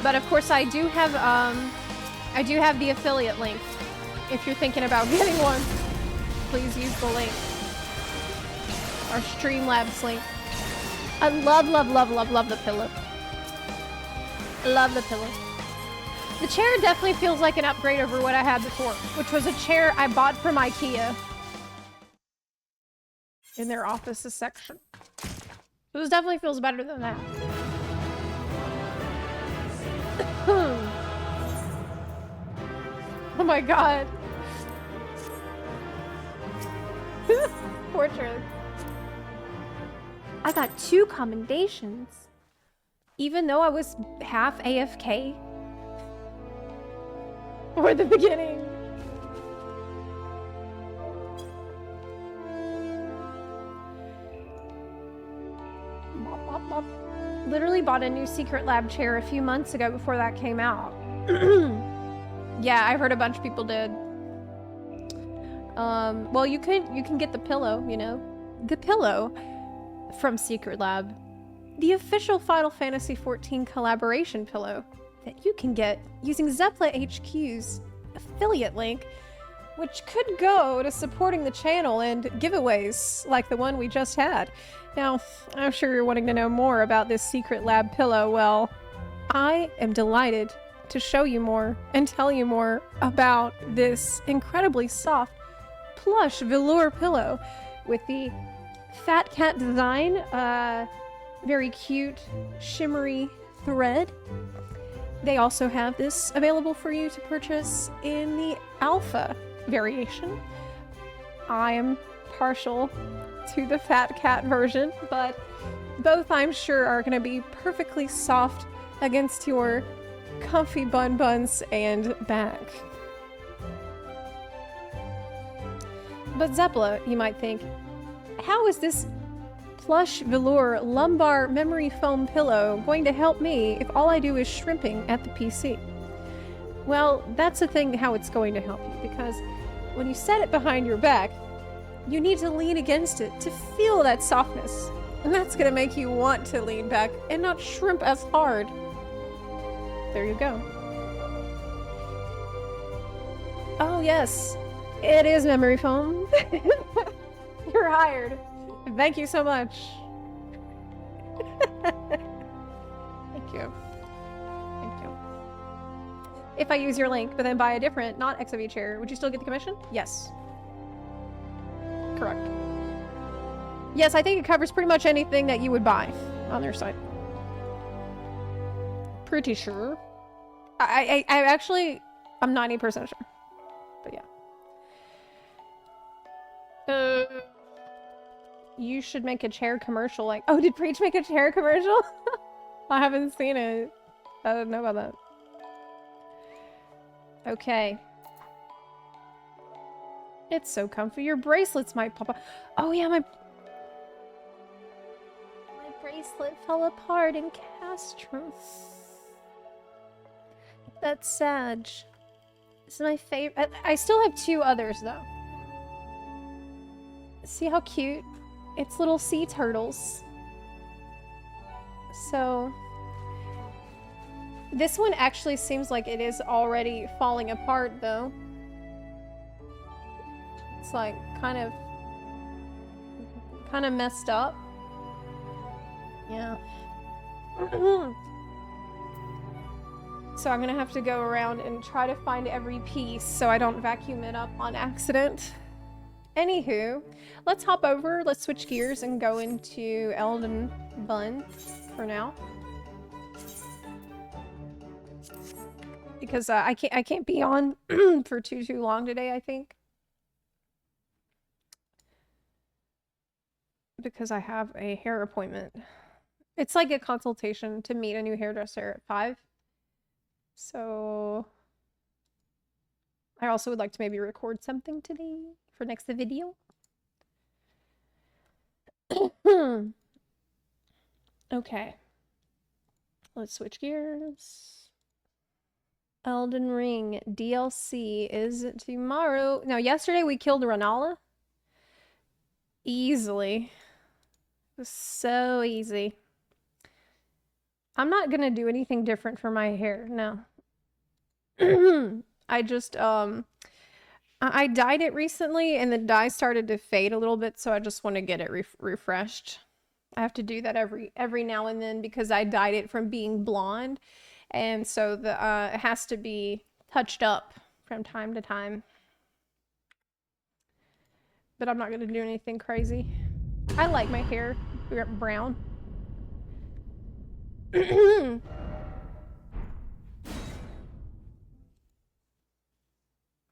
But of course I do have the affiliate link. If you're thinking about getting one, please use the link. Our Streamlabs link. I love the pillow. I love the pillow. The chair definitely feels like an upgrade over what I had before, which was a chair I bought from IKEA in their offices section. This definitely feels better than that. Oh my god. Portrait. I got 2 commendations. Even though I was half AFK. Or the beginning. Literally bought a new Secret Lab chair a few months ago before that came out. Yeah, I heard a bunch of people did. Well, you can get the pillow, you know. The pillow from Secret Lab. The official Final Fantasy XIV collaboration pillow that you can get using Zepla HQ's affiliate link, which could go to supporting the channel and giveaways like the one we just had. Now, I'm sure you're wanting to know more about this Secret Lab pillow. Well, I am delighted to show you more and tell you more about this incredibly soft plush velour pillow with the fat cat design, very cute shimmery thread. They also have this available for you to purchase in the alpha variation. I am partial to the fat cat version, but both I'm sure are going to be perfectly soft against your comfy buns and back. But Zepla, you might think, how is this plush velour lumbar memory foam pillow going to help me if all I do is shrimping at the PC? Well, that's the thing how it's going to help you, because when you set it behind your back, you need to lean against it to feel that softness. And that's gonna make you want to lean back and not shrimp as hard. There you go. Oh yes, it is memory foam. You're hired. Thank you so much. Thank you. Thank you. If I use your link, but then buy a different, not XOV chair, would you still get the commission? Yes. Correct. Yes, I think it covers pretty much anything that you would buy on their site. Pretty sure. I actually, I'm 90% sure. But yeah. You should make a chair commercial like... Oh, did Preach make a chair commercial? I haven't seen it. I don't know about that. Okay. It's so comfy. Your bracelets might pop up. Oh yeah, my bracelet fell apart in Castro. That's sad. This is my favorite. I still have 2 others though. See how cute? It's little sea turtles. So this one actually seems like it is already falling apart though. It's like kind of messed up. Yeah. So I'm gonna have to go around and try to find every piece so I don't vacuum it up on accident. Anywho, let's hop over, let's switch gears and go into Elden Bun for now. Because I can't be on for too long today, I think. Because I have a hair appointment. It's like a consultation to meet a new hairdresser at 5. So I also would like to maybe record something today for next video. Okay. Let's switch gears. Elden Ring DLC is tomorrow. Now, yesterday we killed Renala. Easily. It was so easy. I'm not gonna do anything different for my hair, no. I just, I dyed it recently and the dye started to fade a little bit, so I just want to get it refreshed. I have to do that every now and then because I dyed it from being blonde, and so it has to be touched up from time to time. But I'm not gonna do anything crazy. I like my hair brown.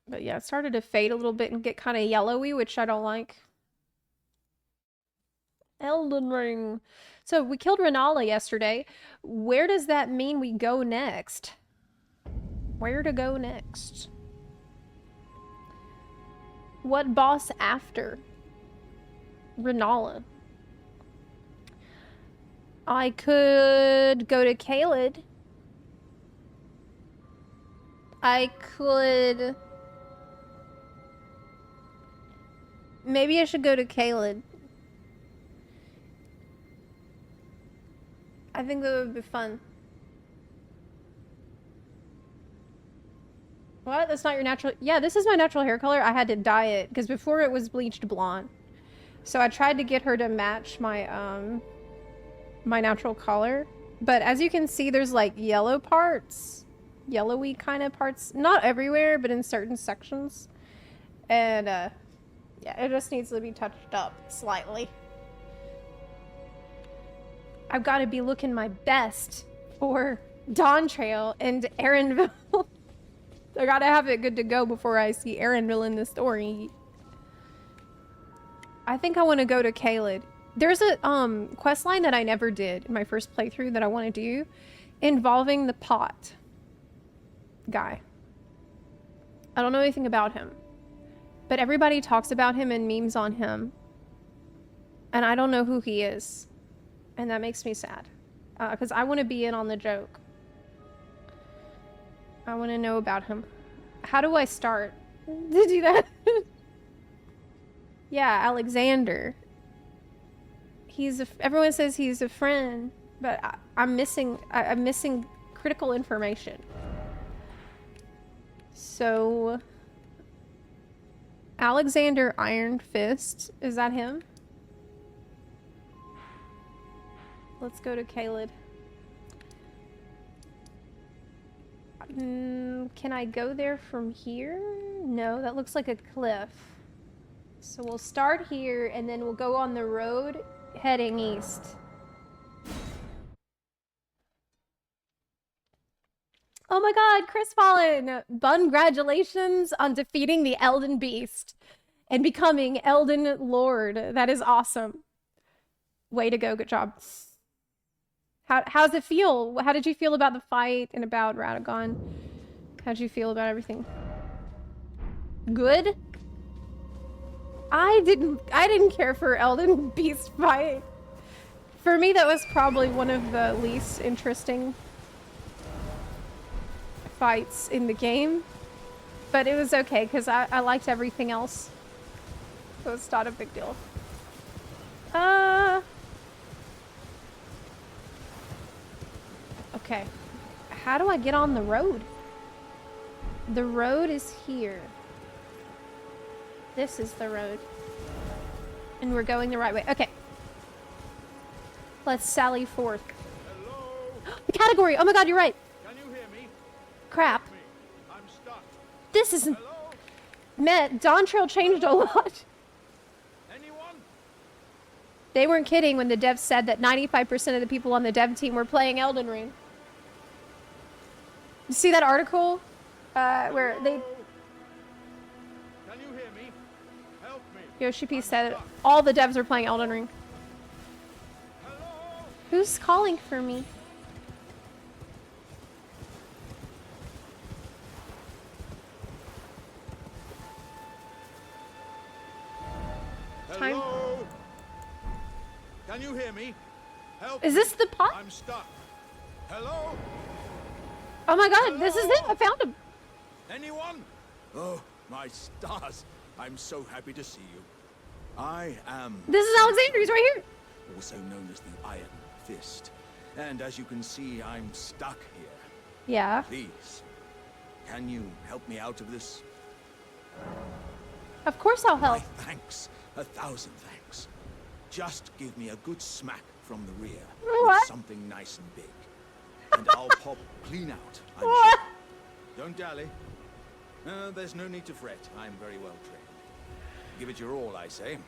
But yeah, it started to fade a little bit and get kind of yellowy, which I don't like. Elden Ring. So we killed Renala yesterday. Where does that mean we go next? Where to go next? What boss after Renala? I could go to Caelid. I could... Maybe I should go to Caelid. I think that would be fun. What? That's not your natural... Yeah, this is my natural hair color. I had to dye it because before it was bleached blonde. So I tried to get her to match my, my natural color. But as you can see, there's like yellow parts. Yellowy kind of parts. Not everywhere, but in certain sections. And, yeah, it just needs to be touched up slightly. I've got to be looking my best for Dawn Trail and Erinville. I gotta have it good to go before I see Erinville in the story. I think I want to go to Caelid. There's a quest line that I never did in my first playthrough that I want to do involving the pot guy. I don't know anything about him, but everybody talks about him and memes on him, and I don't know who he is, and that makes me sad because I want to be in on the joke. I want to know about him. How do I start to do that? Yeah, Alexander. Everyone says he's a friend, but I'm missing critical information. So Alexander Iron Fist, is that him? Let's go to Caleb. Can I go there from here? No, that looks like a cliff. So we'll start here and then we'll go on the road heading east. Oh my god, Chris Fallen! Congratulations on defeating the Elden Beast and becoming Elden Lord. That is awesome. Way to go, good job. How's it feel? How did you feel about the fight and about Radagon? How'd you feel about everything? Good? I didn't care for Elden Beast fight. For me, that was probably one of the least interesting fights in the game. But it was okay, because I liked everything else. So it's not a big deal. Okay. How do I get on the road? The road is here. This is the road. And we're going the right way. Okay. Let's sally forth. Hello? The category! Oh my god, you're right! Can you hear me? Crap. Me. I'm stuck. This isn't... Hello? Dawn Trail changed a lot. Anyone? They weren't kidding when the devs said that 95% of the people on the dev team were playing Elden Ring. You see that article? Where they... Can you hear me? Help me. Yoshi P said all the devs are playing Elden Ring. Hello? Who's calling for me? Time. Hello? Can you hear me? Help Is me. this the pot? I'm stuck. Hello? Oh my god, this is it! I found him! Anyone? Oh, my stars. I'm so happy to see you. I am... This is Alexander, he's right here! also known as the Iron Fist. And as you can see, I'm stuck here. Yeah. Please, can you help me out of this? Of course I'll help. My thanks. 1,000 thanks. Just give me a good smack from the rear. What? With something nice and big. And I'll pop clean out, I'm sure. Don't dally. There's no need to fret. I'm very well trained. Give it your all, I say.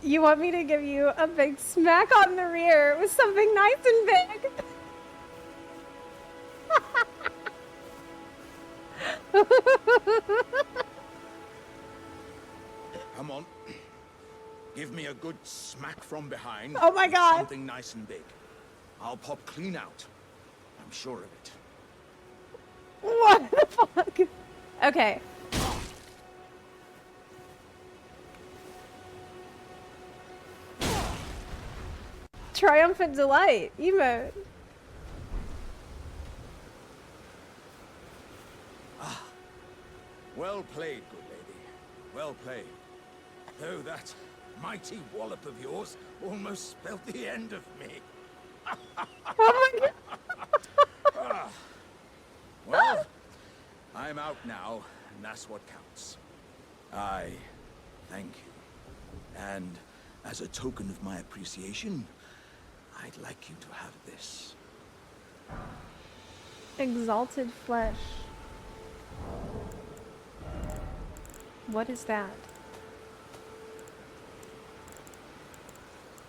You want me to give you a big smack on the rear with something nice and big? Come on. Give me a good smack from behind. Oh my with god. Something nice and big. I'll pop clean out. I'm sure of it. What the fuck? Okay. Triumphant delight. Emote. Well played, good lady. Well played. Though that mighty wallop of yours almost spelled the end of me. Oh my god. Well, I'm out now, and that's what counts. I thank you. And as a token of my appreciation, I'd like you to have this. Exalted flesh. What is that?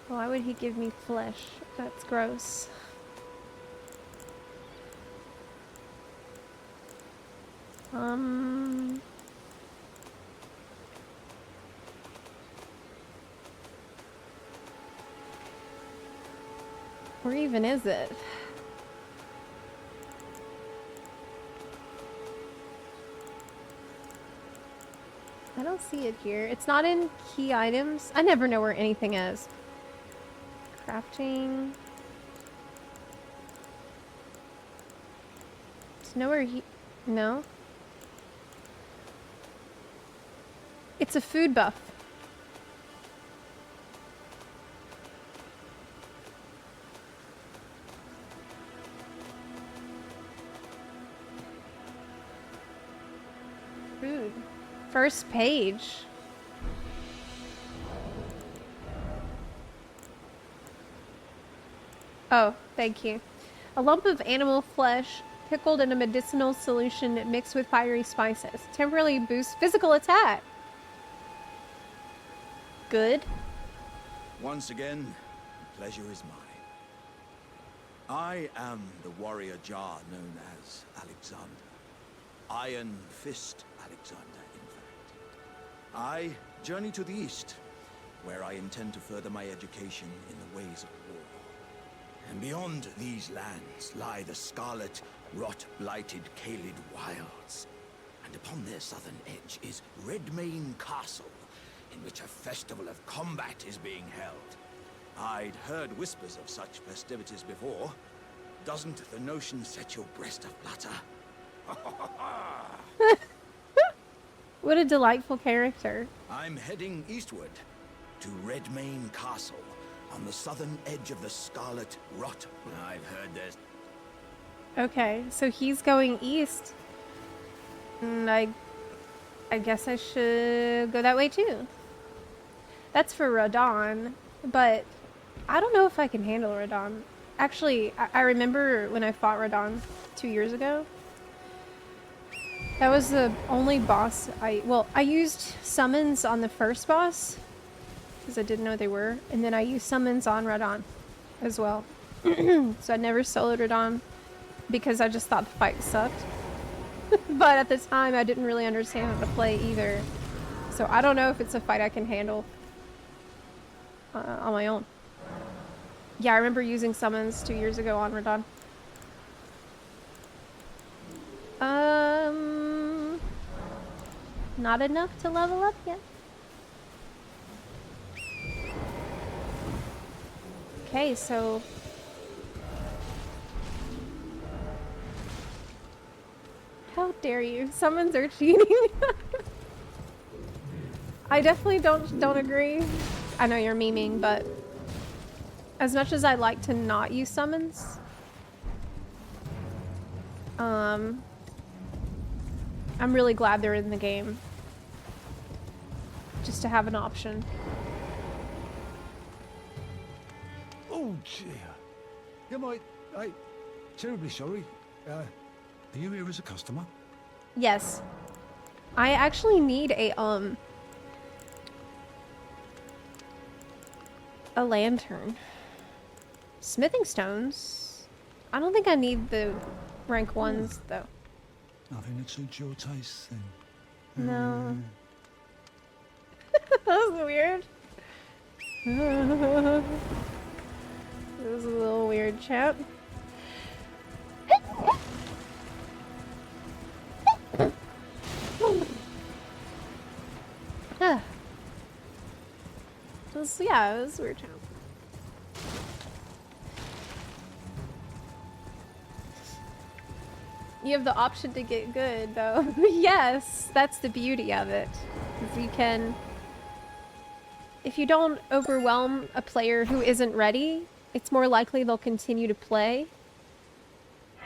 Why would he give me flesh? That's gross. Where even is it? I don't see it here. It's not in key items. I never know where anything is. Crafting. To know where he... No? It's a food buff. Food. First page. Oh, thank you. A lump of animal flesh pickled in a medicinal solution mixed with fiery spices. Temporarily boosts physical attack. Good. Once again, the pleasure is mine. I am the warrior Jar known as Alexander. Iron Fist Alexander, in fact. I journey to the east, where I intend to further my education in the ways of war. And beyond these lands lie the scarlet, rot-blighted Caelid wilds. And upon their southern edge is Redmane Castle, in which a festival of combat is being held. I'd heard whispers of such festivities before. Doesn't the notion set your breast aflutter? What a delightful character. I'm heading eastward to Redmane Castle, on the southern edge of the Scarlet Rot. I've heard there's... Okay, so he's going east. And I guess I should go that way too. That's for Radon, but I don't know if I can handle Radon. Actually, I remember when I fought Radon 2 years ago. That was the only boss I used summons on the first boss, because I didn't know they were, and then I used summons on Radon as well. So I never soloed Radon because I just thought the fight sucked. But at the time I didn't really understand how to play either. So I don't know if it's a fight I can handle on my own. Yeah, I remember using summons 2 years ago on Radon. Not enough to level up yet. Okay, so... How dare you? Summons are cheating. I definitely don't agree. I know you're memeing, but as much as I like to not use summons, I'm really glad they're in the game. Just to have an option. Oh dear. Yeah, I'm terribly sorry. Are you here as a customer? Yes. I actually need a lantern. Smithing stones? I don't think I need the rank ones though. Nothing that suits your taste then? No. That was weird. It was a little weird, chap. Yeah, it was weird, chap. You have the option to get good, though. Yes, that's the beauty of it. 'Cause you can... If you don't overwhelm a player who isn't ready, it's more likely they'll continue to play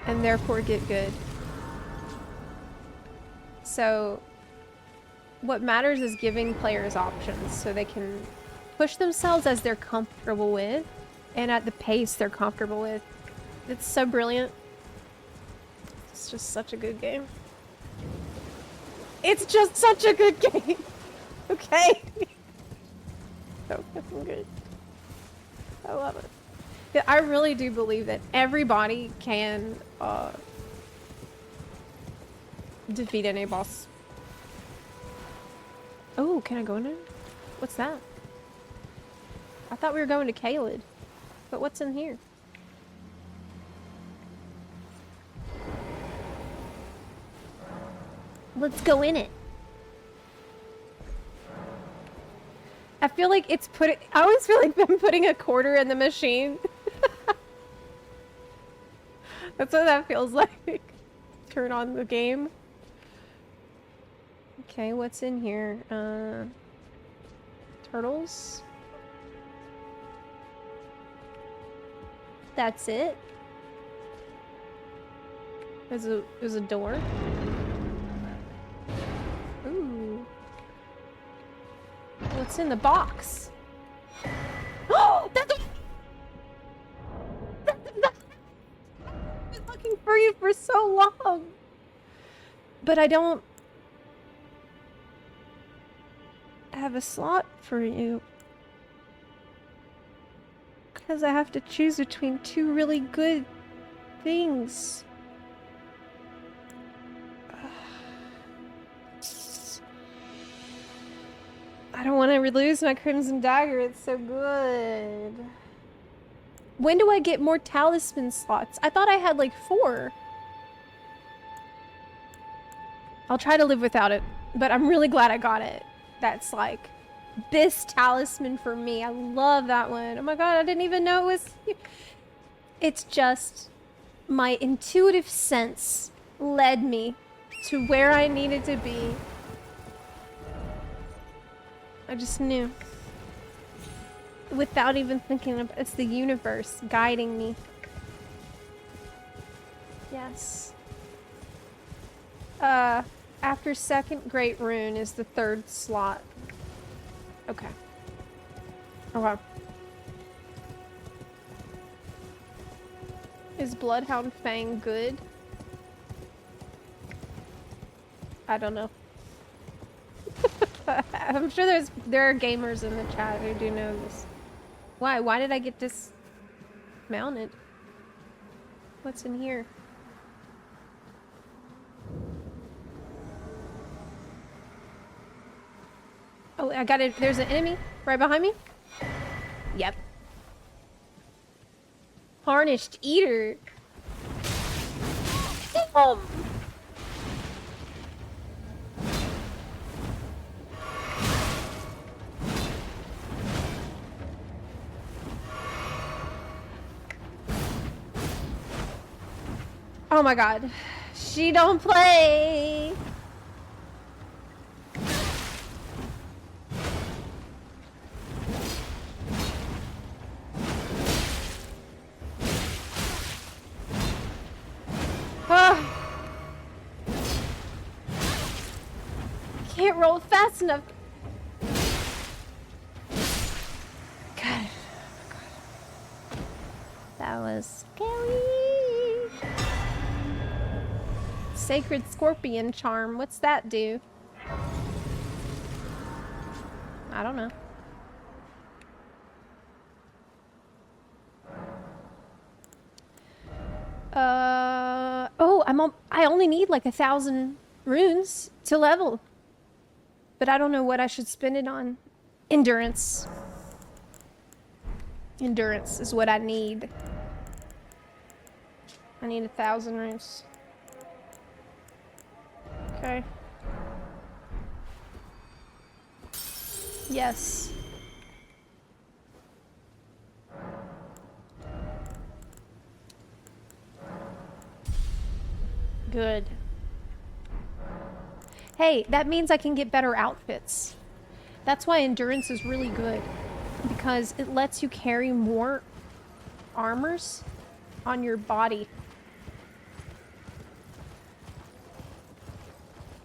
and therefore get good. So what matters is giving players options so they can push themselves as they're comfortable with and at the pace they're comfortable with. It's so brilliant. It's just such a good game. It's just such a good game. Okay? So fucking good. I love it. Yeah, I really do believe that everybody can defeat any boss. Oh, can I go in there? What's that? I thought we were going to Caelid. But what's in here? Let's go in it. I feel like it's I always feel like I'm putting a quarter in the machine. That's what that feels like. turn on the game. Okay, what's in here? Turtles. That's it. There's a door. Ooh. What's in the box? Oh, that's I've been looking for you for so long. But I don't have a slot for you. Because I have to choose between two really good things. I don't want to lose my Crimson Dagger. It's so good. When do I get more talisman slots? I thought I had like 4. I'll try to live without it, but I'm really glad I got it. That's like this talisman for me. I love that one. Oh my god, I didn't even know it was... It's just my intuitive sense led me to where I needed to be. I just knew. Without even thinking about it. It's the universe guiding me. Yes. After second great rune is the 3rd slot. Okay. Okay. Is Bloodhound Fang good? I don't know. I'm sure there are gamers in the chat who do know this. Why? Why did I get this mounted? What's in here? Oh, I got it. There's an enemy right behind me? Yep. Harnessed Eater. Oh my god. She don't play. Can't roll fast enough. God. That was scary. Sacred Scorpion Charm. What's that do? I don't know. Oh, I only need like 1,000 runes to level. But I don't know what I should spend it on. Endurance. Endurance is what I need. I need 1,000 runes. Okay. Yes. Good. Hey, that means I can get better outfits. That's why endurance is really good. Because it lets you carry more armors on your body.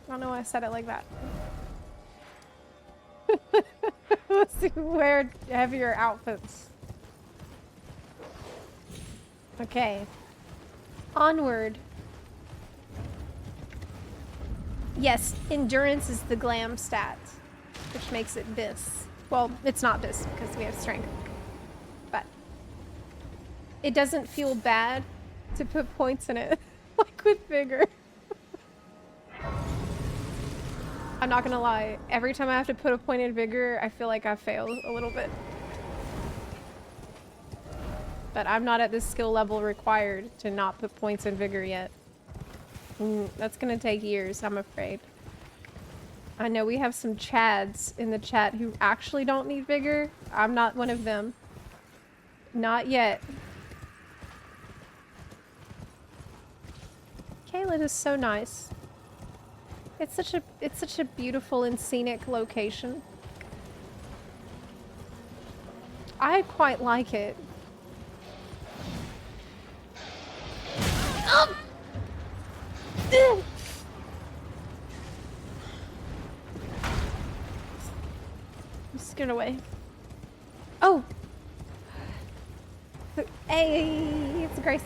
I don't know why I said it like that. Let's see, wear heavier outfits. Okay. Onward. Yes, endurance is the glam stat, which makes it this. Well, it's not this because we have strength. But it doesn't feel bad to put points in it, like with vigor. I'm not gonna lie, every time I have to put a point in vigor, I feel like I failed a little bit. But I'm not at this skill level required to not put points in vigor yet. That's gonna take years, I'm afraid. I know we have some chads in the chat who actually don't need vigor. I'm not one of them. Not yet. Okay, Scarlet is so nice. It's such a beautiful and scenic location. I quite like it. Oh! Just get away. Oh! Hey, it's Grace.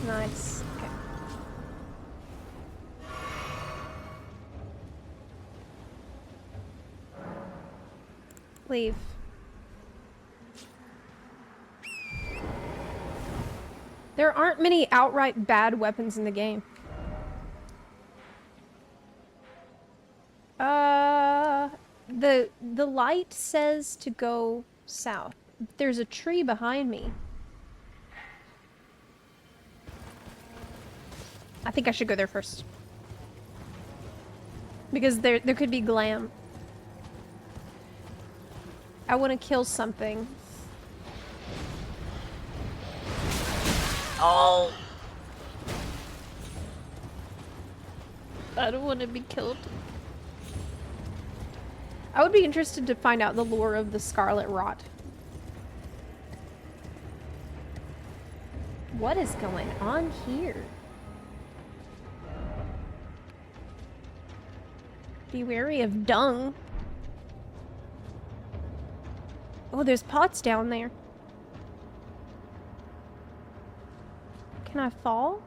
Nice. Okay. Leave. There aren't many outright bad weapons in the game. The light says to go south. There's a tree behind me. I think I should go there first. Because there could be glam. I want to kill something. Oh! I don't want to be killed. I would be interested to find out the lore of the Scarlet Rot. What is going on here? Be wary of dung. Oh, there's pots down there. Can I fall?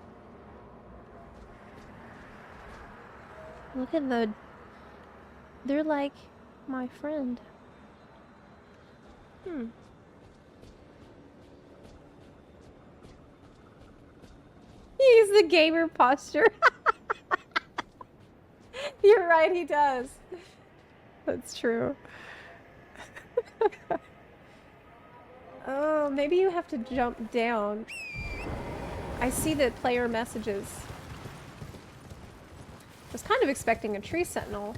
Look at the... They're like my friend. He's the gamer posture. You're right, he does. That's true. Oh, maybe you have to jump down. I see the player messages. I was kind of expecting a tree sentinel.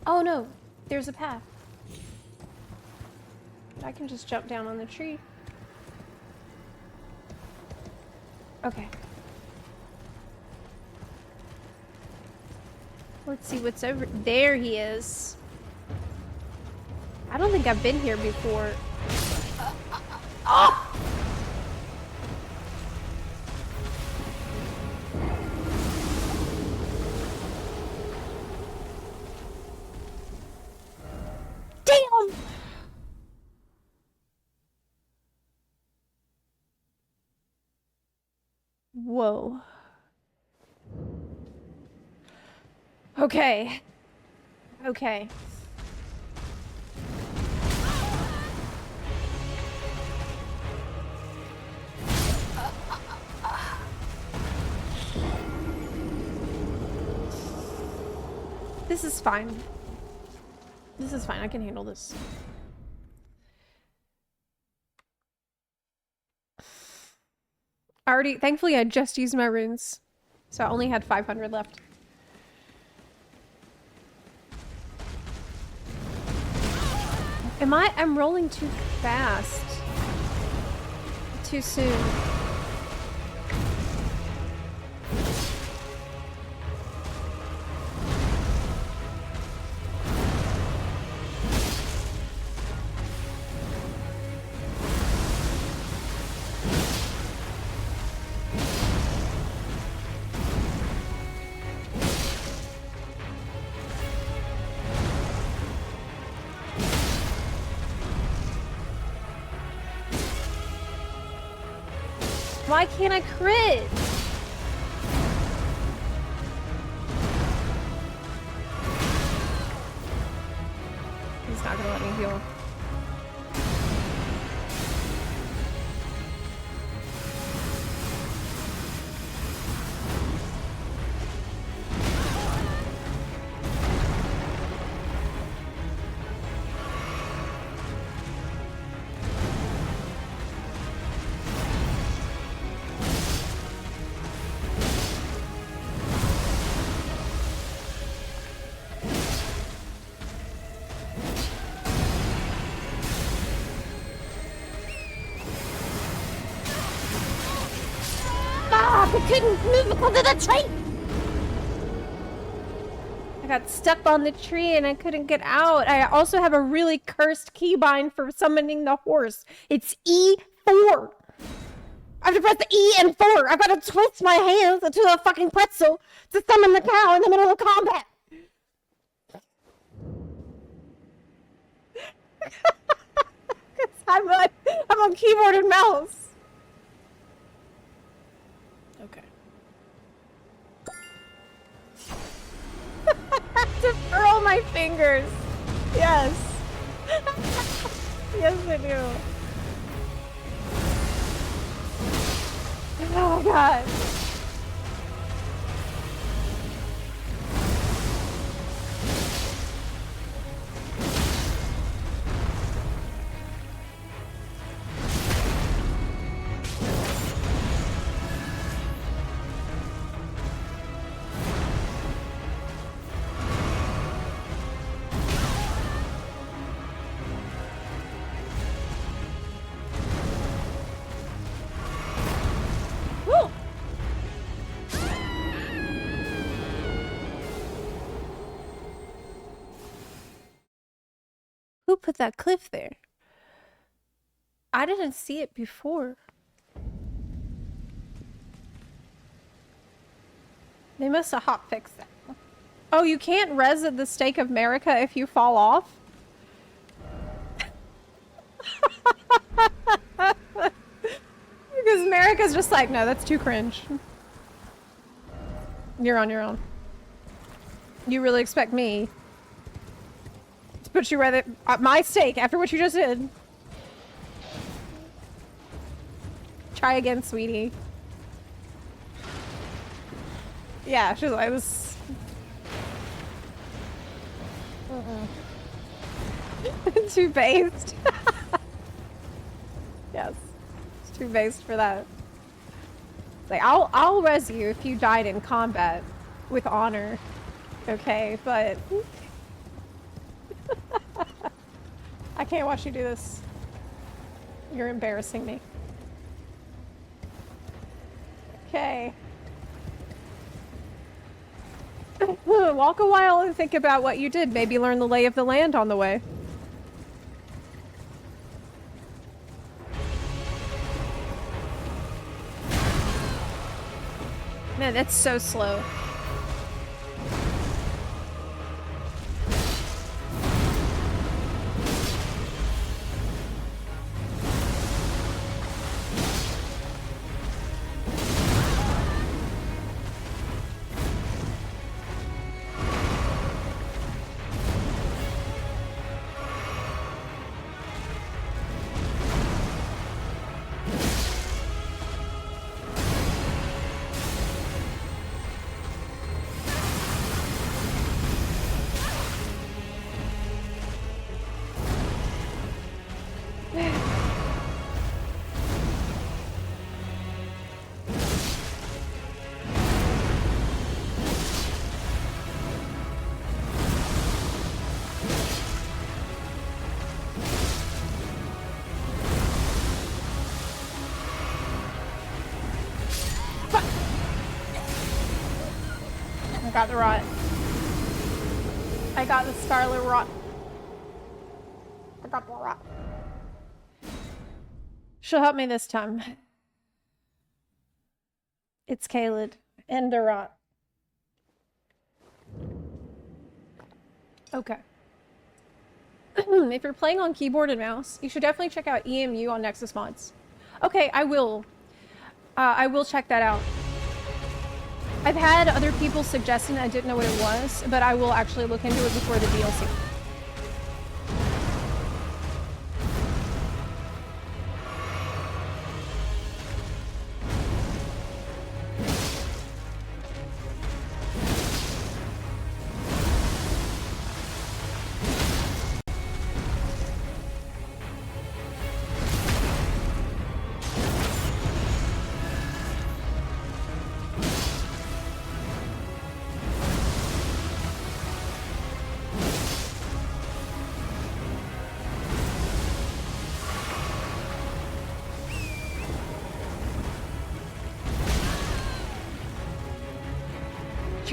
Oh no, there's a path. I can just jump down on the tree. Okay. Let's see what's over there. He is. I don't think I've been here before. Oh! Damn! Whoa. Okay. Okay. This is fine. This is fine. I can handle this. Thankfully I just used my runes. So I only had 500 left. I'm rolling too fast. Too soon. Why can't I crit? He's not gonna let me heal. I couldn't move because of the tree! I got stuck on the tree and I couldn't get out. I also have a really cursed keybind for summoning the horse. It's E4. I have to press the E and 4. I've got to twist my hands into a fucking pretzel to summon the cow in the middle of combat. I'm on keyboard and mouse. Okay. I have to furl my fingers. Yes. Yes, I do. Oh, God. Woo! Who put that cliff there? I didn't see it before. They must have hotfixed that. Oh, you can't res at the Stake of America if you fall off? Because America's just like, no, that's too cringe. You're on your own. You really expect me to put you right at my stake after what you just did? Try again, sweetie. Yeah, she's like, it was... Too based. Yes. It's too based for that. Like, I'll res you if you died in combat with honor. Okay, but... I can't watch you do this. You're embarrassing me. Okay. Walk a while and think about what you did. Maybe learn the lay of the land on the way. Man, that's so slow. I got the rot. I got the scarlet rot. I got the rot. She'll help me this time. It's Kaled and the rot. Okay. If you're playing on keyboard and mouse, you should definitely check out EMU on Nexus Mods. Okay, I will. I will check that out. I've had other people suggesting I didn't know what it was, but I will actually look into it before the DLC.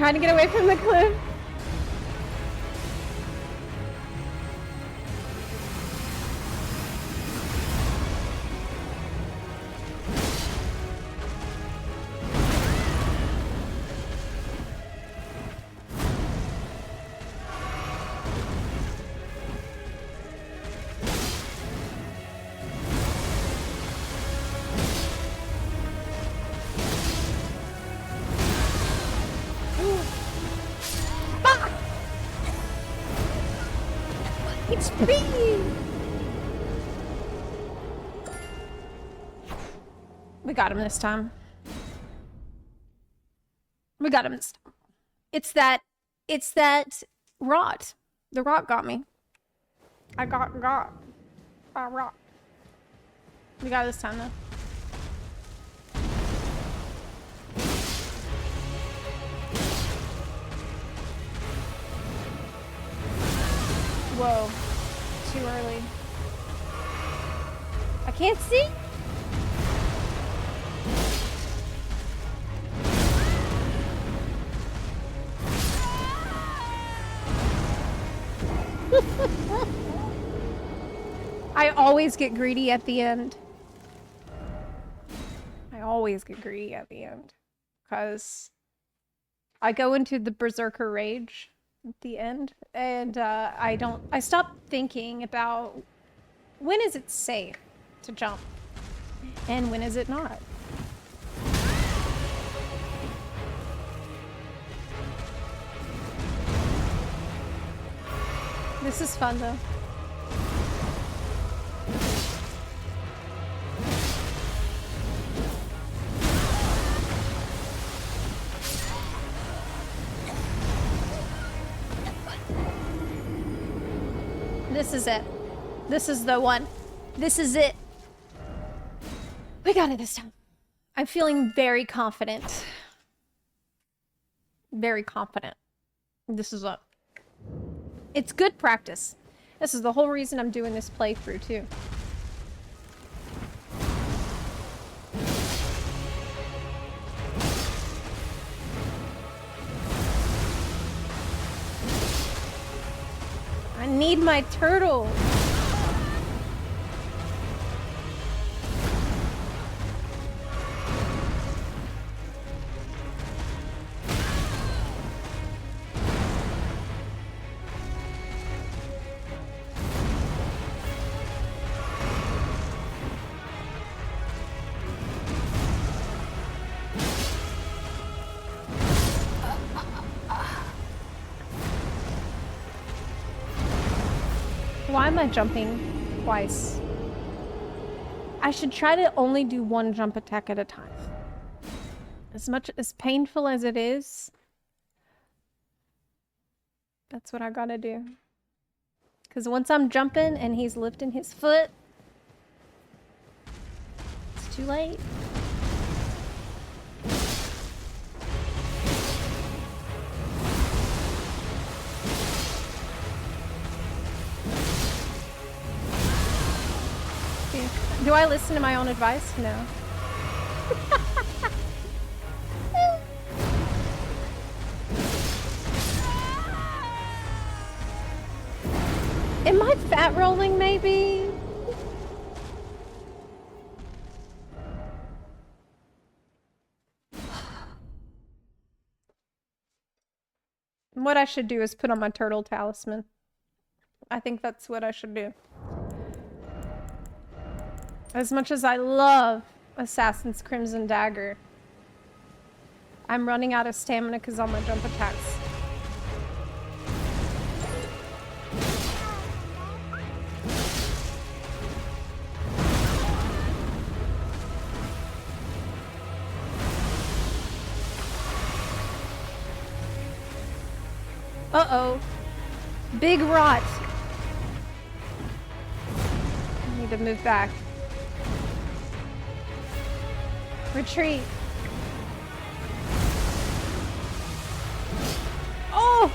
trying to get away from the cliff. We got him this time. We got him this time. It's that rot. The rot got me. I got rot. We got it this time though. Whoa. Too early. I can't see. I always get greedy at the end. I always get greedy at the end. Because I go into the berserker rage at the end. And I stop thinking about when is it safe to jump and when is it not. This is fun though. This is it. This is the one. This is it. We got it this time. I'm feeling very confident. Very confident. This is up. It's good practice. This is the whole reason I'm doing this playthrough too. I need my turtle. Why am I jumping twice? I should try to only do one jump attack at a time. As painful as it is, that's what I gotta do. Because once I'm jumping and he's lifting his foot, it's too late. Do I listen to my own advice? No. Am I fat rolling maybe? What I should do is put on my turtle talisman. I think that's what I should do. As much as I love Assassin's Crimson Dagger, I'm running out of stamina because all my jump attacks. Uh-oh. Big rot. I need to move back. Retreat. Oh!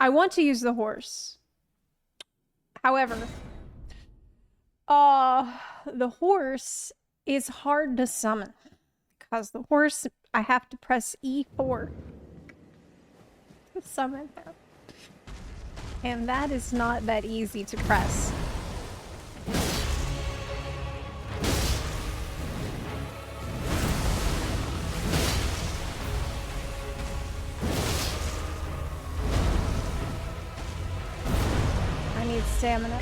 I want to use the horse. However, the horse is hard to summon. Because the horse, I have to press E4 to summon him. And that is not that easy to press. I need stamina.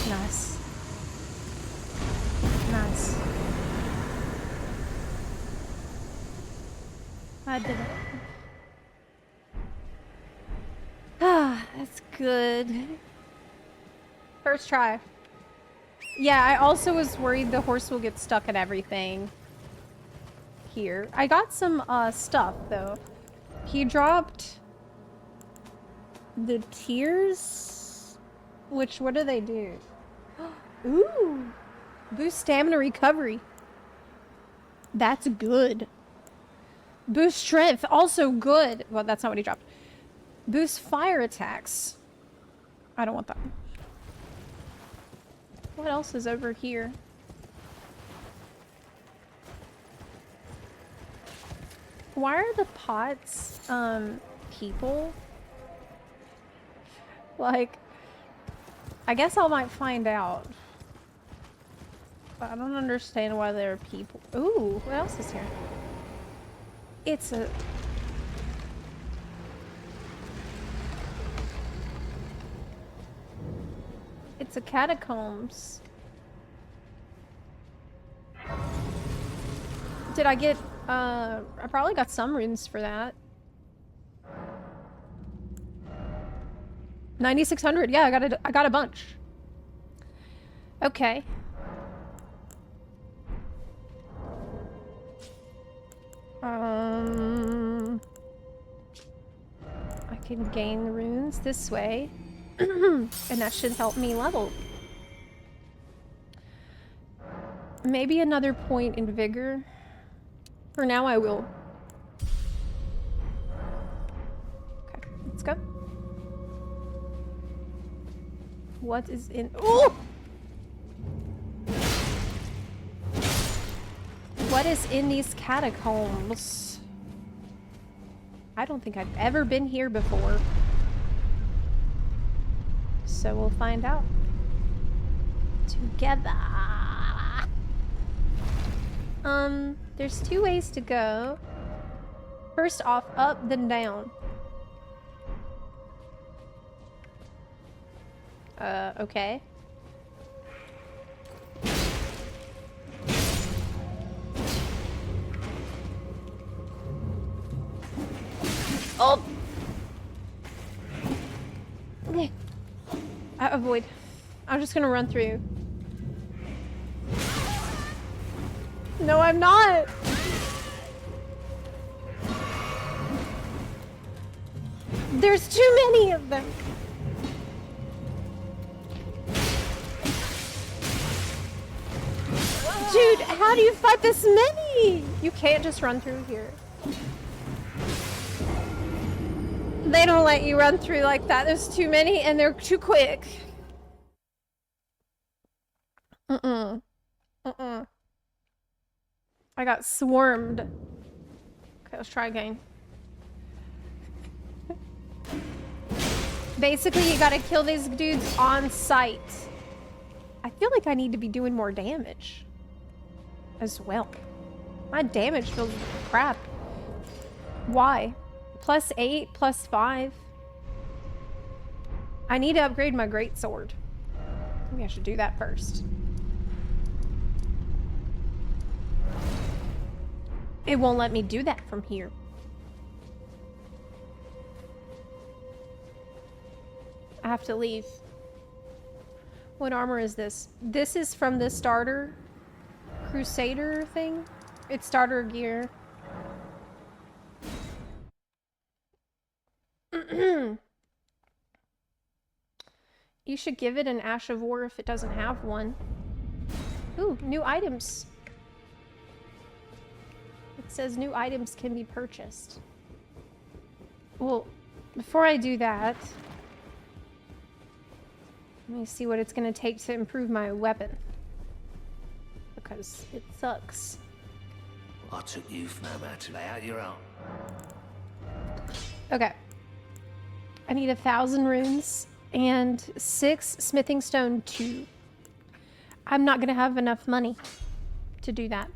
Nice. Nice. I did it. Ah, that's good. First try. Yeah, I also was worried the horse will get stuck at everything here. I got some stuff though. He dropped the tears, which what do they do? Ooh, boost stamina recovery. That's good. Boost strength, also good. Well, that's not what he dropped. Boost fire attacks. I don't want that. What else is over here? Why are the pots, people? Like, I guess I might find out. But I don't understand why there are people. Ooh, what else is here? It's a... It's a catacombs. Did I get, I probably got some runes for that. 9,600, yeah, I got a bunch. Okay. I can gain the runes this way. And that should help me level. Maybe another point in vigor. For now, I will. Okay, let's go. What is in... Ooh! What is in these catacombs? I don't think I've ever been here before. So we'll find out. Together. There's two ways to go. First off, up, then down. Okay. Oh! Okay. Avoid. I'm just gonna run through. No, I'm not! There's too many of them! Dude, how do you fight this many? You can't just run through here. They don't let you run through like that. There's too many and they're too quick. I got swarmed. Okay, let's try again. Basically, you gotta kill these dudes on sight. I feel like I need to be doing more damage as well. My damage feels crap. Why? +8, +5. I need to upgrade my greatsword. Maybe I should do that first. It won't let me do that from here. I have to leave. What armor is this? This is from the starter Crusader thing. It's starter gear. You should give it an Ash of War if it doesn't have one. Ooh, new items. It says new items can be purchased. Well, before I do that, let me see what it's going to take to improve my weapon. Because it sucks. I took you for no man to lay out your own. Okay. I need 1,000 runes and 6 smithing stone 2. I'm not going to have enough money to do that.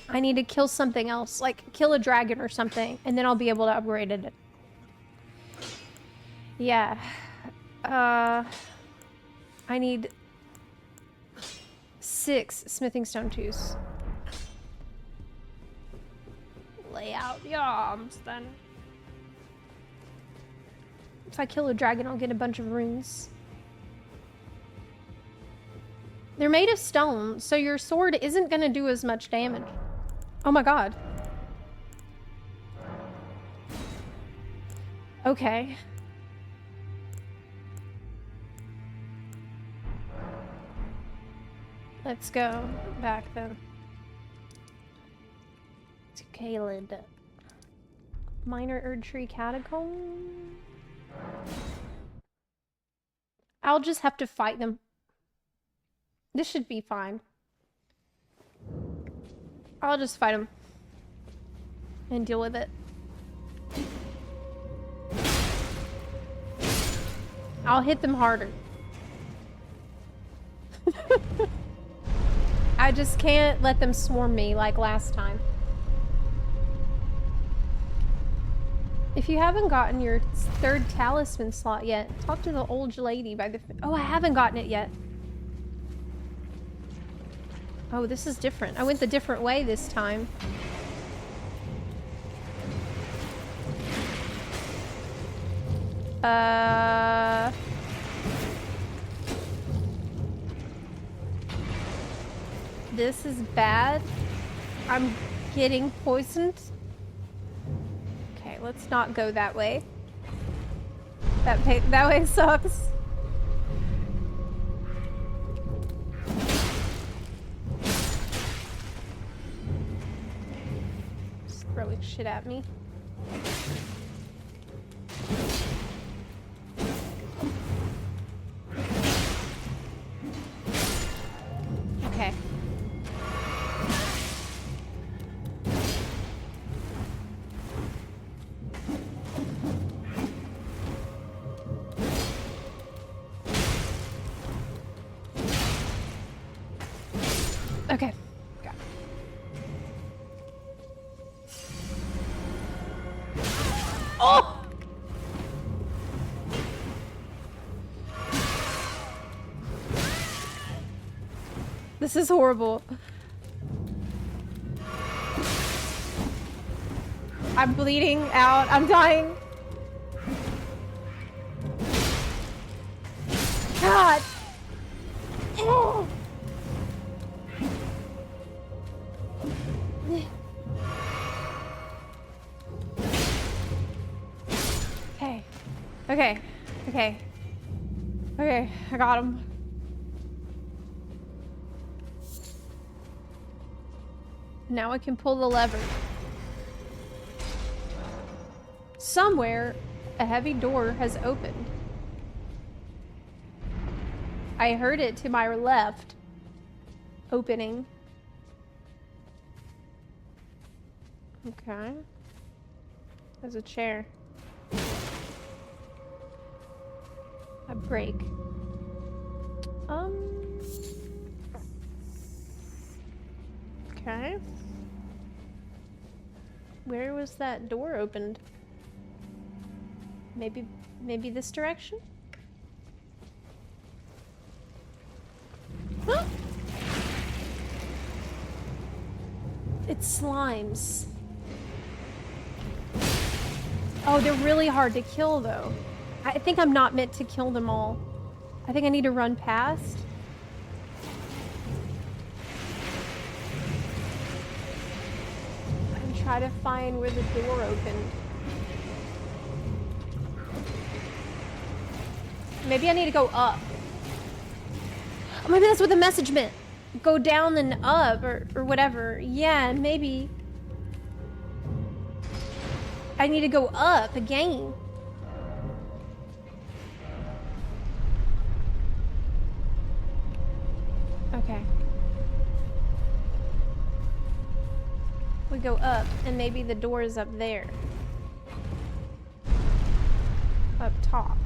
I need to kill something else, like kill a dragon or something, and then I'll be able to upgrade it. Yeah. I need 6 smithing stone 2s. Lay out your arms then. If I kill a dragon, I'll get a bunch of runes. They're made of stone, so your sword isn't gonna do as much damage. Oh my god. Okay. Let's go back then. To Caelid. Minor Erdtree Catacomb. I'll just have to fight them. This should be fine. I'll just fight them and deal with it. I'll hit them harder. I just can't let them swarm me like last time. If you haven't gotten your 3rd talisman slot yet, talk to the old lady by the... Oh, I haven't gotten it yet. Oh, this is different. I went the different way this time. This is bad. I'm getting poisoned. Okay, let's not go that way. That way sucks. Just throwing shit at me. Okay. Okay. Got it. Oh! This is horrible. I'm bleeding out. I'm dying. God. Oh. Okay. Okay. Okay. Okay. I got him. Now I can pull the lever. Somewhere, a heavy door has opened. I heard it to my left. Opening. Okay. There's a chair. A break. Okay. Where was that door opened? Maybe this direction? It's slimes. Oh, they're really hard to kill though. I think I'm not meant to kill them all. I think I need to run past. And try to find where the door opened. Maybe I need to go up. Oh, maybe that's what the message meant. Go down and up or whatever. Yeah, maybe. I need to go up again. Okay. We go up and maybe the door is up there. Up top.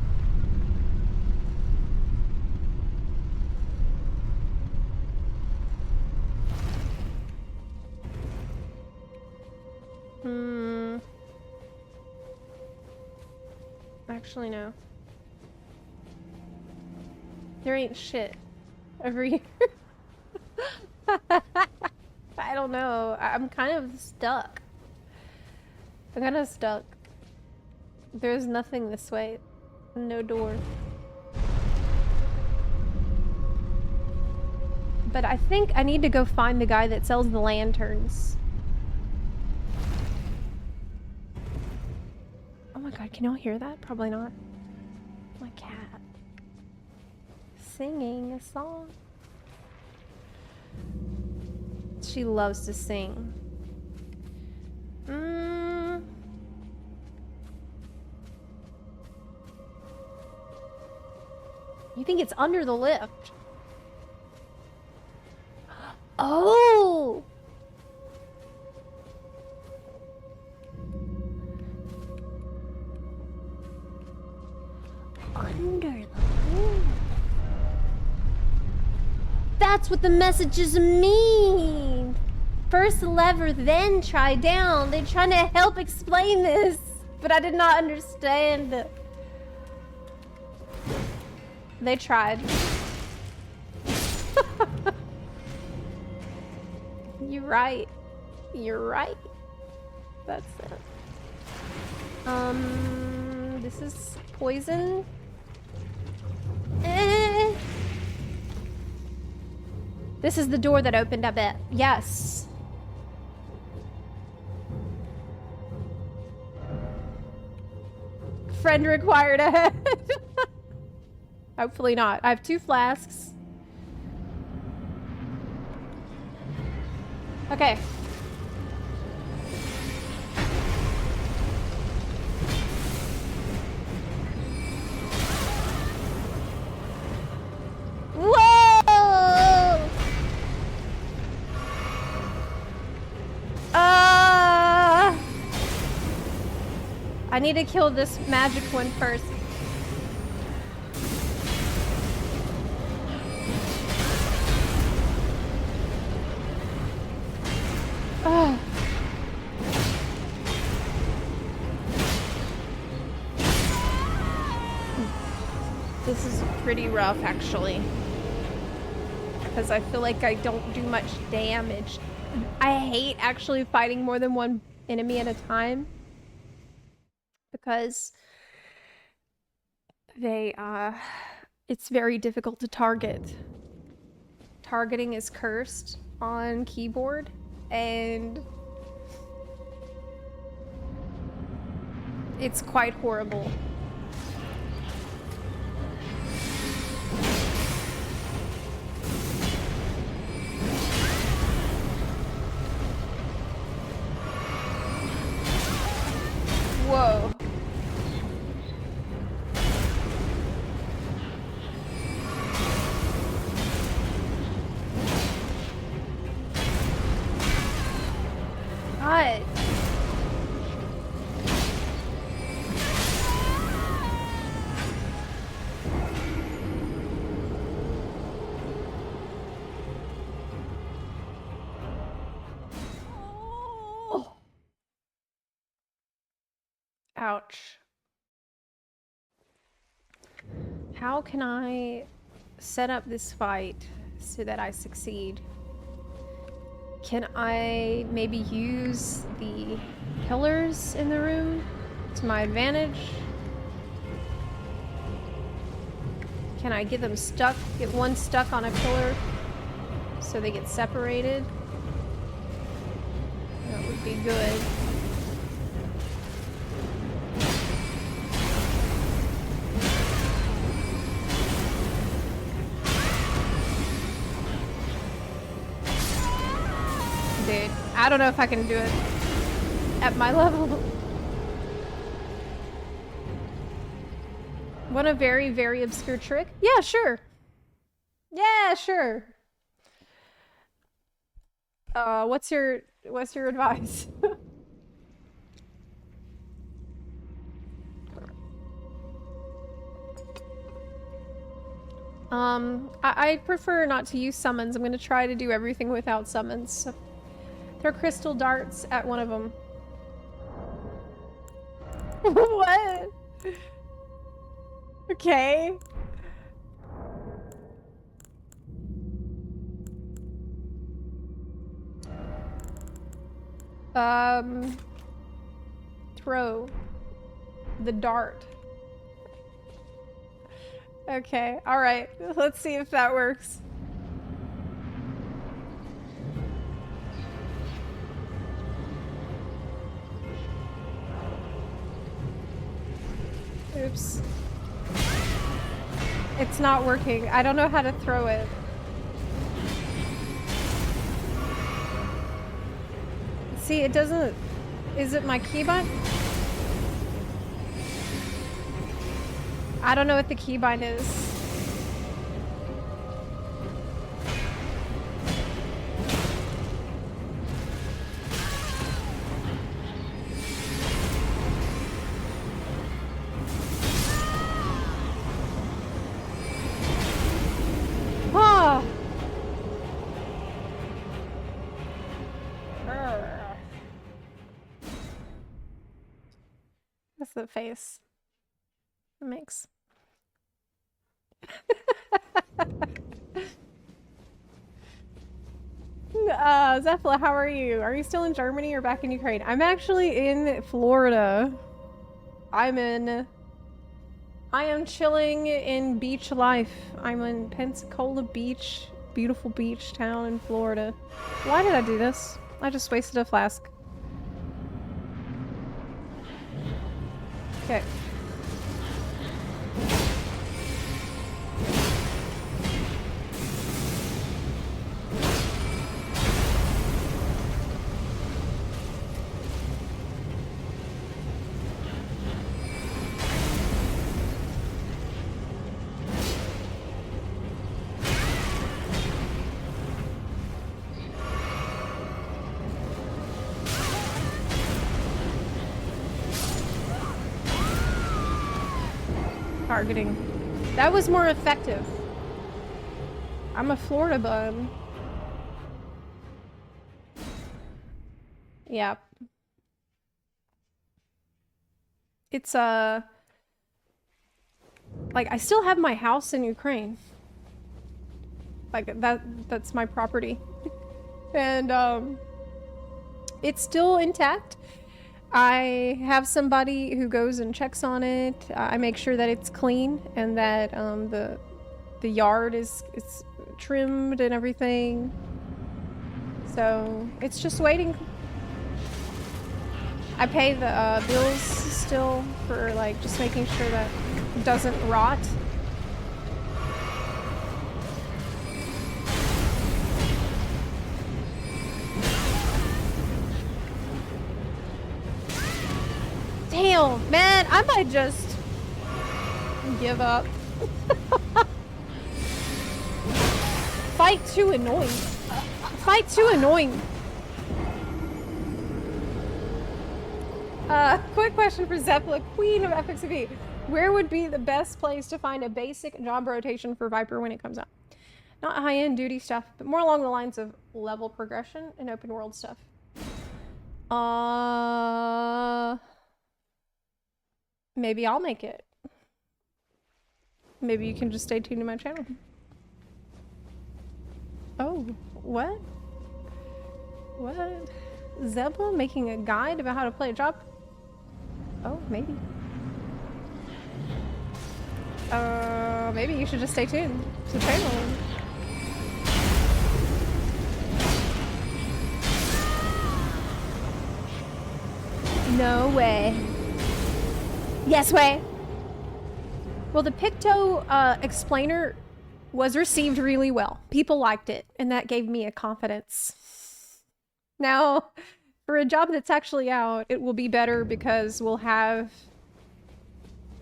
Actually, no. There ain't shit over here. I don't know. I'm kind of stuck. I'm kind of stuck. There's nothing this way. No door. But I think I need to go find the guy that sells the lanterns. Oh my god, can y'all hear that? Probably not. My cat. Singing a song. She loves to sing. You think it's under the lift? Oh! Under the lift. That's what the messages mean. First lever, then try down. They're trying to help explain this, but I did not understand. They tried. You're right. You're right. That's it. This is poison. This is the door that opened, I bet. Yes. Friend required ahead. Hopefully not. I have 2 flasks. Okay. Whoa! I need to kill this magic one first. This is pretty rough, actually. Because I feel like I don't do much damage. I hate actually fighting more than one enemy at a time. Because they, it's very difficult to target. Targeting is cursed on keyboard, and it's quite horrible. Whoa. God. Ouch. How can I set up this fight so that I succeed? Can I maybe use the pillars in the room to my advantage? Can I get them stuck, get one stuck on a pillar so they get separated? That would be good. Dude, I don't know if I can do it at my level. Want a very, very obscure trick? Yeah, sure. Yeah, sure. What's your advice? I prefer not to use summons. I'm gonna try to do everything without summons. So throw crystal darts at one of them. What? Okay. Throw the dart. Okay, alright. Let's see if that works. Oops. It's not working. I don't know how to throw it. See, it doesn't... Is it my keybind? I don't know what the keybind is. Ah! That's the face it makes. Zepla, how are you? Are you still in Germany or back in Ukraine? I'm actually in Florida. I am chilling in beach life. I'm in Pensacola Beach, beautiful beach town in Florida. Why did I do this? I just wasted a flask. Okay. Targeting. That was more effective. I'm a Florida bum. Yeah. It's like I still have my house in Ukraine. Like that's my property. And it's still intact. I have somebody who goes and checks on it. I make sure that it's clean and that the yard is trimmed and everything. So it's just waiting. I pay the bills still for like just making sure that it doesn't rot. Damn, man, I might just give up. Fight too annoying. Fight too annoying. Quick question for Zepla, Queen of FXV. Where would be the best place to find a basic job rotation for Viper when it comes out? Not high-end duty stuff, but more along the lines of level progression and open world stuff. maybe I'll make it. Maybe you can just stay tuned to my channel. Oh, what? What? Zepla making a guide about how to play a job? Oh, maybe. Maybe you should just stay tuned to the channel. No way. Yes way. Well, the Picto explainer was received really well. People liked it, and that gave me a confidence. Now, for a job that's actually out, it will be better because we'll have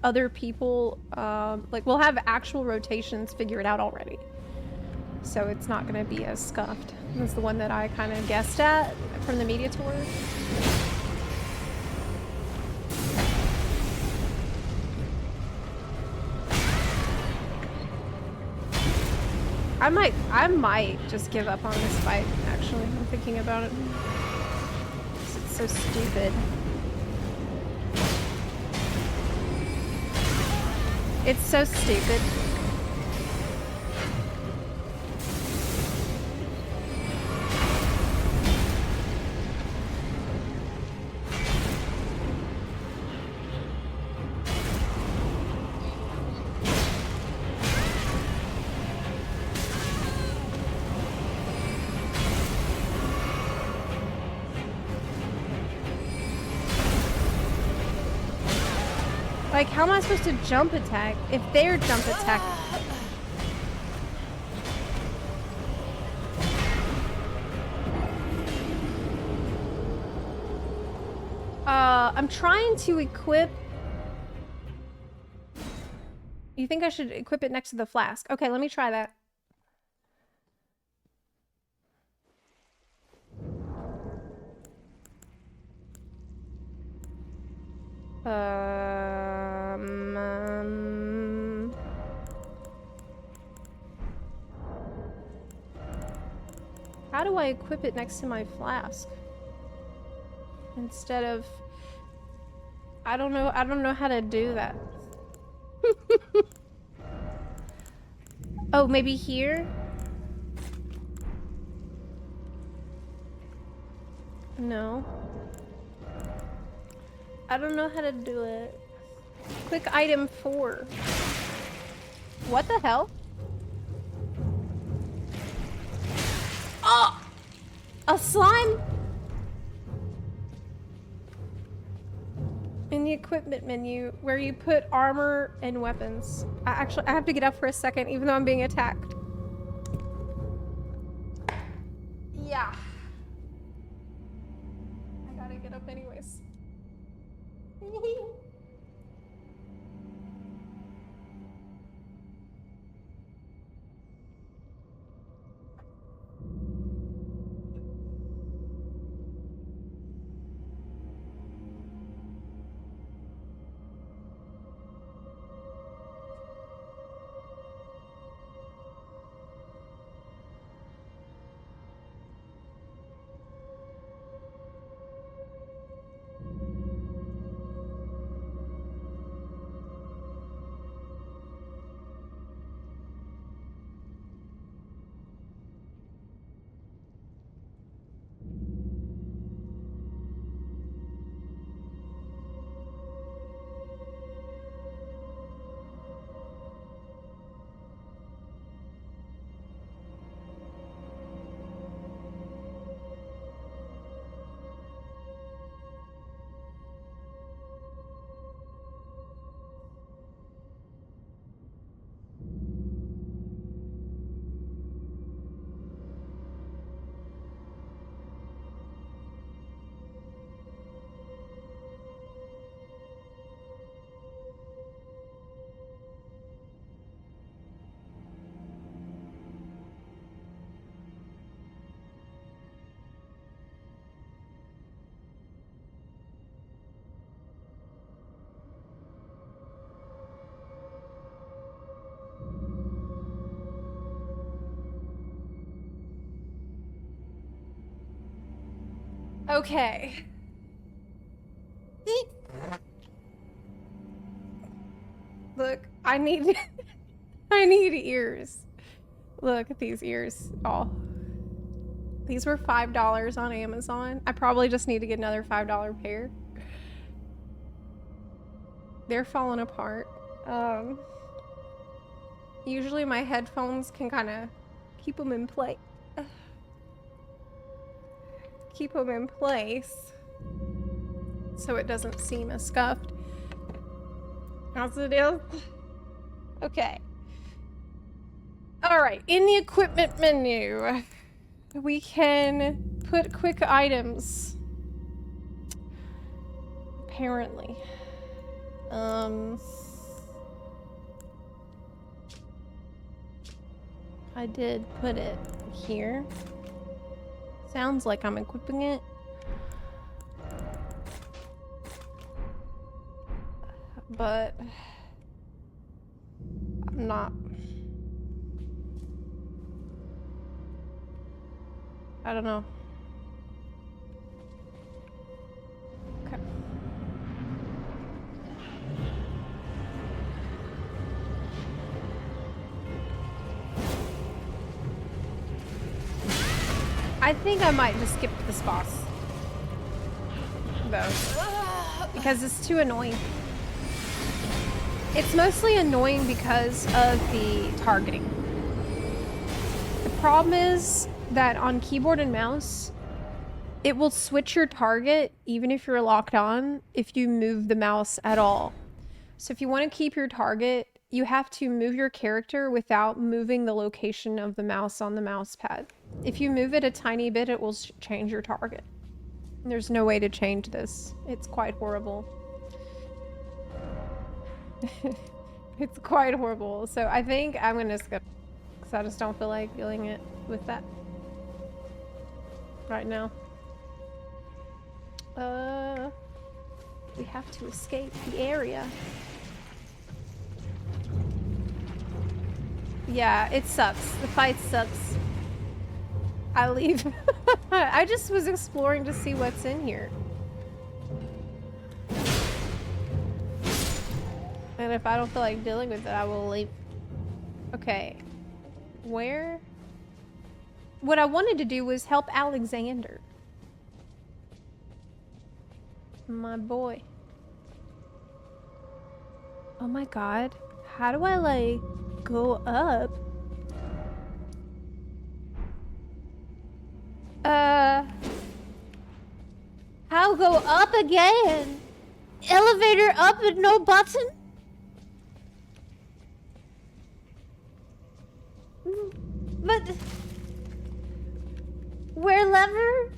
other people, like we'll have actual rotations figured out already. So it's not going to be as scuffed as the one that I kind of guessed at from the media tour. I might just give up on this fight, actually. I'm thinking about it. It's so stupid. It's so stupid. Like, how am I supposed to jump attack if they're jump attack? I'm trying to equip... You think I should equip it next to the flask? Okay, let me try that. How do I equip it next to my flask? Instead of... I don't know how to do that. Oh, maybe here? No. I don't know how to do it. Quick item 4. What the hell? Oh! A slime? In the equipment menu, where you put armor and weapons. I have to get up for a second, even though I'm being attacked. Yeah. I gotta get up anyways. Okay. I need I need ears. Look at these ears. Oh. These were $5 on Amazon. I probably just need to get another $5 pair. They're falling apart. Usually my headphones can kind of keep them in place. Keep them in place so it doesn't seem as scuffed as it is. Okay. All right, in the equipment menu, we can put quick items. Apparently. I did put it here. Sounds like I'm equipping it. But I'm not. I don't know. Okay. I think I might just skip this boss. Though. Because it's too annoying. It's mostly annoying because of the targeting. The problem is that on keyboard and mouse, it will switch your target even if you're locked on if you move the mouse at all. So if you want to keep your target, you have to move your character without moving the location of the mouse on the mouse pad. If you move it a tiny bit, it will change your target. There's no way to change this. It's quite horrible. It's quite horrible. So I think I'm gonna skip because I just don't feel like dealing it with that right now. We have to escape the area. Yeah, it sucks. The fight sucks. I leave. I just was exploring to see what's in here. And if I don't feel like dealing with it, I will leave. Okay. Where? What I wanted to do was help Alexander. My boy. Oh my god. How do I, like, go up? How go up again? Elevator up and no button? But where lever?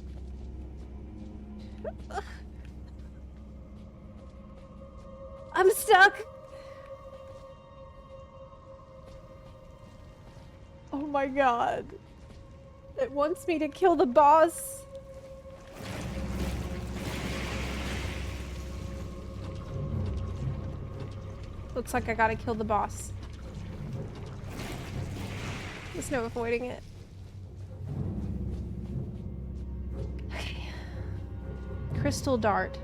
I'm stuck. Oh my god. It wants me to kill the boss. Looks like I gotta kill the boss. There's no avoiding it. Okay. Crystal dart.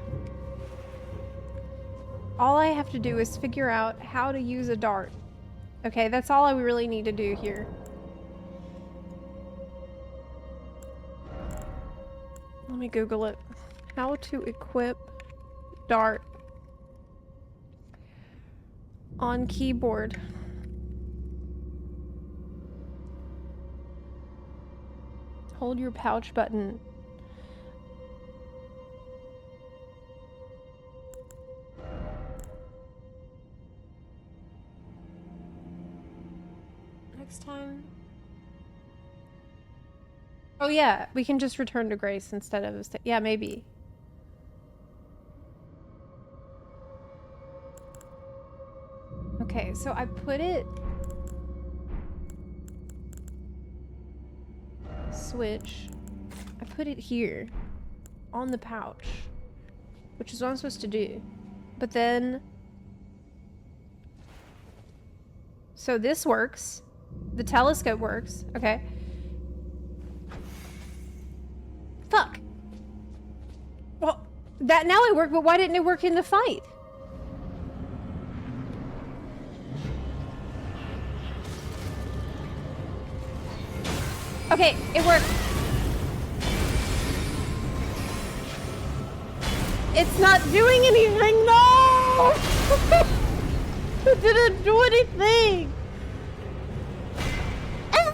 All I have to do is figure out how to use a dart. Okay, that's all I really need to do here. Let me Google it. How to equip dart on keyboard. Hold your pouch button. Next time. Oh yeah, we can just return to Grace instead of yeah, maybe. Okay, so I put it switch. I put it here on the pouch, which is what I'm supposed to do. But then so this works. The telescope works. Okay. Fuck. Well, that now it worked, but why didn't it work in the fight? Okay, it worked. It's not doing anything, no! It didn't do anything! Ah!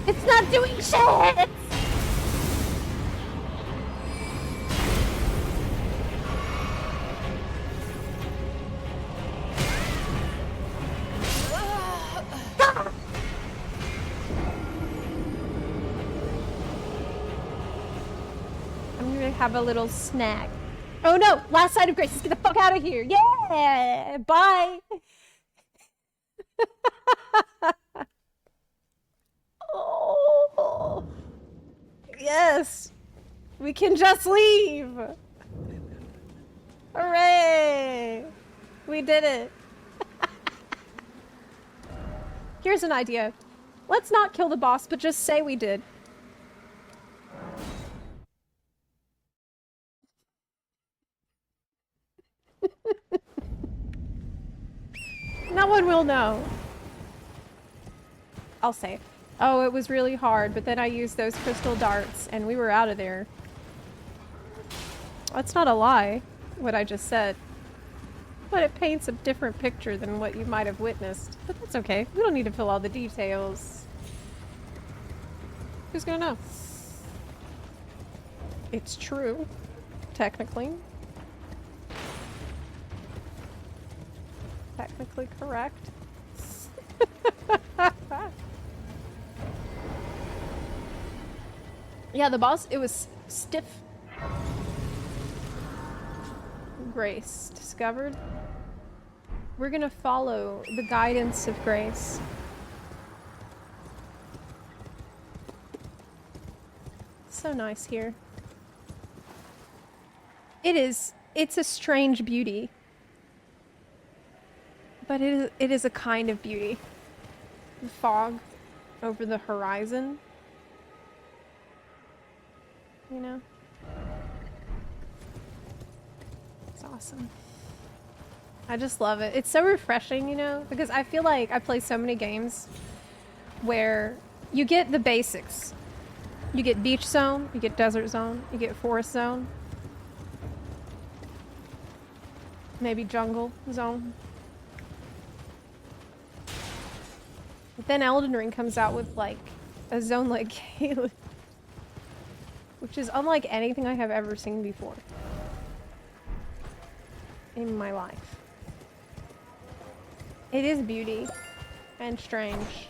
It's not doing shit! I'm gonna have a little snack. Oh no! Last sight of grace. Let's get the fuck out of here. Yeah! Bye! Oh! Yes! We can just leave! Hooray! We did it! Here's an idea. Let's not kill the boss, but just say we did. No one will know. I'll say, oh, it was really hard, but then I used those crystal darts and we were out of there. That's not a lie, what I just said. But it paints a different picture than what you might have witnessed. But that's okay. We don't need to fill all the details. Who's gonna know? It's true, technically. Technically correct. Yeah, the boss, it was stiff. Grace discovered. We're gonna follow the guidance of Grace. So nice here. It's a strange beauty. But it is a kind of beauty. The fog over the horizon. You know? It's awesome. I just love it. It's so refreshing, you know? Because I feel like I play so many games where you get the basics. You get beach zone, you get desert zone, you get forest zone. Maybe jungle zone. But then Elden Ring comes out with like a zone like Caleb, which is unlike anything I have ever seen before in my life. It is beauty and strange.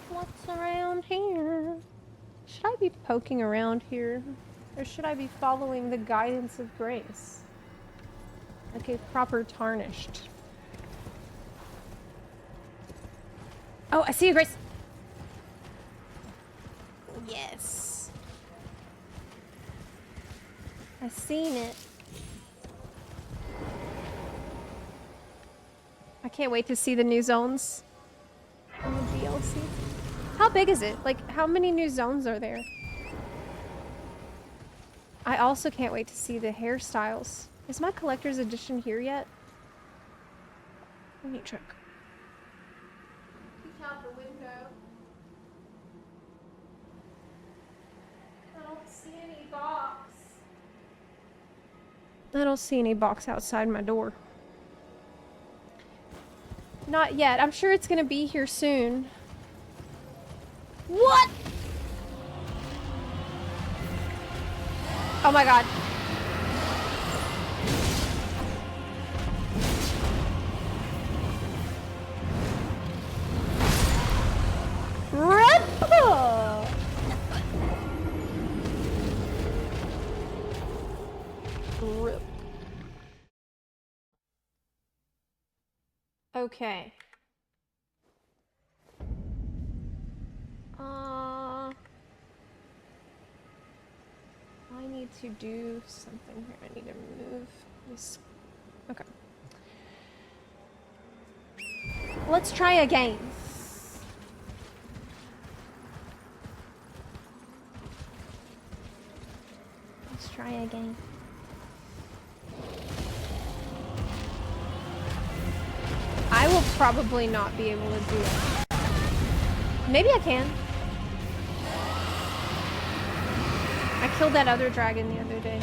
What's around here? Should I be poking around here? Or should I be following the guidance of Grace? Like a proper tarnished. Oh, I see you, Grace! Yes. I seen it. I can't wait to see the new zones in the DLC. How big is it? Like, how many new zones are there? I also can't wait to see the hairstyles. Is my collector's edition here yet? Let me check. Peek out the window. I don't see any box. I don't see any box outside my door. Not yet. I'm sure it's gonna be here soon. What? Oh my god. Red Bull! Rip. Okay. I need to do something here. I need to move this. Okay. Let's try again. Let's try again. I will probably not be able to do it. Maybe I can. I killed that other dragon the other day.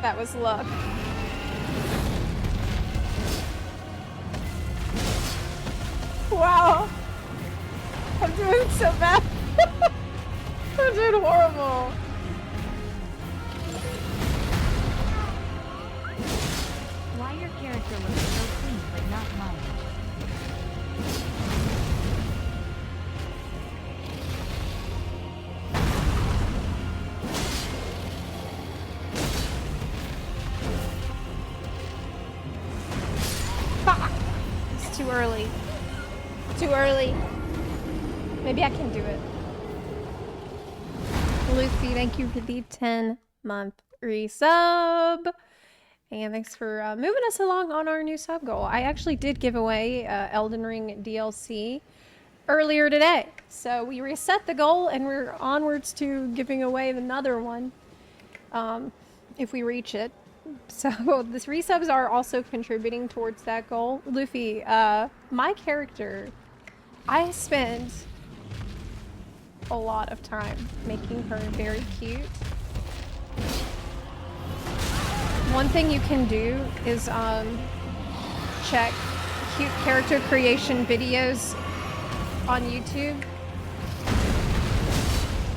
That was luck. Wow. I'm doing so bad. I'm doing horrible. Why your character looks so clean but not mine? It's too early. Too early. Maybe I can do it. Lucy, thank you for the 10-month resub. And thanks for moving us along on our new sub goal. I actually did give away Elden Ring DLC earlier today. So we reset the goal and we're onwards to giving away another one if we reach it. So this resubs are also contributing towards that goal. Luffy, my character, I spend a lot of time making her very cute. One thing you can do is check cute character creation videos on YouTube.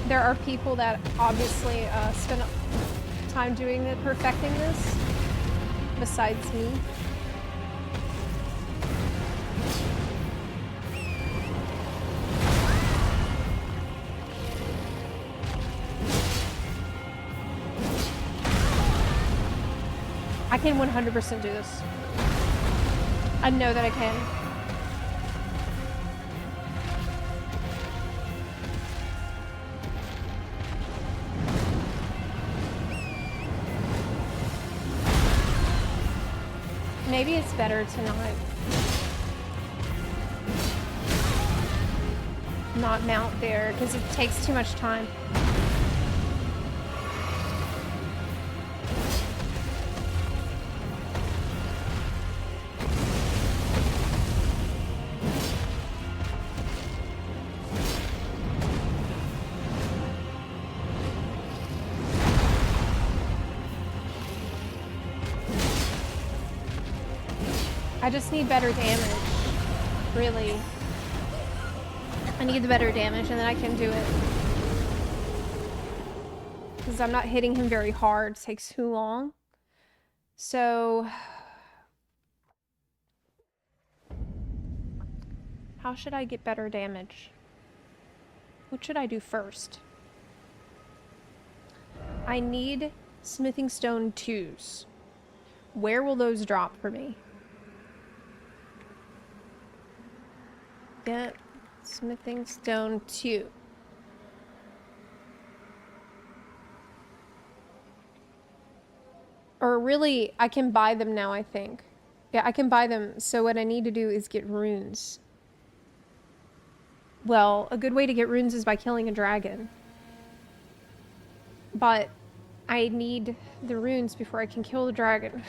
There are people that obviously spend time doing it, perfecting this, besides me. I can 100% do this. I know that I can. Maybe it's better to not mount there because it takes too much time. I just need better damage, really. I need the better damage and then I can do it. Because I'm not hitting him very hard, it takes too long. So, how should I get better damage? What should I do first? I need smithing stone 2s. Where will those drop for me? Get smithing stone 2. Or really, I can buy them now, I think. Yeah, I can buy them. So what I need to do is get runes. Well, a good way to get runes is by killing a dragon. But I need the runes before I can kill the dragon.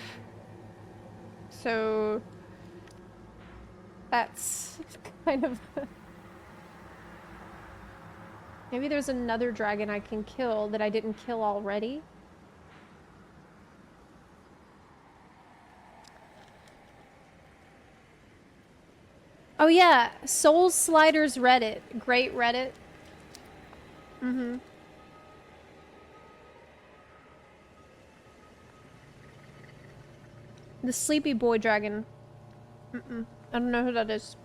So that's kind of... Maybe there's another dragon I can kill that I didn't kill already. Oh yeah, Soul Sliders Reddit. Great Reddit. Mm-hmm. The Sleepy Boy Dragon. I don't know who that is.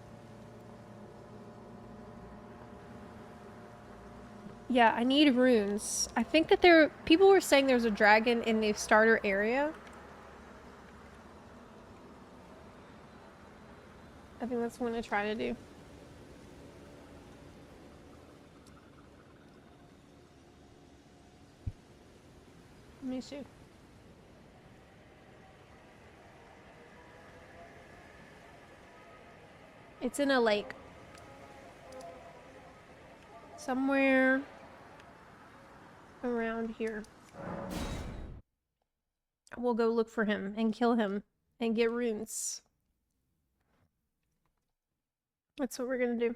Yeah, I need runes. I think that people were saying there's a dragon in the starter area. I think that's what I'm gonna try to do. Let me see. It's in a lake. Somewhere around here. We'll go look for him and kill him and get runes. That's what we're gonna do.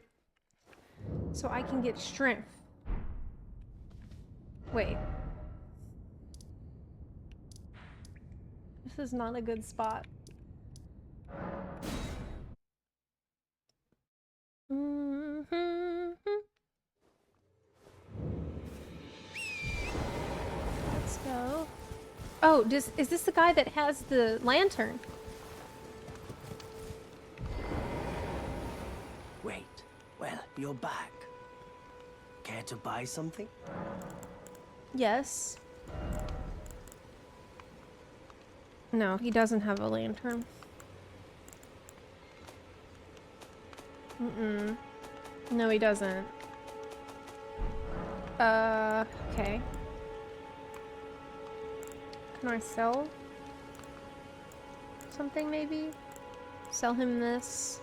So I can get strength. Wait. This is not a good spot. Let's go. Oh, is this the guy that has the lantern? Wait, well, you're back. Care to buy something? Yes. No, he doesn't have a lantern. No, he doesn't. Okay. Can I sell something maybe? Sell him this.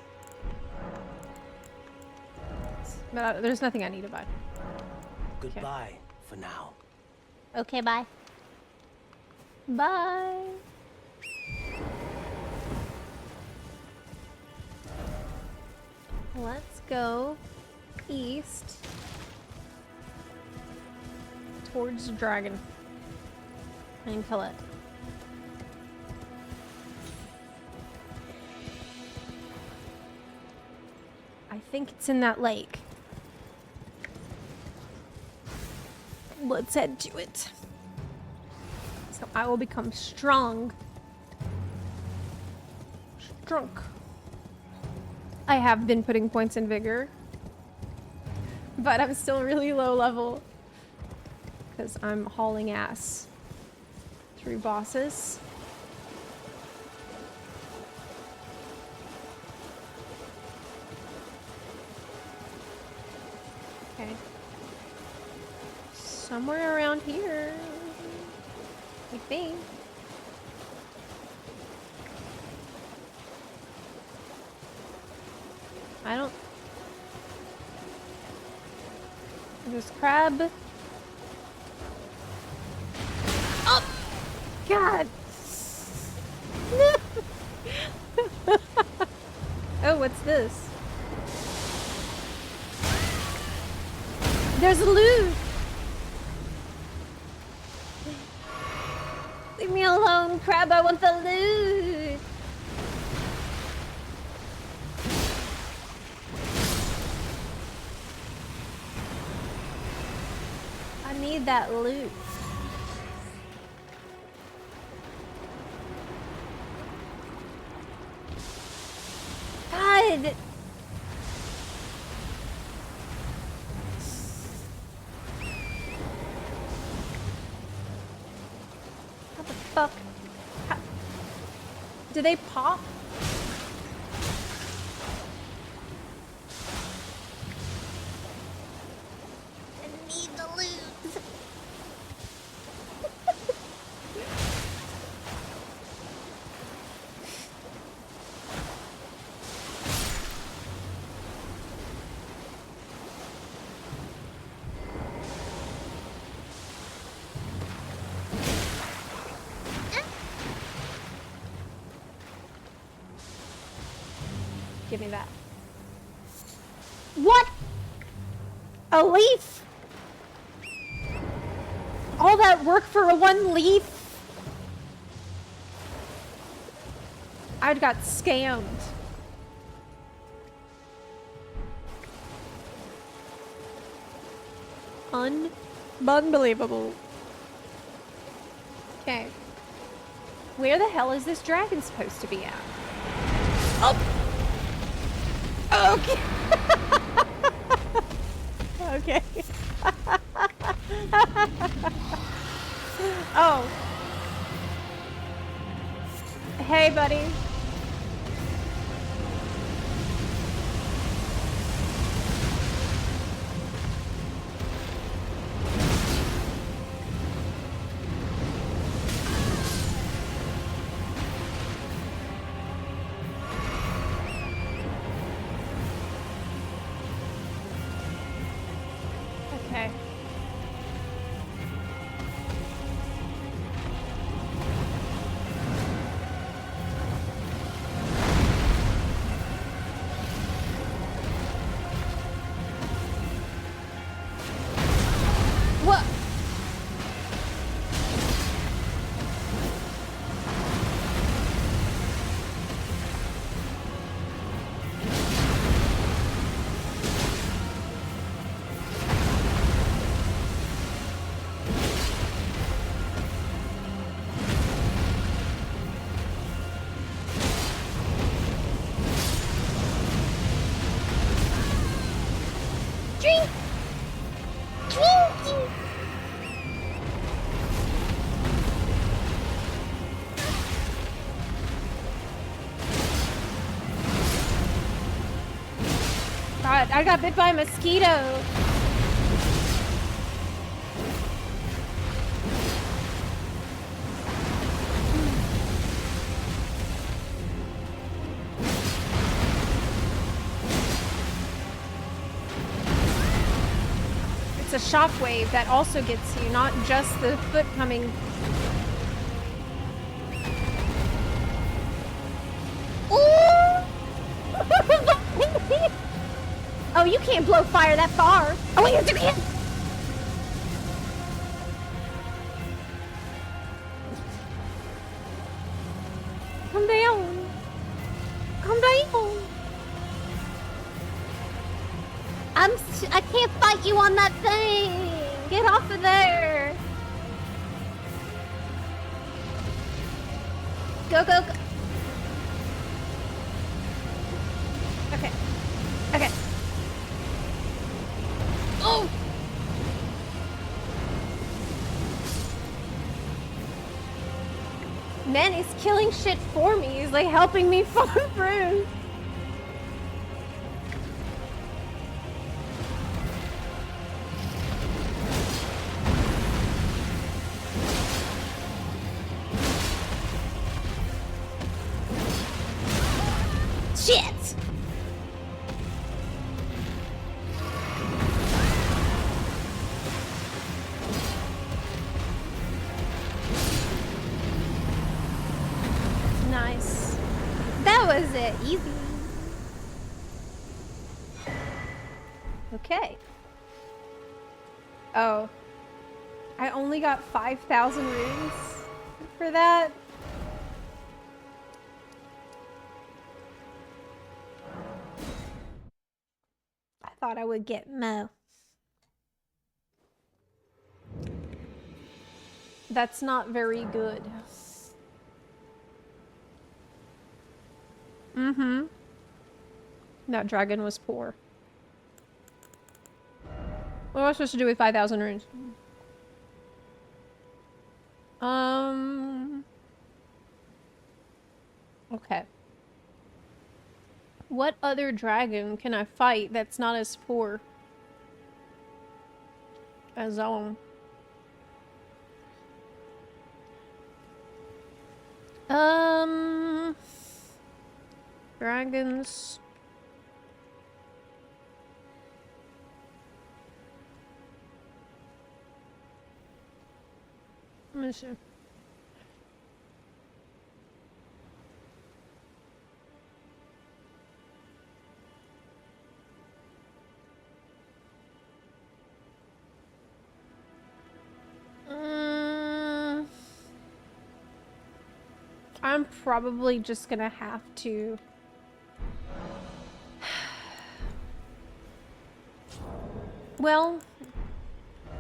But there's nothing I need to buy. Goodbye for now. Okay, bye. Bye. Let's go east towards the dragon and kill it. I think it's in that lake. Let's head to it. So I will become strong. Strong. I have been putting points in vigor, but I'm still really low level because I'm hauling ass through bosses. Okay. Somewhere around here, I think. I don't... This crab... Oh! God! Oh, what's this? There's loot! Leave me alone, crab, I want the loot! I need that loot. God! How the fuck? How... Do they pop? I need the loot. Give me that. What? A leaf? All that work for one leaf? I got scammed. Unbelievable. Okay. Where the hell is this dragon supposed to be at? Oh! Okay. Okay. Oh. Hey, buddy. Okay. What? Drink! Drinking! God, I got bit by a mosquito. It's a shockwave that also gets you, not just the foot coming. Ooh! Oh, you can't blow fire that far. Oh, yes, you can. Come down. Come down. I can't fight you on that thing. Get off of there. Go, go, go. Okay. Okay. Oh! Man, he's killing shit for me. He's like helping me farm through. Shit! Nice. That was it. Easy. Okay. Oh. I only got 5,000 runes for that. I thought I would get more. That's not very good. Mm-hmm. That dragon was poor. What am I supposed to do with 5,000 runes? Okay. What other dragon can I fight that's not as poor as Owen? Dragons. Let me see. I'm probably just gonna have to... Well,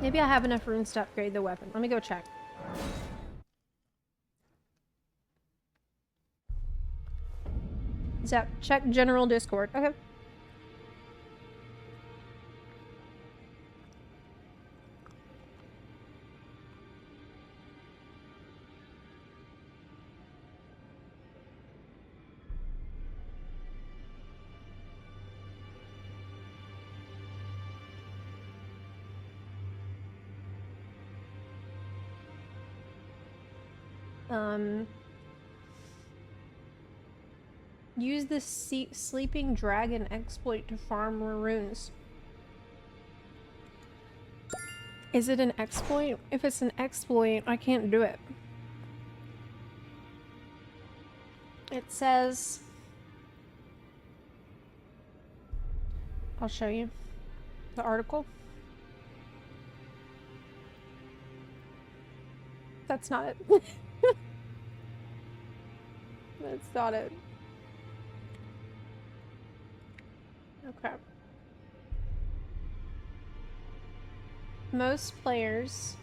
maybe I have enough runes to upgrade the weapon. Let me go check. Zep, check general Discord. Okay. Use the sleeping dragon exploit to farm more runes. Is it an exploit? If it's an exploit, I can't do it. It says... I'll show you the article. That's not it. That's not it. Okay. Most players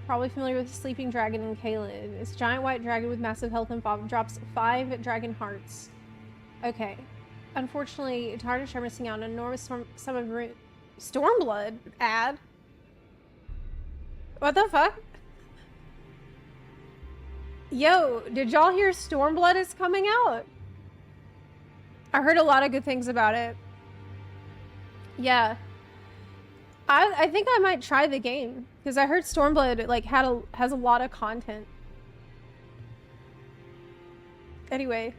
probably familiar with the sleeping dragon in Caelid. It's a giant white dragon with massive health and drops 5 dragon hearts. Okay. Unfortunately, Tarnish are missing out on an enormous sum of Stormblood ad. What the fuck? Yo, did y'all hear Stormblood is coming out? I heard a lot of good things about it. Yeah. I think I might try the game because I heard Stormblood like has a lot of content. Anyway.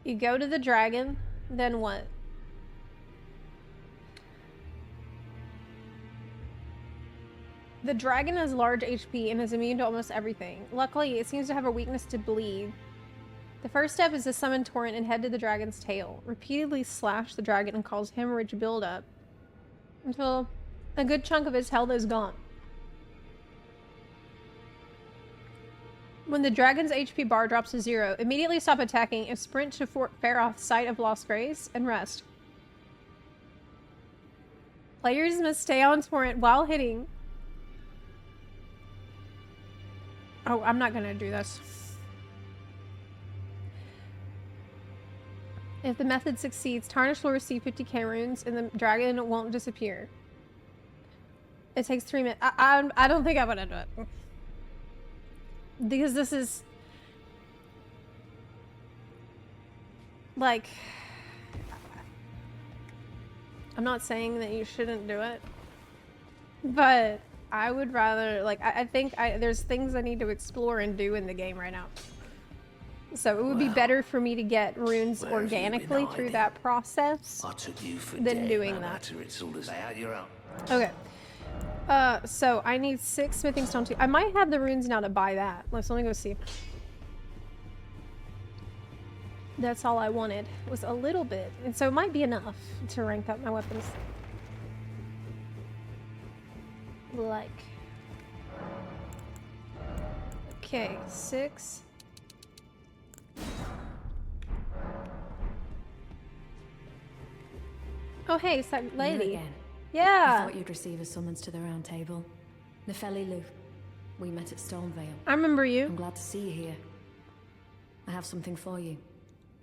You go to the dragon, then what? The dragon has large HP and is immune to almost everything. Luckily, it seems to have a weakness to bleed. The first step is to summon Torrent and head to the dragon's tail. Repeatedly slash the dragon and cause hemorrhage buildup until a good chunk of his health is gone. When the dragon's HP bar drops to 0, immediately stop attacking and sprint to Fort Faroth, site of Lost Grace, and rest. Players must stay on Torrent while hitting. Oh, I'm not gonna do this. If the method succeeds, Tarnish will receive 50k runes and the dragon won't disappear. It takes 3 minutes. I don't think I'm gonna do it. Because this is... like... I'm not saying that you shouldn't do it. But I would rather... like, I think there's things I need to explore and do in the game right now. So it would be better for me to get runes organically through that process than doing that. Okay. So I need 6 smithing stone too. I might have the runes now to buy that. Let me go see. That's all I wanted, was a little bit. And so it might be enough to rank up my weapons. Like. Okay, 6. Oh hey, it's that lady. Again. Yeah. I thought you'd receive a summons to the round table. Nefeli Lu. We met at Stormvale. I remember you. I'm glad to see you here. I have something for you.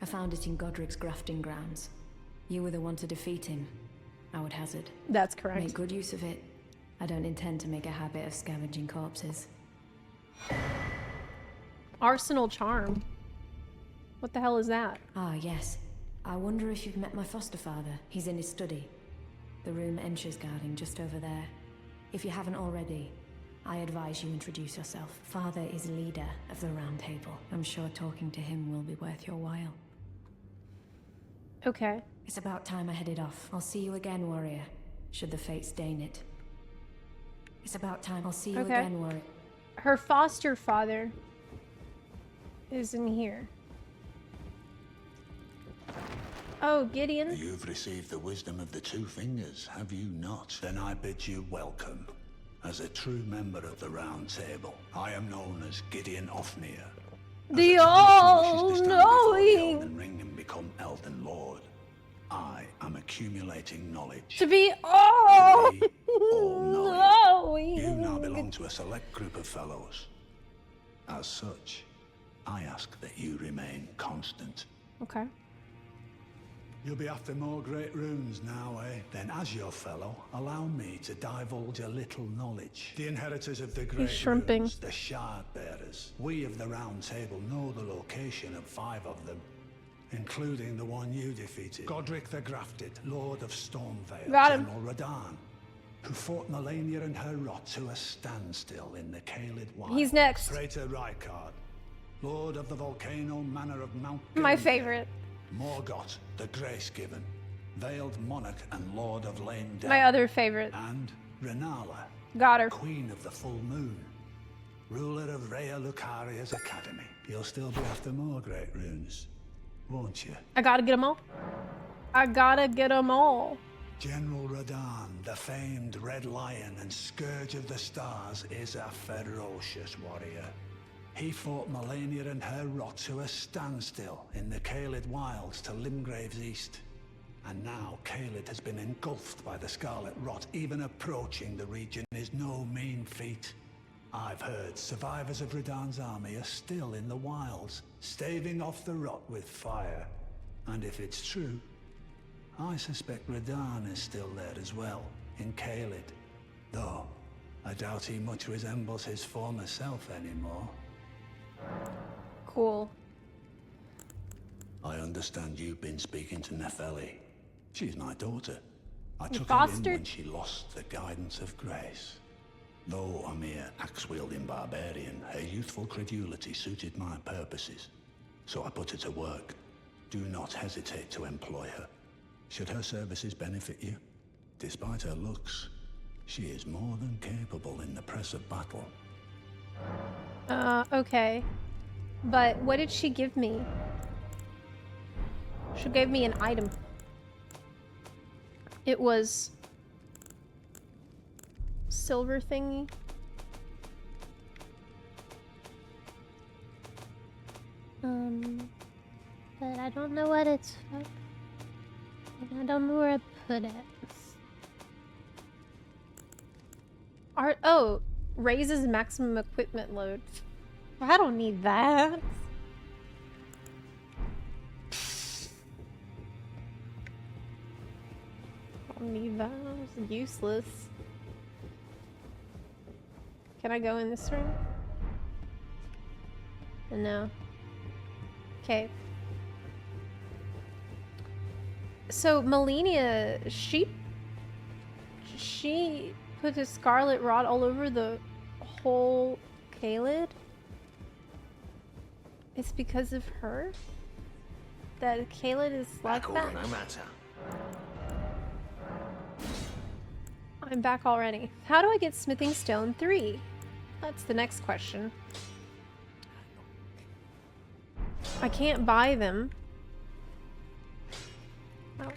I found it in Godric's grafting grounds. You were the one to defeat him, I would hazard. That's correct. Make good use of it. I don't intend to make a habit of scavenging corpses. Arsenal charm. What the hell is that? Ah, yes. I wonder if you've met my foster father. He's in his study. The room Encher's guarding just over there. If you haven't already, I advise you introduce yourself. Father is leader of the Round Table. I'm sure talking to him will be worth your while. Okay. It's about time I headed off. I'll see you again, warrior, should the fates deign it. It's about time. I'll see you again, warrior. Her foster father is in here. Oh, Gideon. You've received the wisdom of the Two Fingers, have you not? Then I bid you welcome. As a true member of the Round Table, I am known as Gideon Ofnir. The all-knowing. Elden Ring and become Elden Lord. I am accumulating knowledge. To be all-knowing. You now belong to a select group of fellows. As such, I ask that you remain constant. Okay. You'll be after more great runes now, eh? Then as your fellow, allow me to divulge a little knowledge. The inheritors of the great runes, the shard bearers. We of the Round Table know the location of 5 of them. including the one you defeated. Godric the Grafted, Lord of Stormvale, Got him. General Radahn, who fought Melania and her rot to a standstill in the Caelid Wilds. He's next. Praetor Rykard, Lord of the volcano manor of Mount My Gungnir. favorite. Morgoth, the Grace-Given, Veiled Monarch and Lord of Lane Down. My other favorite. And Renala, Got her. Queen of the Full Moon, ruler of Rhea Lucaria's Academy. You'll still be after more great runes, won't you? I gotta get them all. I gotta get them all. General Radahn, the famed Red Lion and Scourge of the Stars, is a ferocious warrior. He fought Melania and her rot to a standstill in the Caelid Wilds to Limgrave's east. And now Caelid has been engulfed by the Scarlet Rot. Even approaching the region is no mean feat. I've heard survivors of Radahn's army are still in the wilds, staving off the rot with fire. And if it's true, I suspect Radahn is still there as well, in Caelid. Though, I doubt he much resembles his former self anymore. Cool. I understand you've been speaking to Nefeli. She's my daughter. I You took her in fostered? when she lost the guidance of grace. Though a mere axe-wielding barbarian, her youthful credulity suited my purposes. So I put her to work. Do not hesitate to employ her. Should her services benefit you, despite her looks, she is more than capable in the press of battle. Okay. But what did she give me? She gave me an item. It was silver thingy. But I don't know what it's for. And I don't know where I put it. Oh, raises maximum equipment load. I don't need that. I don't need that. It's useless. Can I go in this room? No. Okay. So Melania, she put a scarlet rot all over the whole Caelid? It's because of her that Caelid is like Back that? over no matter. I'm back already. How do I get Smithing Stone 3? That's the next question. I can't buy them. Oh.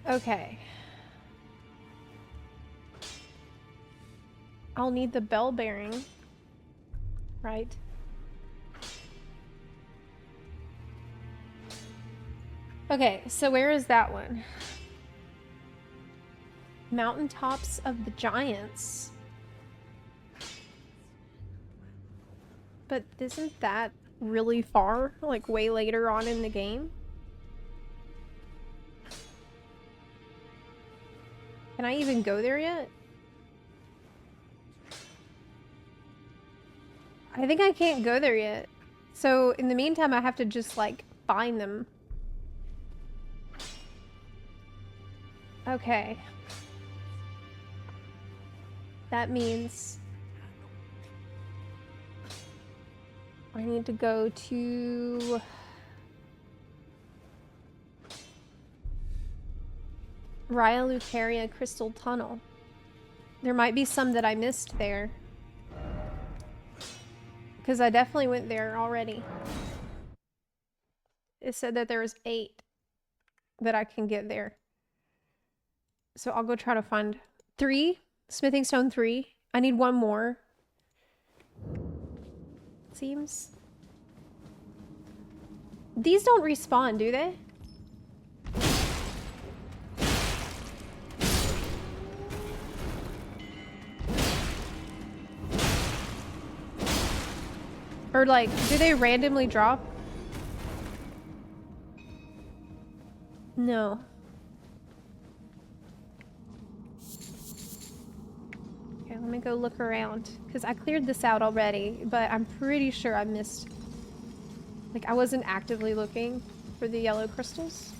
Okay. I'll need the bell bearing. Right. Okay, so where is that one? Mountaintops of the Giants. But isn't that really far? Like way later on in the game? Can I even go there yet? I think I can't go there yet. So in the meantime, I have to just like find them. Okay. That means I need to go to Rhea Lucaria Crystal Tunnel. There might be some that I missed there. Because I definitely went there already. It said that there was 8 that I can get there. So I'll go try to find 3. Smithing Stone 3. I need 1 more. Seems. These don't respawn, do they? Or like, do they randomly drop? No. Okay, let me go look around. Because I cleared this out already, but I'm pretty sure I missed... Like, I wasn't actively looking for the yellow crystals.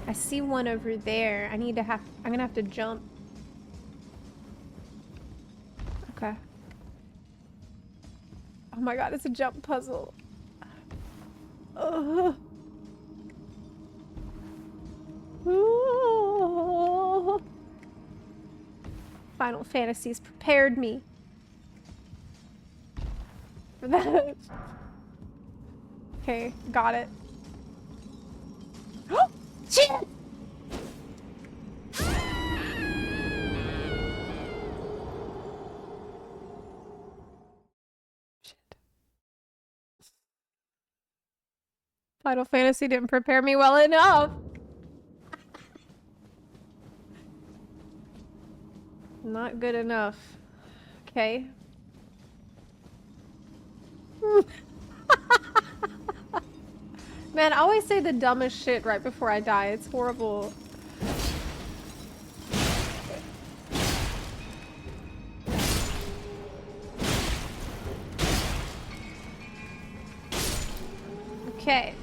I see one over there. I'm gonna have to jump. Okay. Oh my god, it's a jump puzzle. Ugh. Ooh. Final Fantasy's prepared me for that. Okay, got it. Oh, shit! Final Fantasy didn't prepare me well enough. Not good enough. Okay. Man, I always say the dumbest shit right before I die. It's horrible. Okay.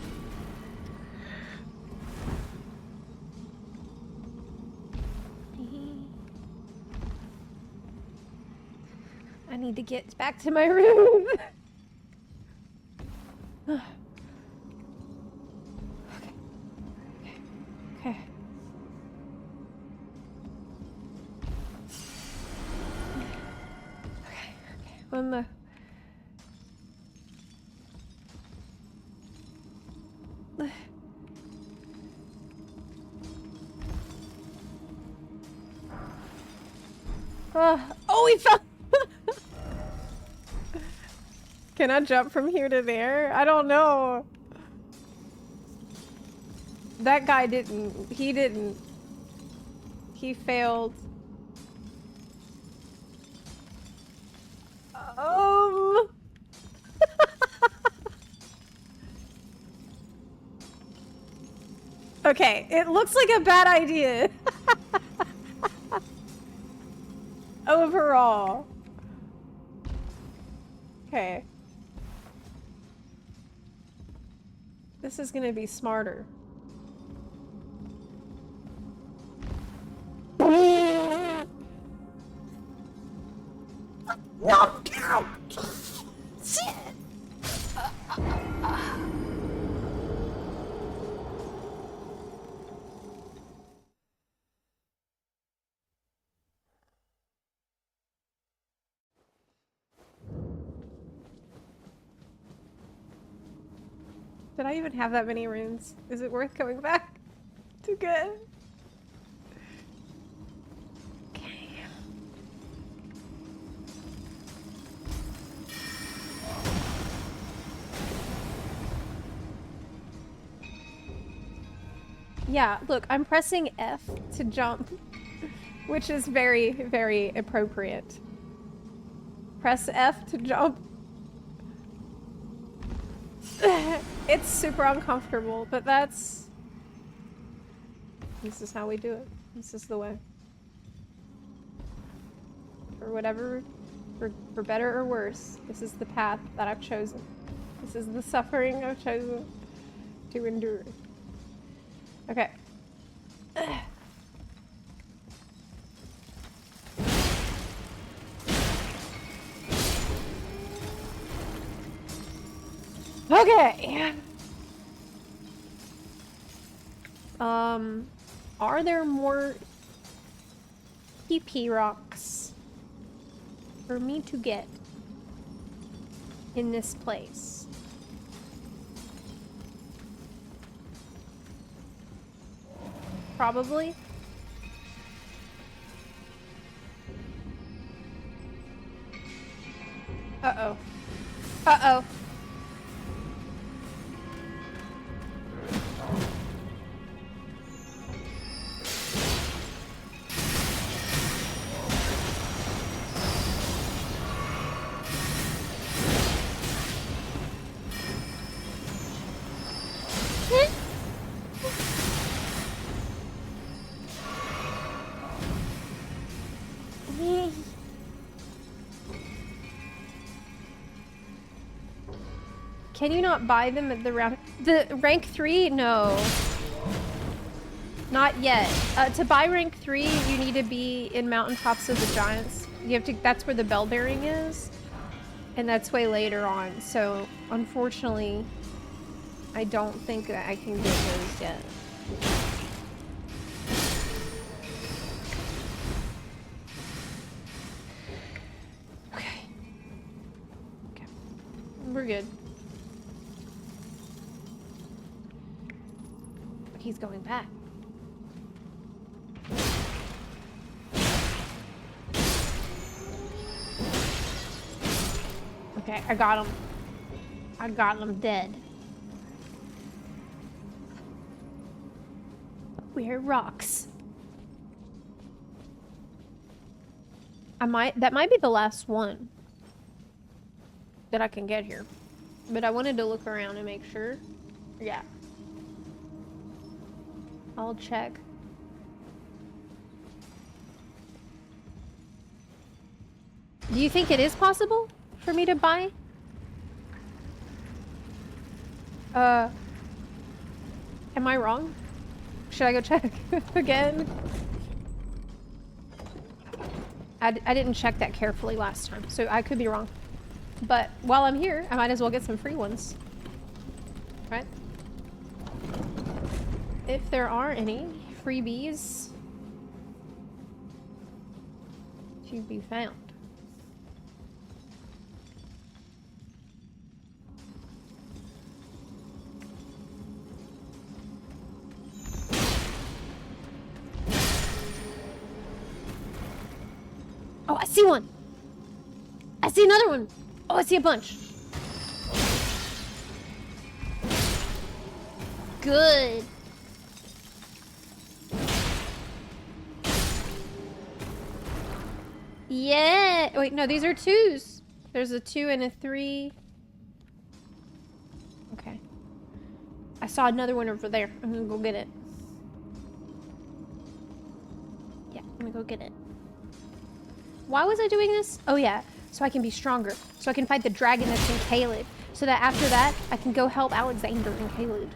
I need to get back to my room. Okay. Okay. When the... Oh, we fell! Can I jump from here to there? I don't know. That guy didn't. He didn't. He failed. Okay, it looks like a bad idea. Overall. Okay. This is gonna be smarter. No! Shit! Did I even have that many runes? Is it worth going back? Too good. Okay. Yeah, look, I'm pressing F to jump, which is very, very appropriate. Press F to jump. It's super uncomfortable, but this is how we do it. This is the way. For whatever, for better or worse, this is the path that I've chosen. This is the suffering I've chosen to endure. Okay. Okay. Are there more PP rocks for me to get in this place? Probably. Uh-oh. Uh-oh. Can you not buy them at the rank 3? No. Not yet. To buy rank 3, you need to be in Mountaintops of the Giants. You have to, that's where the bell bearing is. And that's way later on. So, unfortunately, I don't think that I can get those yet. Okay. Okay. We're good. He's going back. Okay, I got him. I got him dead. We're rocks. That might be the last one that I can get here. But I wanted to look around and make sure. Yeah. I'll check. Do you think it is possible for me to buy? Am I wrong? Should I go check again? I didn't check that carefully last time, so I could be wrong. But while I'm here, I might as well get some free ones. Right? If there are any freebies to be found. Oh, I see one! I see another one! Oh, I see a bunch! Good! Yeah! Wait, no, these are 2s. There's a 2 and a 3. Okay. I saw another one over there. I'm gonna go get it. Yeah, I'm gonna go get it. Why was I doing this? Oh yeah, so I can be stronger. So I can fight the dragon that's in Caelid. So that after that, I can go help Alexander in Caelid.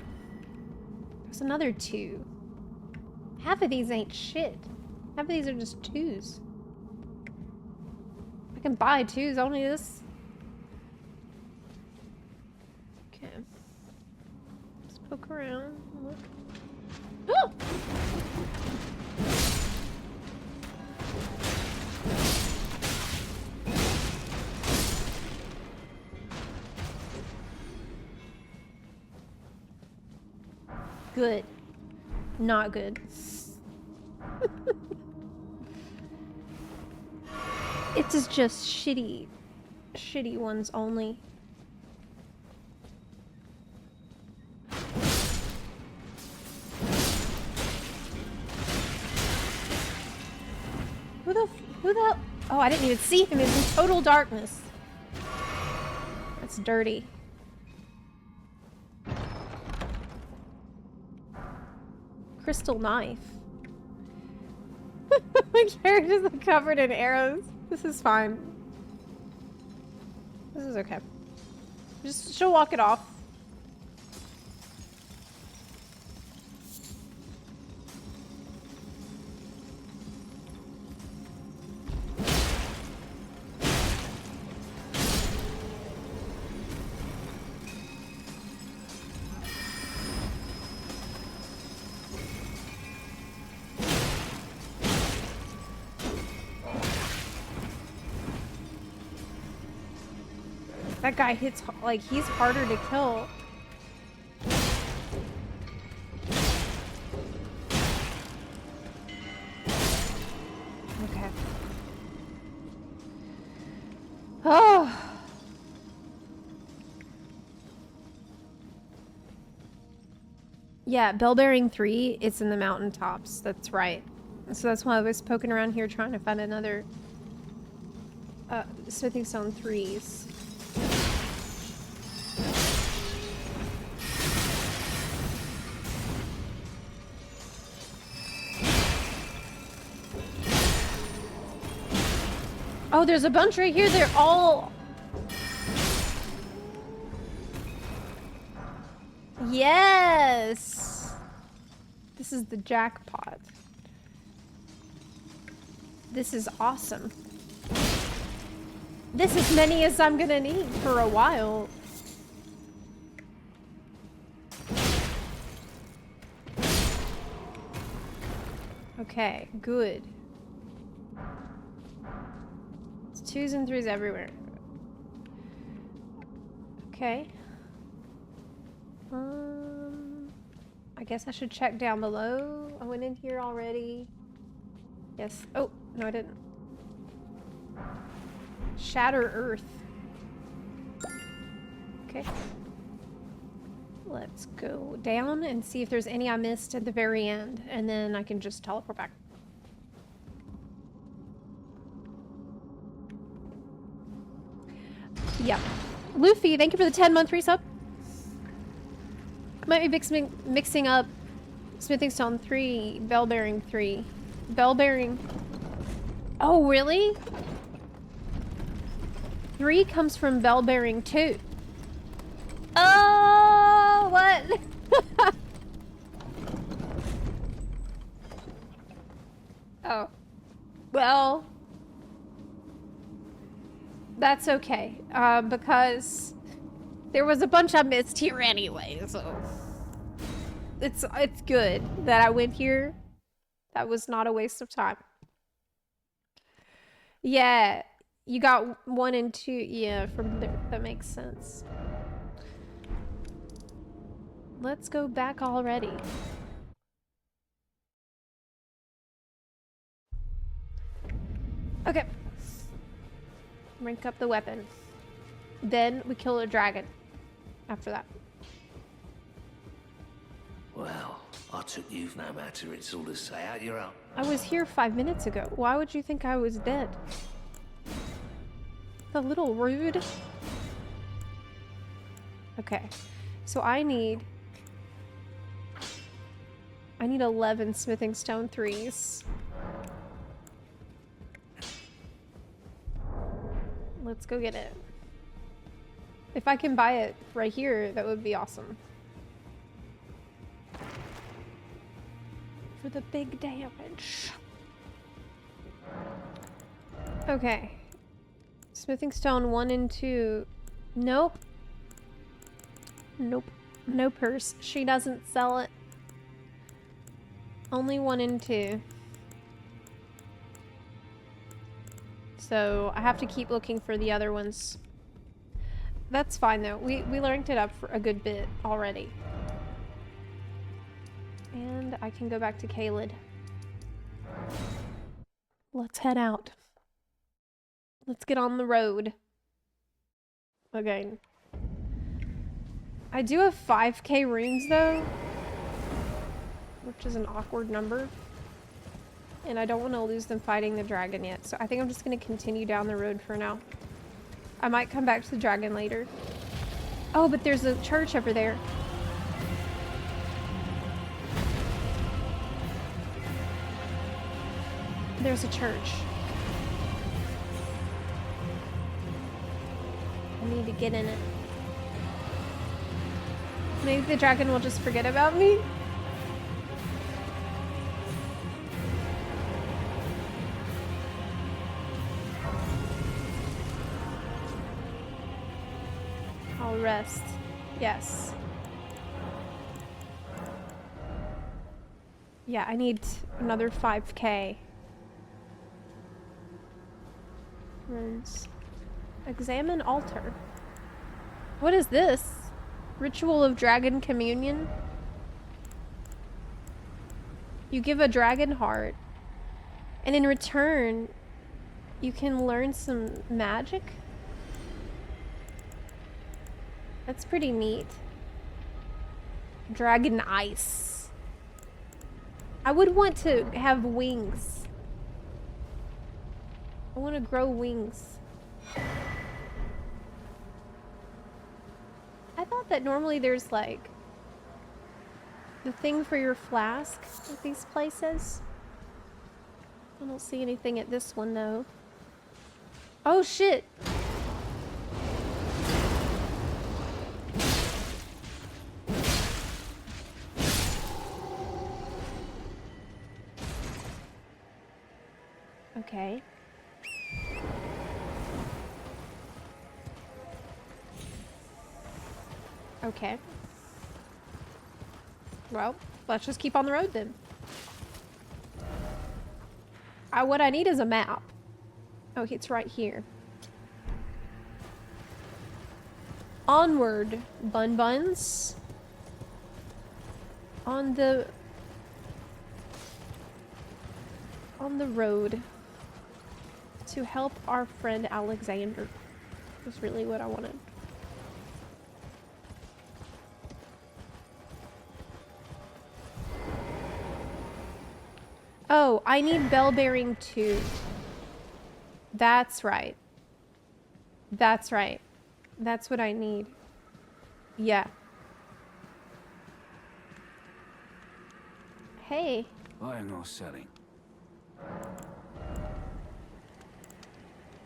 There's another 2. Half of these ain't shit. Half of these are just 2s. I can buy 2s, only this. Okay. Let's poke around. Look. Oh! Good. Not good. It is just shitty ones only. Who the? Oh, I didn't even see him. It's in total darkness. That's dirty. Crystal knife. My character's covered in arrows. This is fine. This is okay. Just she'll walk it off. That guy hits, like, he's harder to kill. Okay. Oh. Yeah, bell bearing 3, it's in the mountaintops. That's right. So that's why I was poking around here trying to find another smithing stone 3s. Oh, there's a bunch right here. They're all... Yes! This is the jackpot. This is awesome. This is many as I'm gonna need for a while. Okay, good. It's 2s and 3s everywhere. Okay. I guess I should check down below. I went in here already. Yes. Oh, no I didn't. Shatter Earth. Okay. Let's go down and see if there's any I missed at the very end, and then I can just teleport back. Yeah. Luffy, thank you for the 10-month resub. Might be mixing up Smithing Stone 3, Bell Bearing 3. Bell Bearing... Oh, really? 3 comes from Bell Bearing 2. Oh, what? Oh. Well... That's okay, because there was a bunch I missed here anyway, so... It's good that I went here. That was not a waste of time. Yeah, you got 1 and 2, yeah, from there. That makes sense. Let's go back already. Okay. Rank up the weapon. Then we kill a dragon. After that. Well, I took you no matter it's all to say out your own. I was here 5 minutes ago. Why would you think I was dead? A little rude. Okay. So I need 11 smithing stone 3s. Let's go get it. If I can buy it right here, that would be awesome. For the big damage. Okay. Smithing stone 1 and 2. Nope. Nope. No purse. She doesn't sell it. Only 1 and 2. So I have to keep looking for the other ones. That's fine though. We learned it up for a good bit already. And I can go back to Caelid. Let's head out. Let's get on the road. Again. I do have 5k runes though, which is an awkward number. And I don't want to lose them fighting the dragon yet, so I think I'm just going to continue down the road for now. I might come back to the dragon later. Oh, but there's a church over there. There's a church. I need to get in it. Maybe the dragon will just forget about me. I'll rest. Yes. Yeah, I need another 5k. Runes. Examine altar. What is this? Ritual of Dragon Communion? You give a dragon heart, and in return, you can learn some magic? That's pretty neat. Dragon ice. I would want to have wings. I want to grow wings. I thought that normally there's like the thing for your flask at these places. I don't see anything at this one though. Oh shit! Okay. Well, let's just keep on the road then. What I need is a map. Oh, it's right here. Onward, bun buns. On the road to help our friend Alexander. Was really what I wanted. Oh, I need bell bearing 2. That's right. That's right. That's what I need. Yeah. Hey. Buying or selling?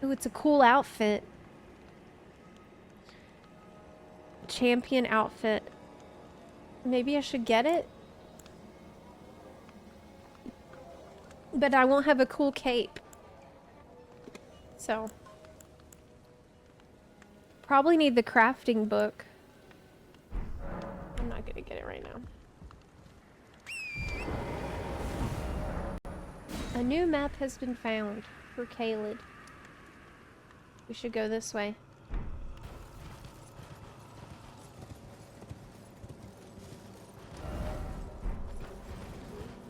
Ooh, it's a cool outfit. Champion outfit. Maybe I should get it? But I won't have a cool cape. So. Probably need the crafting book. I'm not gonna get it right now. A new map has been found for Caelid. We should go this way.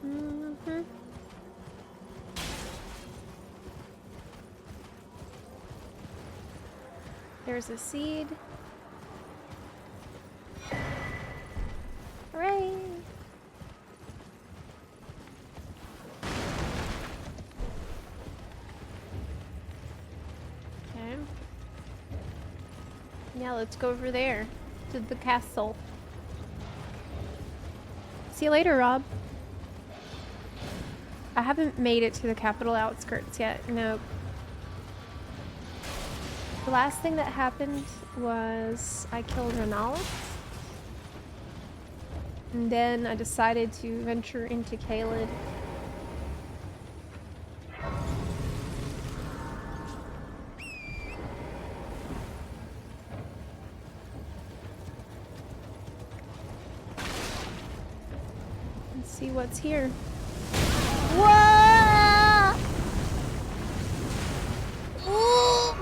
Mm-hmm. There's a seed. Hooray! Okay. Yeah, let's go over there to the castle. See you later, Rob. I haven't made it to the capital outskirts yet. Nope. The last thing that happened was I killed Renala. And then I decided to venture into Caelid. Let's see what's here. Whoa! Ooh!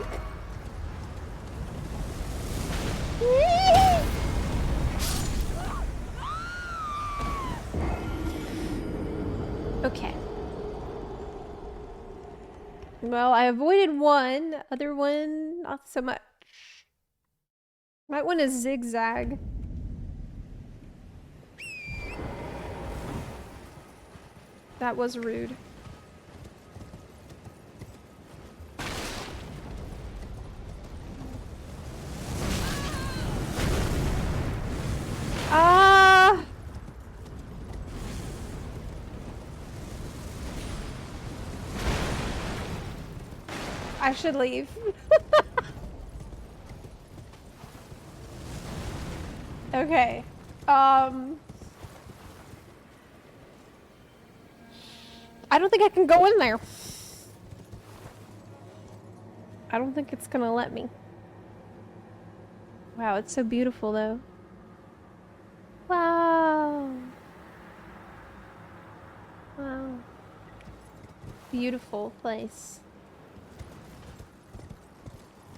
Okay. Well, I avoided one. Other one, not so much. Might want to zigzag. That was rude. Ah! I should leave. Okay. I don't think I can go in there. I don't think it's gonna let me. Wow, it's so beautiful though. Wow. Wow. Beautiful place.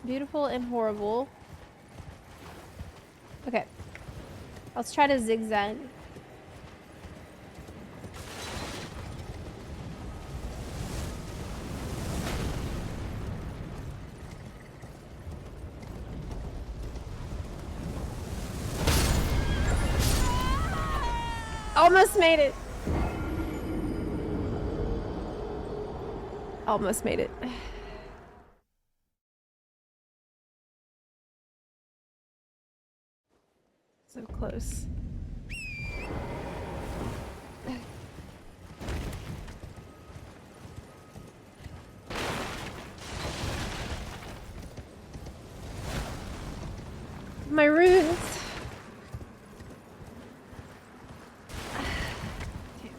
Beautiful and horrible. Okay. Let's try to zigzag. Almost made it. Almost made it. So close. My runes. Okay.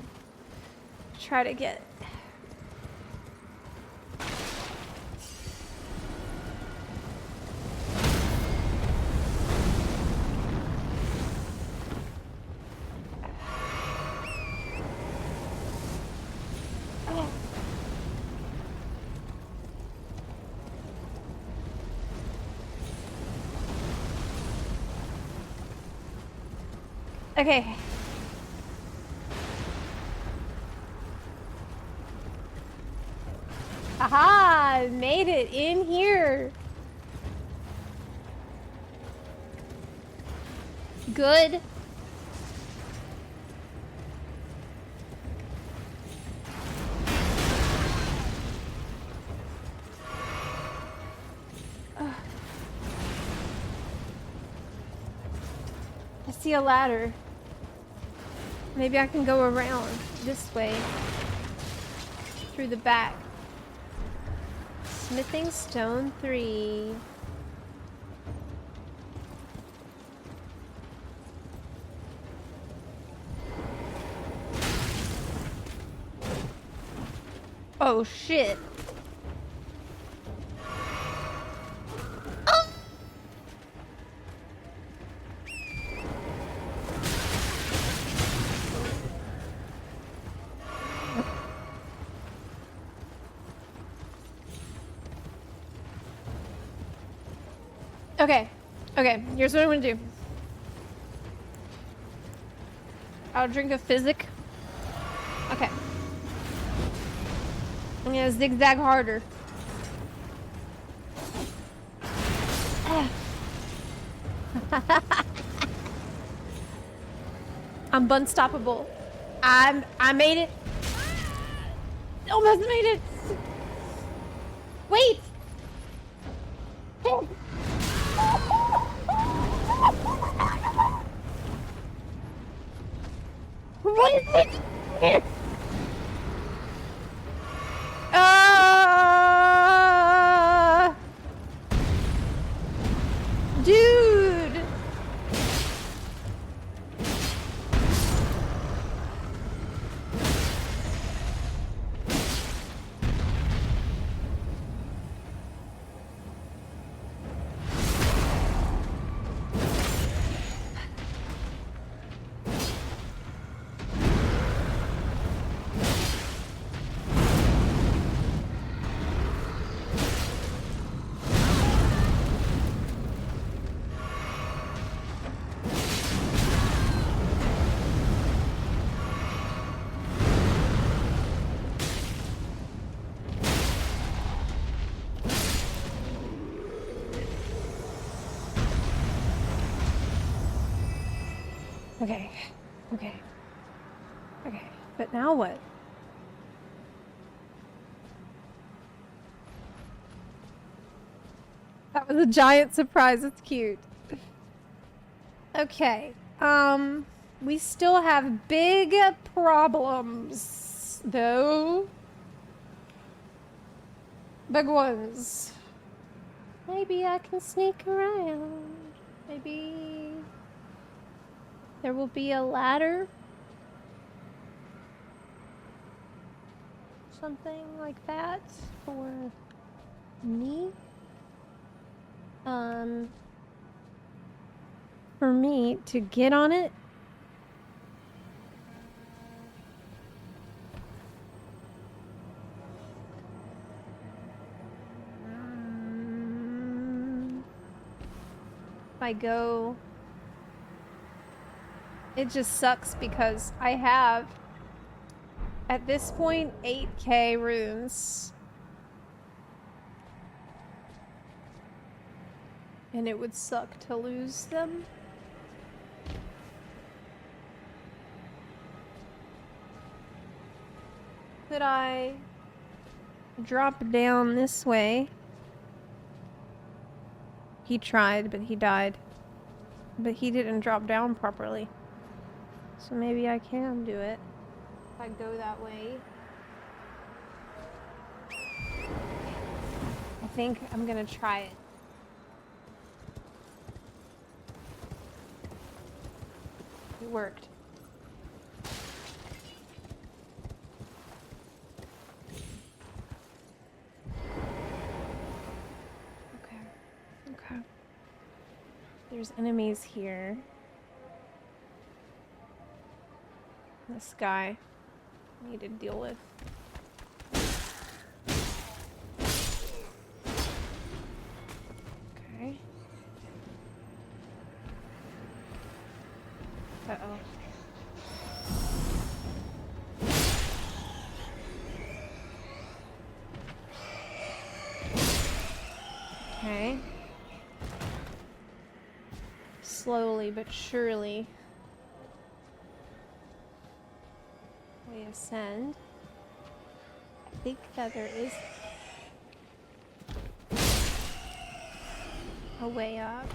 Try to get. Okay. Aha! Made it in here. Good. I see a ladder. Maybe I can go around this way. Through the back. Smithing stone 3. Oh shit. Okay. Okay, here's what I'm gonna do. I'll drink a physic. Okay. I'm gonna zigzag harder. I'm unstoppable. I made it. Almost made it. Wait. What is it? Dude. Okay. Okay. Okay. But now what? That was a giant surprise. It's cute. Okay. We still have big problems, though. Big ones. Maybe I can sneak around. Maybe there will be a ladder. Something like that for me. For me to get on it. If I go, it just sucks because I have, at this point, 8K runes. And it would suck to lose them. Could I drop down this way? He tried, but he died. But he didn't drop down properly. So maybe I can do it. If I go that way. I think I'm gonna try it. It worked. Okay. There's enemies here. This guy I need to deal with. Okay. Uh-oh. Okay. Slowly but surely. We ascend. I think that there is a way up.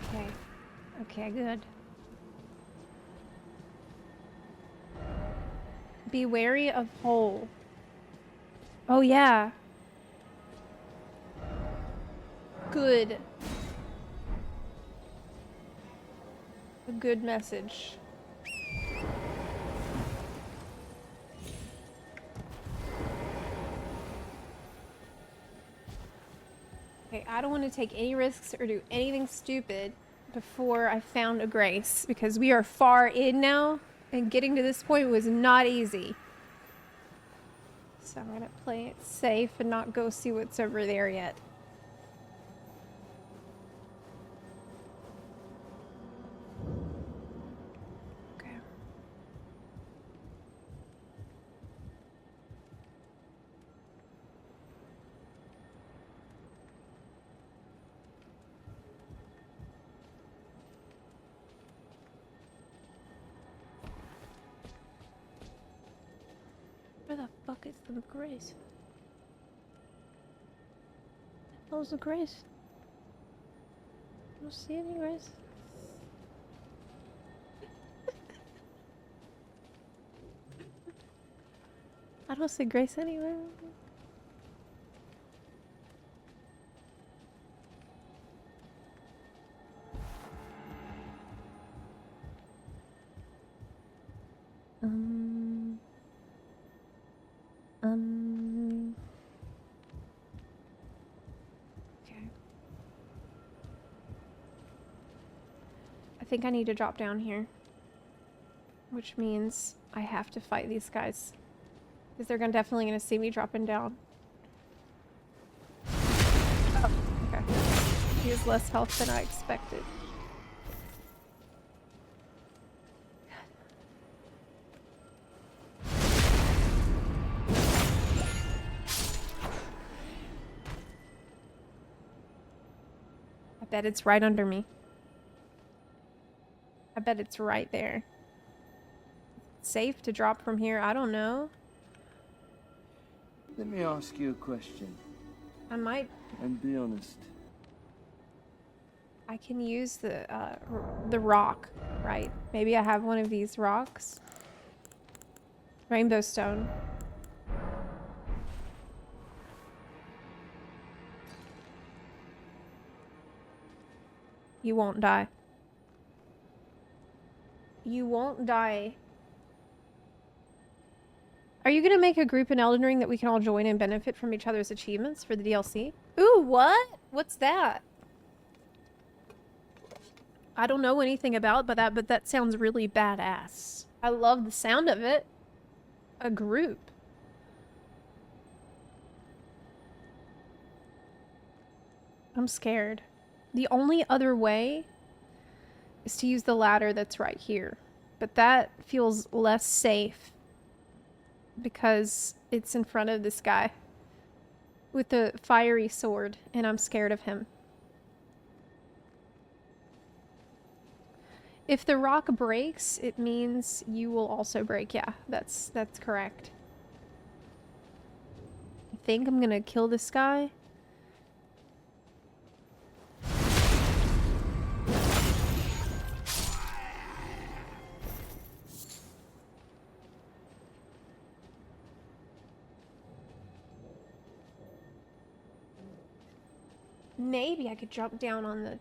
Okay. Okay, good. Be wary of hole. Oh yeah. Good. A good message. Okay, I don't want to take any risks or do anything stupid before I found a grace, because we are far in now, and getting to this point was not easy. So I'm gonna play it safe and not go see what's over there yet. Okay. Where the fuck is the grace? How's the grace? I don't see any grace. I don't see grace anywhere. Okay. I think I need to drop down here. Which means I have to fight these guys. Because they're definitely gonna see me dropping down. Oh, okay. He has less health than I expected. I bet it's right under me. I bet it's right there. Safe to drop from here? I don't know. Let me ask you a question. I might. And be honest. I can use the rock, right? Maybe I have one of these rocks. Rainbow stone. You won't die. You won't die. Are you gonna make a group in Elden Ring that we can all join and benefit from each other's achievements for the DLC? Ooh, what? What's that? I don't know anything about but that sounds really badass. I love the sound of it. A group. I'm scared. The only other way is to use the ladder that's right here. But that feels less safe because it's in front of this guy with the fiery sword, and I'm scared of him. If the rock breaks, it means you will also break. Yeah, that's correct. I think I'm gonna kill this guy. Maybe I could jump down on the...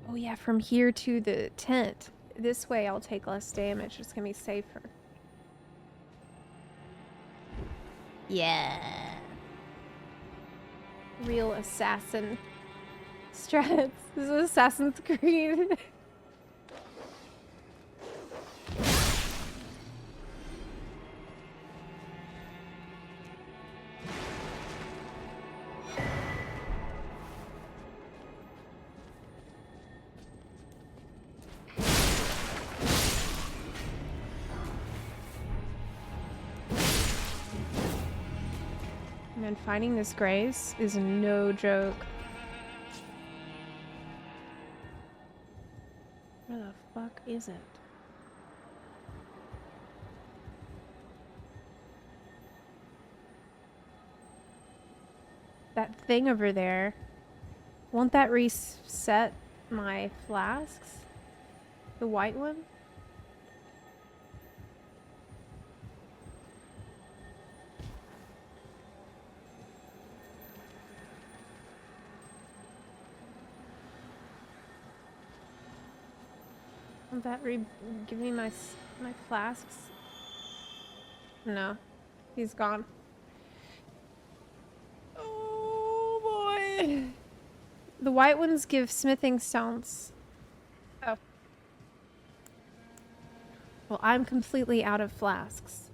Oh yeah, from here to the tent. This way I'll take less damage. It's gonna be safer. Yeah. Real assassin strats. This is Assassin's Creed. And finding this grace is no joke. Where the fuck is it? That thing over there. Won't that reset my flasks? The white one? Won't that give me my flasks? No. He's gone. Oh boy. The white ones give smithing stones. Oh. Well, I'm completely out of flasks.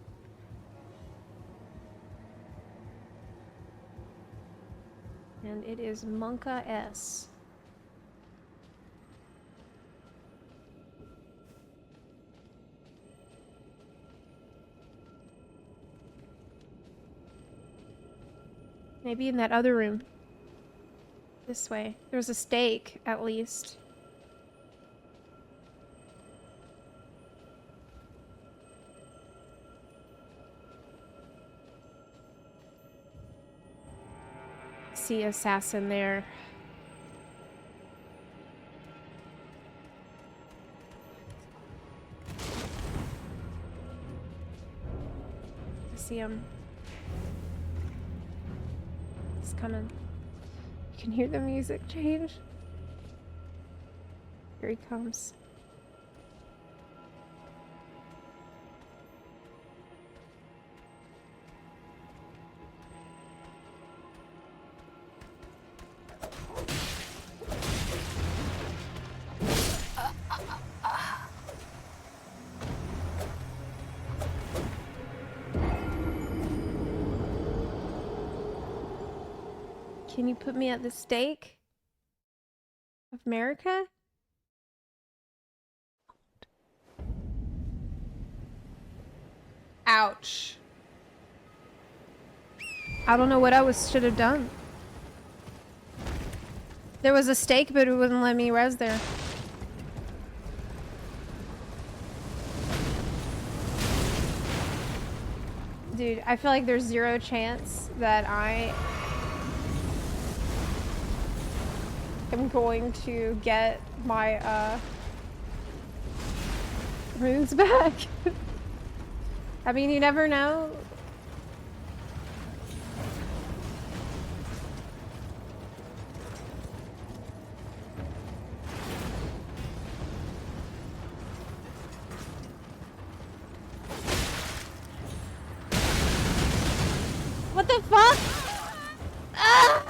And it is Monka S. Maybe in that other room. This way. There's a stake, at least. See assassin there. I see him. He's coming. You can hear the music change. Here he comes. Can you put me at the stake of America? Ouch. I don't know what I should have done. There was a stake, but it wouldn't let me res there. Dude, I feel like there's zero chance that I am going to get my runes back. I mean, you never know. What the fuck? Ah!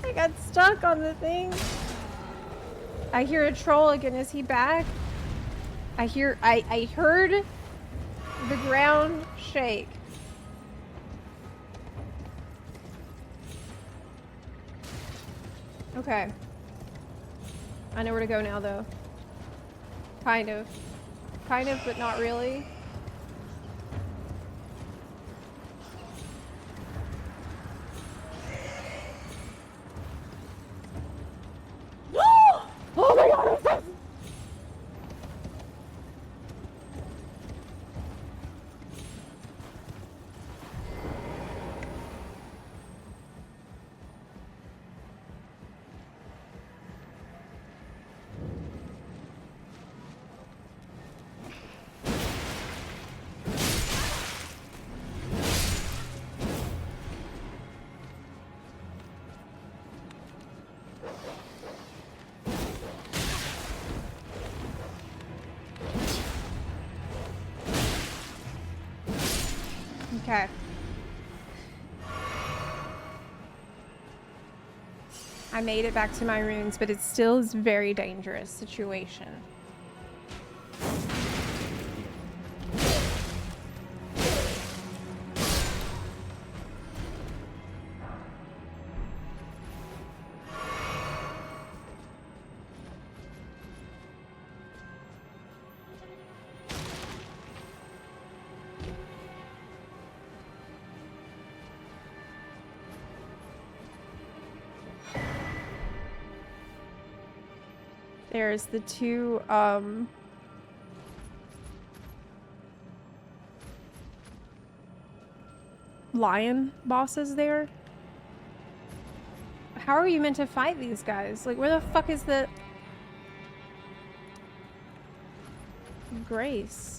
I got stuck on the thing. I hear a troll again. Is he back? I heard the ground shake. Okay. I know where to go now, though. Kind of. Kind of, but not really. Oh my god, what's this? Okay. I made it back to my runes, but it still is a very dangerous situation. There's the two, lion bosses there. How are you meant to fight these guys? Like, where the fuck is the... Grace?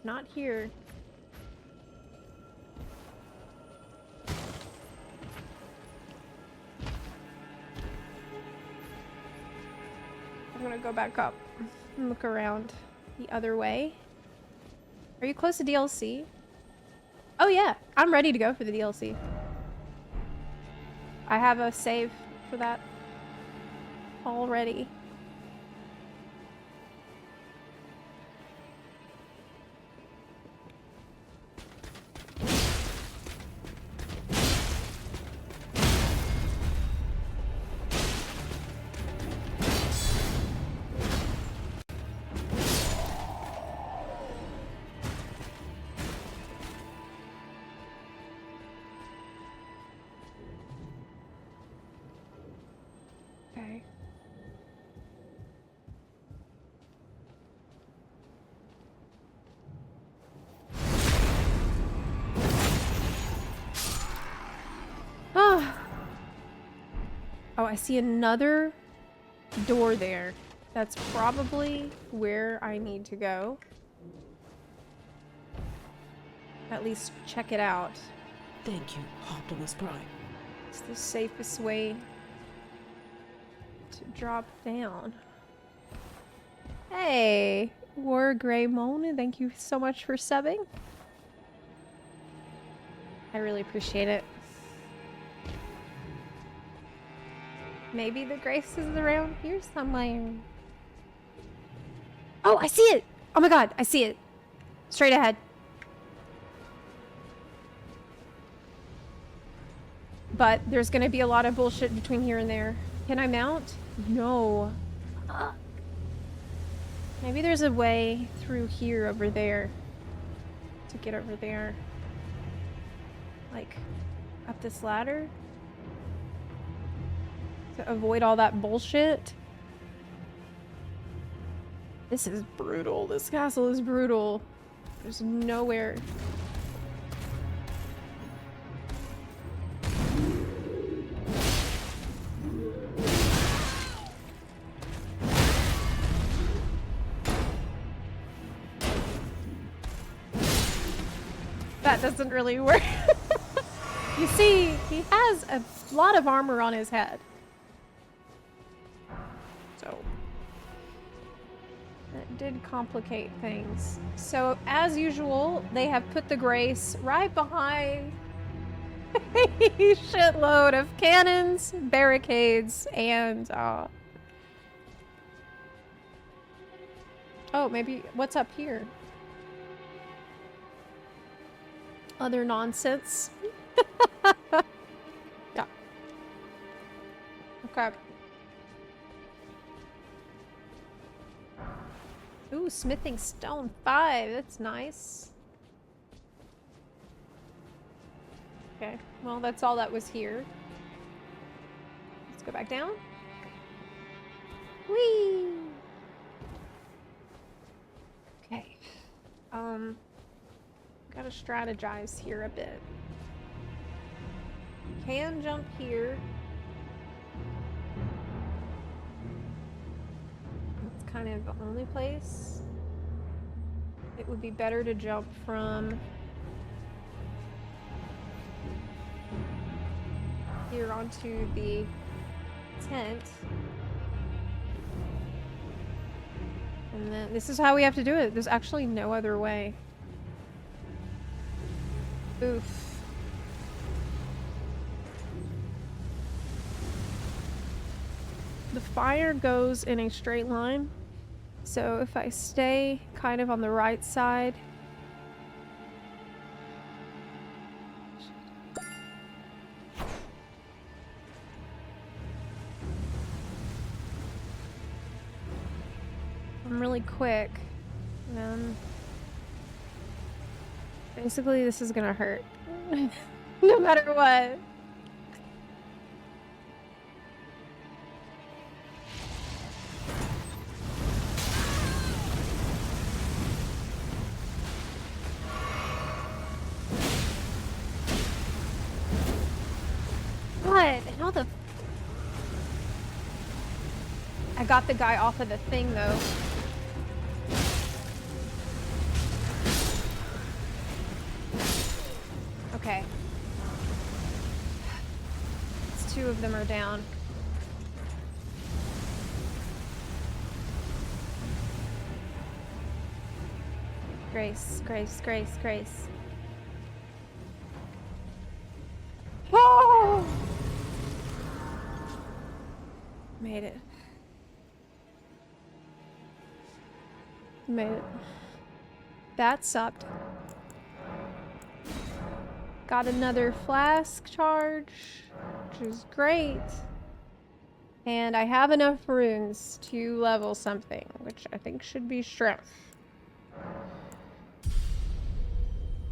Not here. I'm gonna go back up and look around the other way. Are you close to DLC? Oh yeah, I'm ready to go for the DLC. I have a save for that already. Okay. Oh, I see another door there. That's probably where I need to go. At least check it out. Thank you, Optimus Prime. It's the safest way to drop down. Hey, War Greymon, thank you so much for subbing. I really appreciate it. Maybe the Grace is around here somewhere. Oh, I see it! Oh my god, I see it. Straight ahead. But there's gonna be a lot of bullshit between here and there. Can I mount? No. Maybe there's a way through here over there to get over there. Like, up this ladder? To avoid all that bullshit. This is brutal. This castle is brutal. There's nowhere. That doesn't really work. You see, he has a lot of armor on his head. So that did complicate things. So as usual, they have put the Grace right behind a shitload of cannons, barricades, and oh, maybe what's up here? Other nonsense. Yeah. Okay. Ooh, smithing stone 5. That's nice. Okay. Well, that's all that was here. Let's go back down. Whee! Okay. Gotta strategize here a bit. Can jump here. That's kind of the only place. It would be better to jump from here onto the tent. And then this is how we have to do it. There's actually no other way. Oof. The fire goes in a straight line, so if I stay kind of on the right side I'm really quick. Basically, this is gonna hurt. No matter what. What? How the... I got the guy off of the thing, though. Okay. It's 2 of them are down. Grace, Grace, Grace, Grace. Oh! Made it. Made it. That sucked. Got another flask charge, which is great. And I have enough runes to level something, which I think should be strength.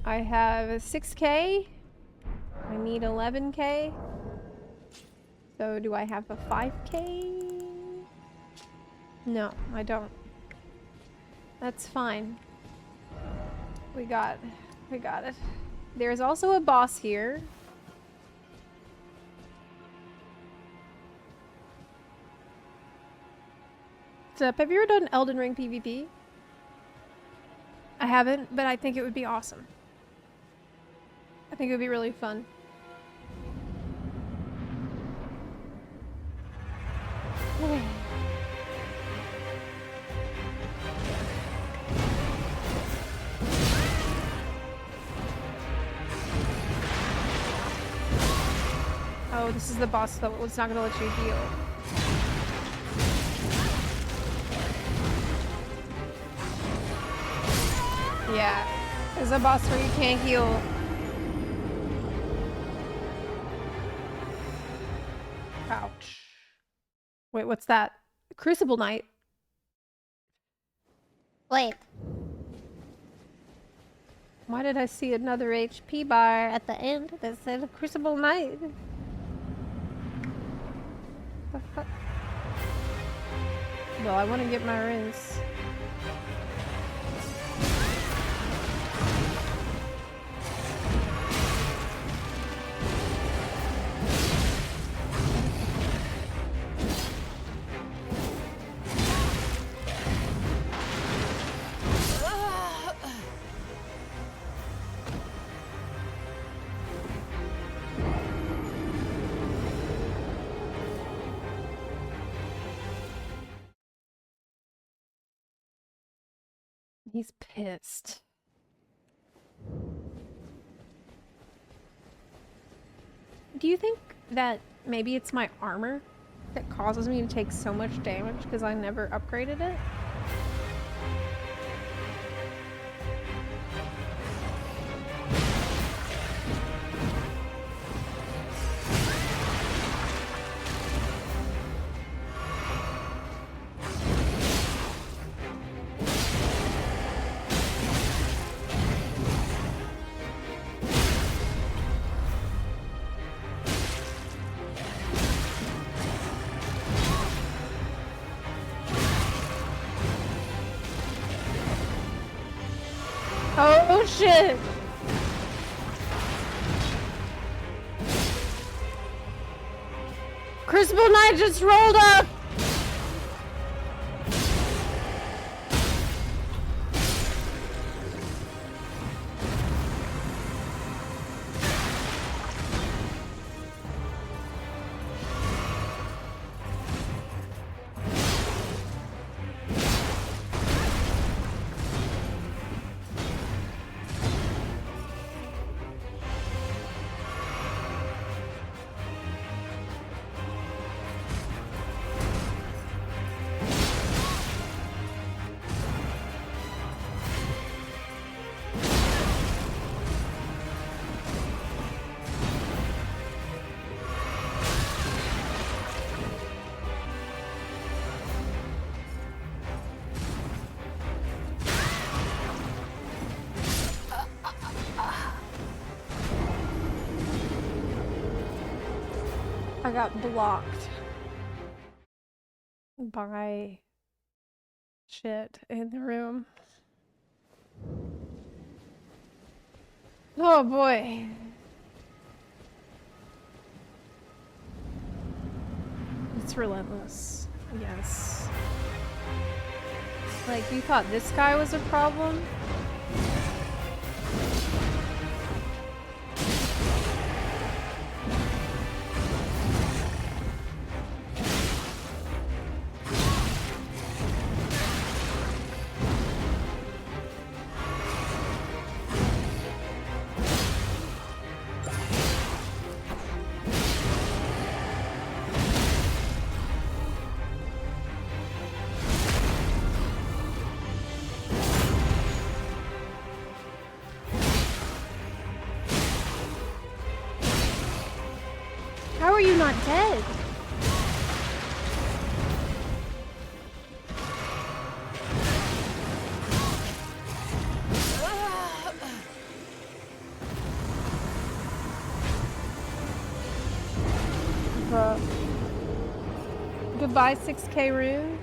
I have 6k. I need 11k. So do I have a 5k? No, I don't. That's fine. We got it. There's also a boss here. Zep, have you ever done Elden Ring PvP? I haven't, but I think it would be awesome. I think it would be really fun. Oh, this is the boss though. It's not gonna let you heal. Yeah, there's a boss where you can't heal. Ouch. Wait, what's that? Crucible Knight. Wait. Why did I see another HP bar at the end that said Crucible Knight? The fuck? Well, I want to get my runes. He's pissed. Do you think that maybe it's my armor that causes me to take so much damage because I never upgraded it? Oh shit! Crucible Knight just rolled up! I got blocked by shit in the room. Oh boy. It's relentless. Yes. Like, you thought this guy was a problem? How are you not dead? Bruh. Goodbye 6K runes.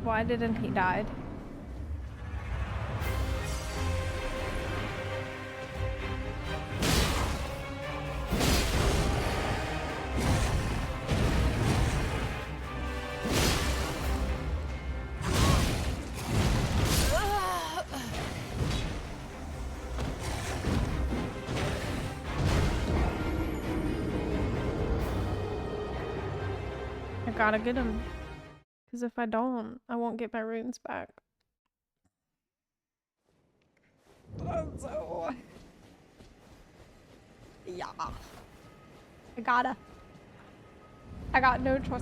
Why didn't he die? I gotta get him. Because if I don't, I won't get my runes back. So... yeah. I got no choice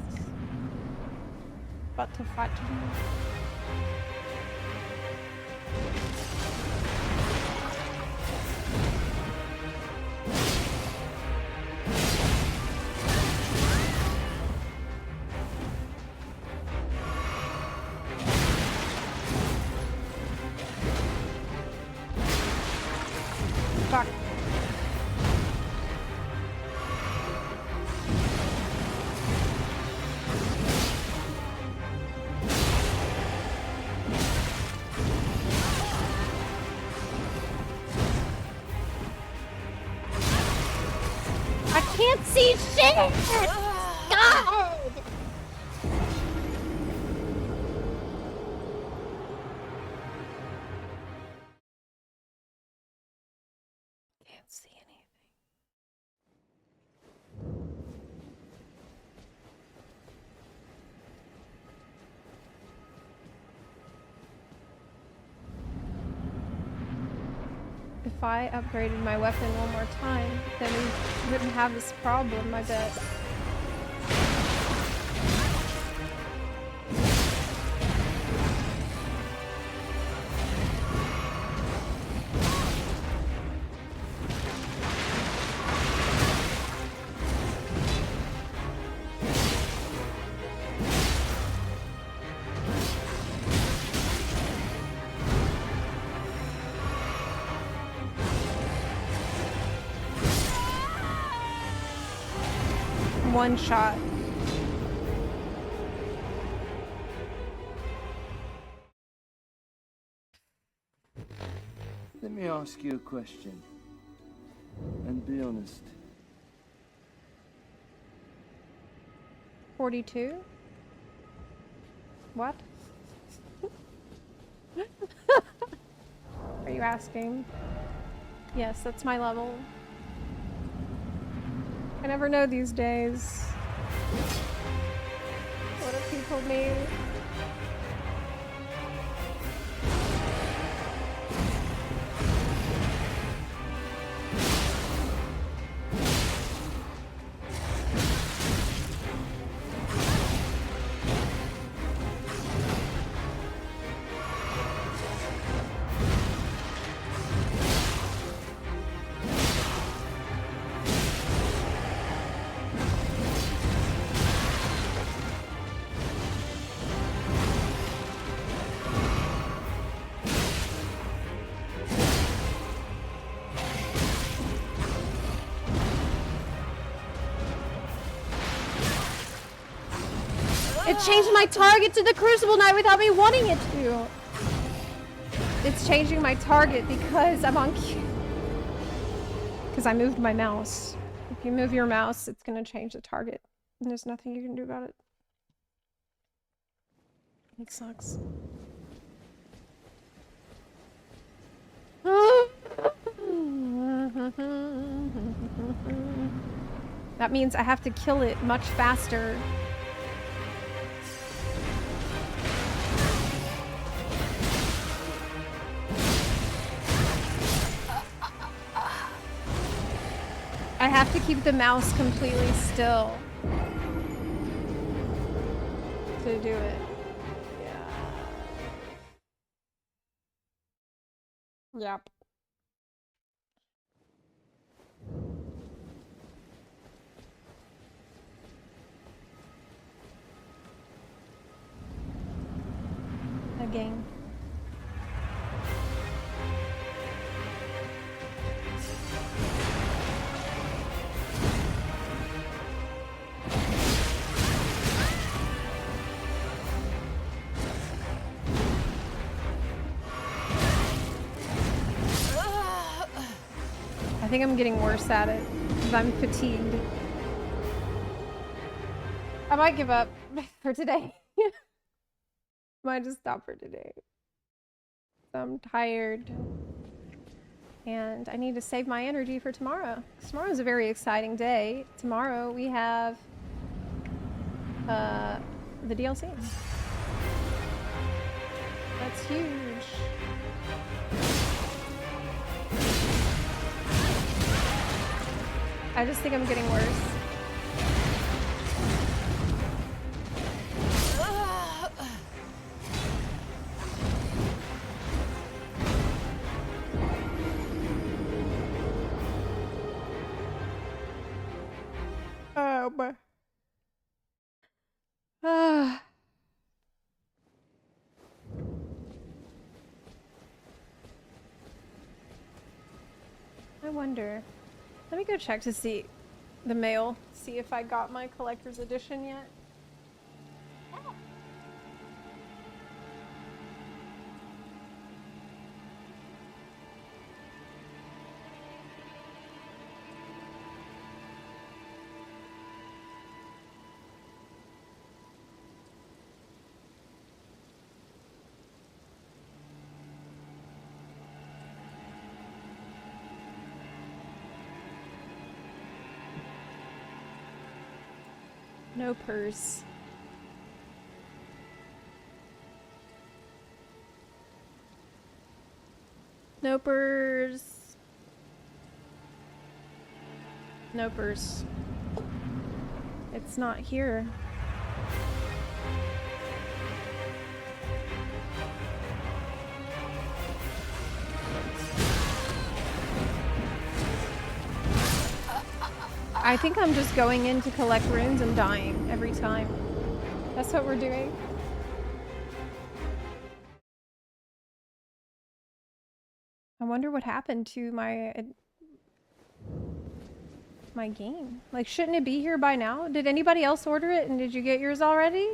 but to fight him. Fuck. I can't see shit! God! Can't see anything. If I upgraded my weapon one more time, then we wouldn't have this problem, I bet. One shot. Let me ask you a question. And be honest. 42? What? Are you asking? Yes, that's my level. I never know these days. What do people need? It changed my target to the Crucible Knight without me wanting it to. It's changing my target because I'm on Q. Because I moved my mouse. If you move your mouse, it's going to change the target. And there's nothing you can do about it. It sucks. That means I have to kill it much faster. I have to keep the mouse completely still to do it. Yeah. Yep. Again. I think I'm getting worse at it because I'm fatigued. I might give up for today. Might just stop for today. I'm tired. And I need to save my energy for tomorrow. Tomorrow's a very exciting day. Tomorrow we have the DLC. That's huge. I just think I'm getting worse. Oh, but I wonder. Let me go check to see the mail, see if I got my collector's edition yet. No purse. No purse. No purse. It's not here. I think I'm just going in to collect runes and dying every time. That's what we're doing. I wonder what happened to my game. Like, shouldn't it be here by now? Did anybody else order it and did you get yours already?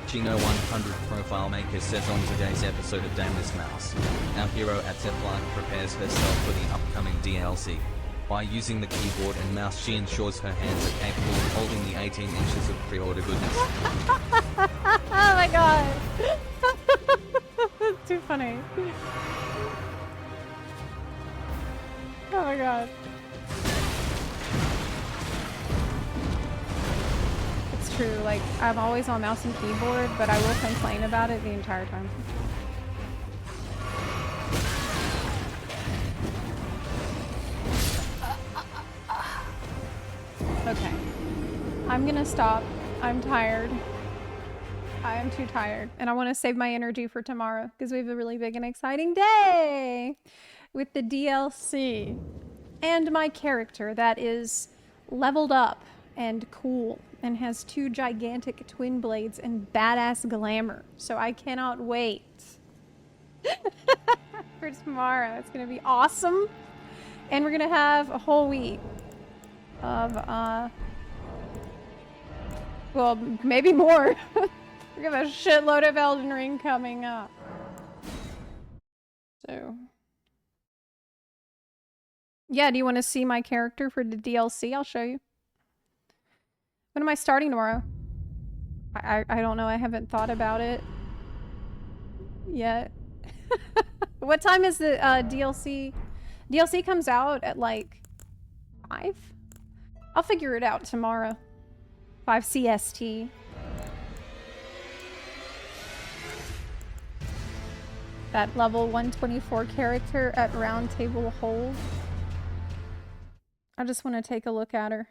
Chino 100 Profile Maker says on today's episode of Damn This Mouse, our hero at Zepla prepares herself for the upcoming DLC. By using the keyboard and mouse, she ensures her hands are capable of holding the 18 inches of pre-order goodness. Oh my god. That's too funny. Oh my god. It's true, like, I'm always on mouse and keyboard, but I will complain about it the entire time. Okay. I'm gonna stop. I'm tired. I am too tired. And I want to save my energy for tomorrow because we have a really big and exciting day with the DLC. And my character that is leveled up and cool and has 2 gigantic twin blades and badass glamour. So I cannot wait for tomorrow. It's going to be awesome. And we're going to have a whole week of, well, maybe more. We have a shitload of Elden Ring coming up. So, yeah, do you want to see my character for the DLC? I'll show you. When am I starting tomorrow? I don't know. I haven't thought about it yet. What time is the DLC? DLC comes out at like 5? I'll figure it out tomorrow. 5 CST. That level 124 character at Round Table Hold. I just want to take a look at her.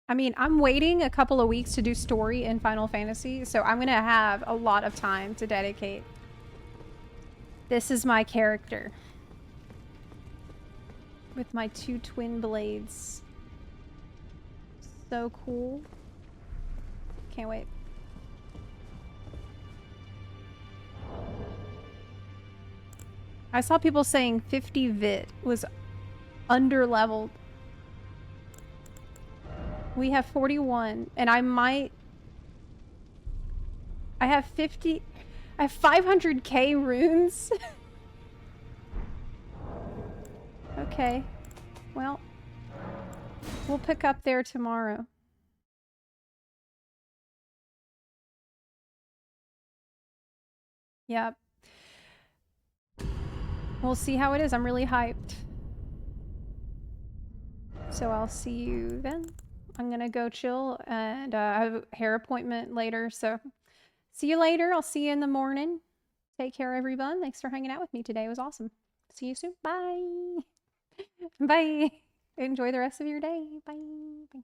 I mean, I'm waiting a couple of weeks to do story in Final Fantasy, so I'm going to have a lot of time to dedicate. This is my character. With my 2 twin blades. So cool. Can't wait. I saw people saying 50 Vit was under-leveled. We have 41, and I have 50... I have 500k runes. Okay. Well, we'll pick up there tomorrow. Yep. We'll see how it is. I'm really hyped. So I'll see you then. I'm gonna go chill, and I have a hair appointment later, so see you later. I'll see you in the morning. Take care, everyone. Thanks for hanging out with me today. It was awesome. See you soon. Bye. Bye. Enjoy the rest of your day. Bye. Bye.